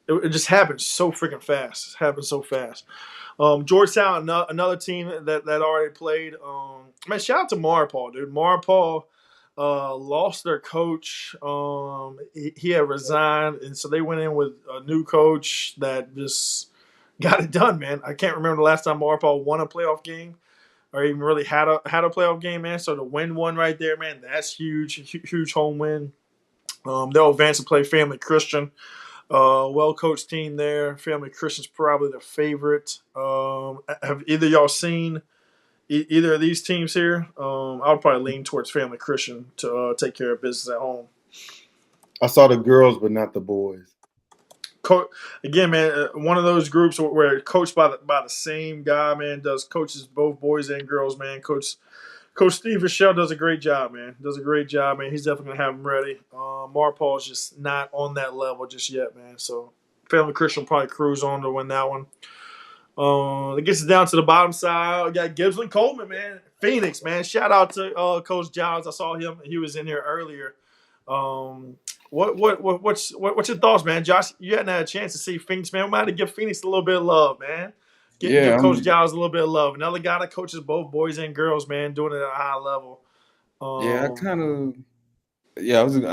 It just happened so freaking fast. It happened so fast. Georgetown, another team that already played. Man, shout out to Maripol, dude. Maripol lost their coach. He had resigned, and so they went in with a new coach that just got it done, man. I can't remember the last time Maripol won a playoff game or even really had a playoff game, man. So to win one right there, man, that's huge home win. They'll advance and play Family Christian. Well-coached team there. Family Christian's probably the favorite. Have either y'all seen either of these teams here? I would probably lean towards Family Christian to take care of business at home. I saw the girls, but not the boys. Again, man, one of those groups where coached by the same guy, man, coaches both boys and girls, man. Coach Steve Rochelle does a great job, man. He's definitely going to have him ready. Maripol's just not on that level just yet, man. So Family Christian will probably cruise on to win that one. It gets us down to the bottom side. We got Gibbsland Coleman, man. Phoenix, man. Shout out to Coach Giles. I saw him. He was in here earlier. What's your thoughts, man? Josh, you hadn't had a chance to see Phoenix, man. We might have to give Phoenix a little bit of love, man. Give Coach Giles a little bit of love. Another guy that coaches both boys and girls, man, doing it at a high level. I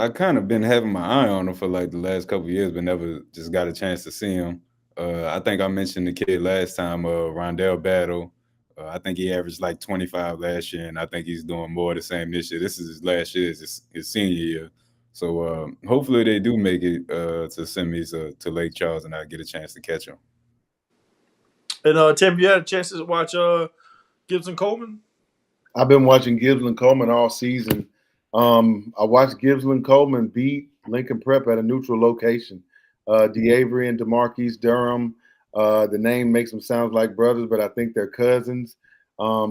kind of been having my eye on him for like the last couple of years, but never just got a chance to see him. I think I mentioned the kid last time, Rondell Battle. I think he averaged like 25 last year, and I think he's doing more of the same this year. This is his last year, his senior year. So hopefully they do make it to semis to Lake Charles, and I get a chance to catch him. And Tim, you had a chance to watch Gibbsland Coleman? I've been watching Gibbsland Coleman all season. I watched Gibbsland Coleman beat Lincoln Prep at a neutral location. DeAvery and DeMarquise Durham. The name makes them sound like brothers, but I think they're cousins.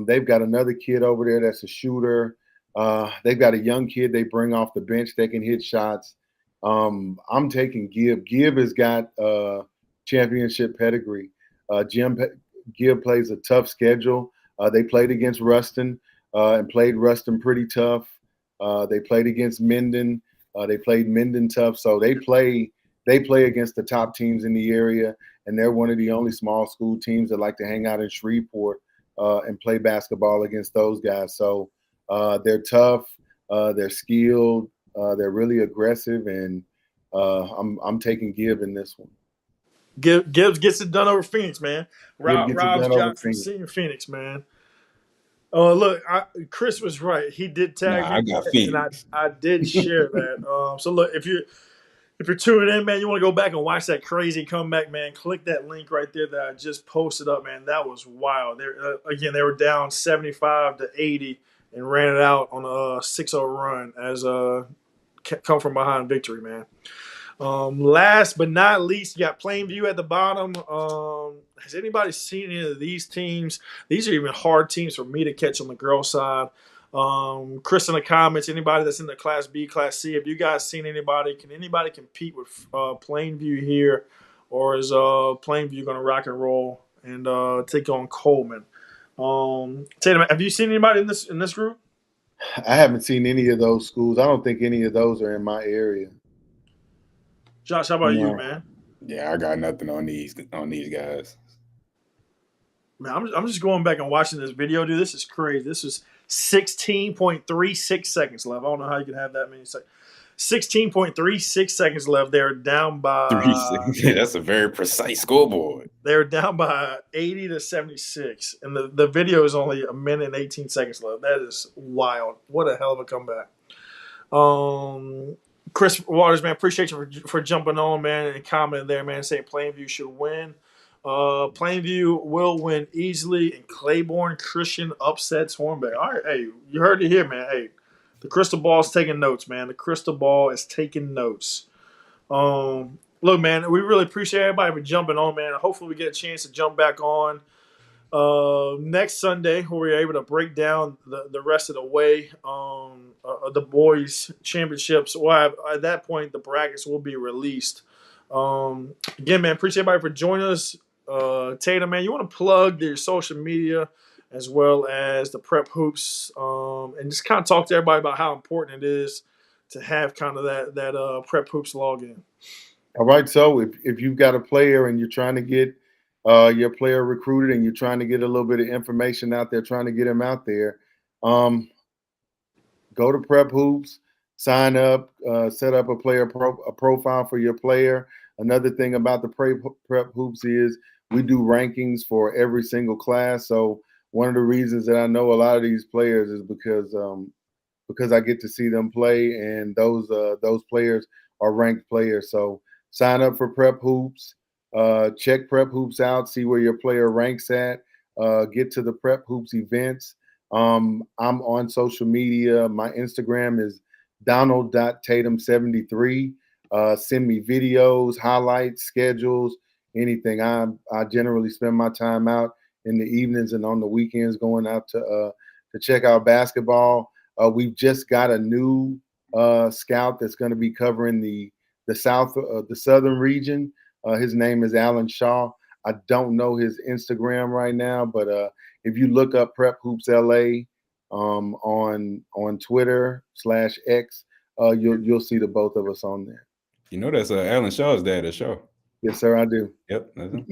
They've got another kid over there that's a shooter. They've got a young kid they bring off the bench that can hit shots. I'm taking Gibb. Gibb has got championship pedigree. Gibb plays a tough schedule. They played against Ruston and played Ruston pretty tough. They played against Minden. They played Minden tough, so they play against the top teams in the area, and they're one of the only small school teams that like to hang out in Shreveport and play basketball against those guys. So they're tough, they're skilled, they're really aggressive, and I'm taking Gibb in this one. Gibbs gets it done over Phoenix, man. Gibb gets it Rob's done over Johnson, Phoenix. senior Phoenix, man. Oh, look, Chris was right. He did tag Nah, I me, got and Phoenix. I did share that. So look, if you're tuning in, man, you want to go back and watch that crazy comeback, man, click that link right there that I just posted up, man. That was wild. Again, they were down 75-80 and ran it out on a 6-0 run as come from behind victory, man. Last but not least, you got Plainview at the bottom. Has anybody seen any of these teams? These are even hard teams for me to catch on the girls' side. Chris, in the comments, anybody that's in the Class B, Class C, have you guys seen anybody? Can anybody compete with Plainview here? Or is Plainview going to rock and roll and take on Coleman? Tatum, have you seen anybody in this group? I haven't seen any of those schools. I don't think any of those are in my area. Josh, how about you, man? Yeah, I got nothing on these guys. Man, I'm just going back and watching this video, dude. This is crazy. This is 16.36 seconds left. I don't know how you can have that many seconds. 16.36 seconds left. They're down by 3 seconds. Yeah, that's a very precise scoreboard. They're down by 80-76, and the video is only a minute and 18 seconds left. That is wild. What a hell of a comeback. Chris Waters, man, appreciate you for jumping on, man, and commenting there, man, saying Plainview should win. Plainview will win easily, and Claiborne Christian upsets Hornbeck. All right, hey, you heard it here, man. Hey, the crystal ball is taking notes, man. The crystal ball is taking notes. Look, man, we really appreciate everybody for jumping on, man. Hopefully we get a chance to jump back on next Sunday, where we're able to break down the rest of the way the boys' championships. Well, at that point, the brackets will be released. Again, man, appreciate everybody for joining us. Tatum, man, you want to plug your social media as well as the Prep Hoops, and just kind of talk to everybody about how important it is to have kind of that Prep Hoops login. All right, so if you've got a player and you're trying to get your player recruited and you're trying to get a little bit of information out there, trying to get him out there, go to Prep Hoops, sign up, set up a profile for your player. Another thing about the Prep Hoops is we do rankings for every single class. So one of the reasons that I know a lot of these players is because I get to see them play, and those players are ranked players. So sign up for Prep Hoops, check Prep Hoops out, see where your player ranks at, get to the Prep Hoops events. I'm on social media. My Instagram is Donald.Tatum73. Send me videos, highlights, schedules, anything. I generally spend my time out in the evenings and on the weekends going out to check out basketball. We've just got a new scout that's going to be covering the southern region. His name is Alan Shaw. I don't know his Instagram right now, but if you look up Prep Hoops LA on Twitter/X, you'll see the both of us on there. You know that's Alan Shaw's dad, a Shaw. Yes, sir, I do. Yep. That's him.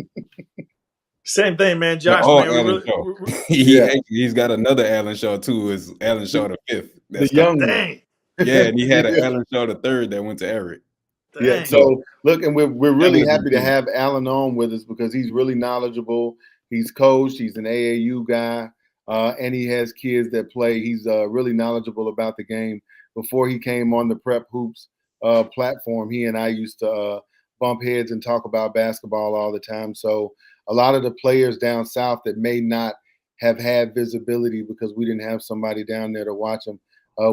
Same thing, man. Josh, Oh, man, Alan Shaw. He's got another Alan Shaw too. Is Alan Shaw the fifth? The young one. dang. Yeah, and he had an Alan Shaw the third that went to Eric. Dang. Yeah, so look, and we're really happy to have Alan on with us because he's really knowledgeable. He's coached. He's an AAU guy, and he has kids that play. He's really knowledgeable about the game. Before he came on the Prep Hoops platform, he and I used to bump heads and talk about basketball all the time. So a lot of the players down south that may not have had visibility because we didn't have somebody down there to watch them,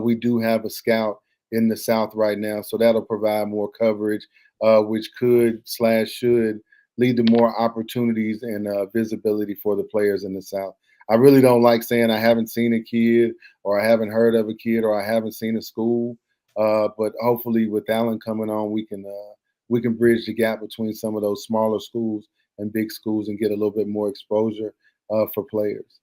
we do have a scout in the South right now. So that'll provide more coverage, which should lead to more opportunities and visibility for the players in the South. I really don't like saying I haven't seen a kid or I haven't heard of a kid or I haven't seen a school. But hopefully with Alan coming on, we can bridge the gap between some of those smaller schools and big schools and get a little bit more exposure for players.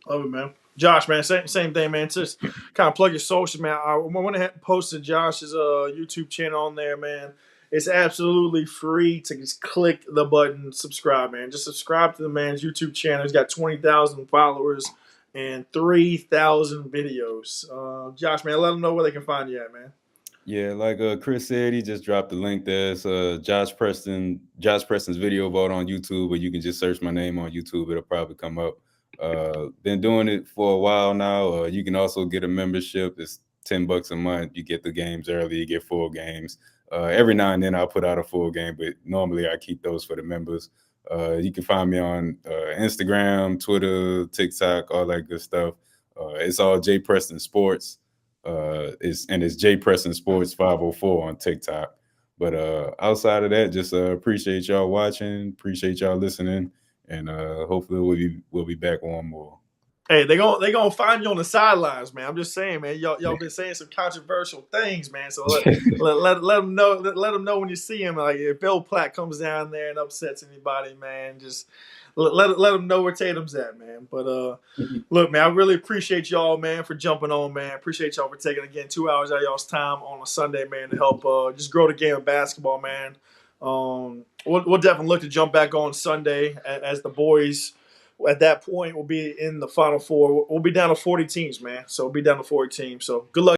Love it, man. Josh, man, same thing, man. Just kind of plug your social, man. I went ahead and posted Josh's YouTube channel on there, man. It's absolutely free to just click the button, subscribe, man. Just subscribe to the man's YouTube channel. He's got 20,000 followers and 3,000 videos. Josh, man, let them know where they can find you at, man. Yeah, like Chris said, he just dropped the link there. It's Josh Preston's video vault on YouTube, or you can just search my name on YouTube. It'll probably come up. Been doing it for a while now. You can also get a membership. It's $10 a month. You get the games early. You get full games. Every now and then I'll put out a full game, but normally I keep those for the members. You can find me on Instagram, Twitter, TikTok, all that good stuff. It's all J Preston Sports. It's J Preston Sports 504 on TikTok. But outside of that, just appreciate y'all watching, appreciate y'all listening, and hopefully we'll be back on more. Hey, they gonna find you on the sidelines, man. I'm just saying, man. Y'all been saying some controversial things, man. So let them know. Let them know when you see him. Like if Bill Platt comes down there and upsets anybody, man, just let them know where Tatum's at, man. But look, man, I really appreciate y'all, man, for jumping on, man. Appreciate y'all for taking again 2 hours out of y'all's time on a Sunday, man, to help just grow the game of basketball, man. We'll definitely look to jump back on Sunday as the boys. At that point, we'll be in the Final Four. We'll be down to 40 teams, man. So we'll be down to 40 teams. So good luck.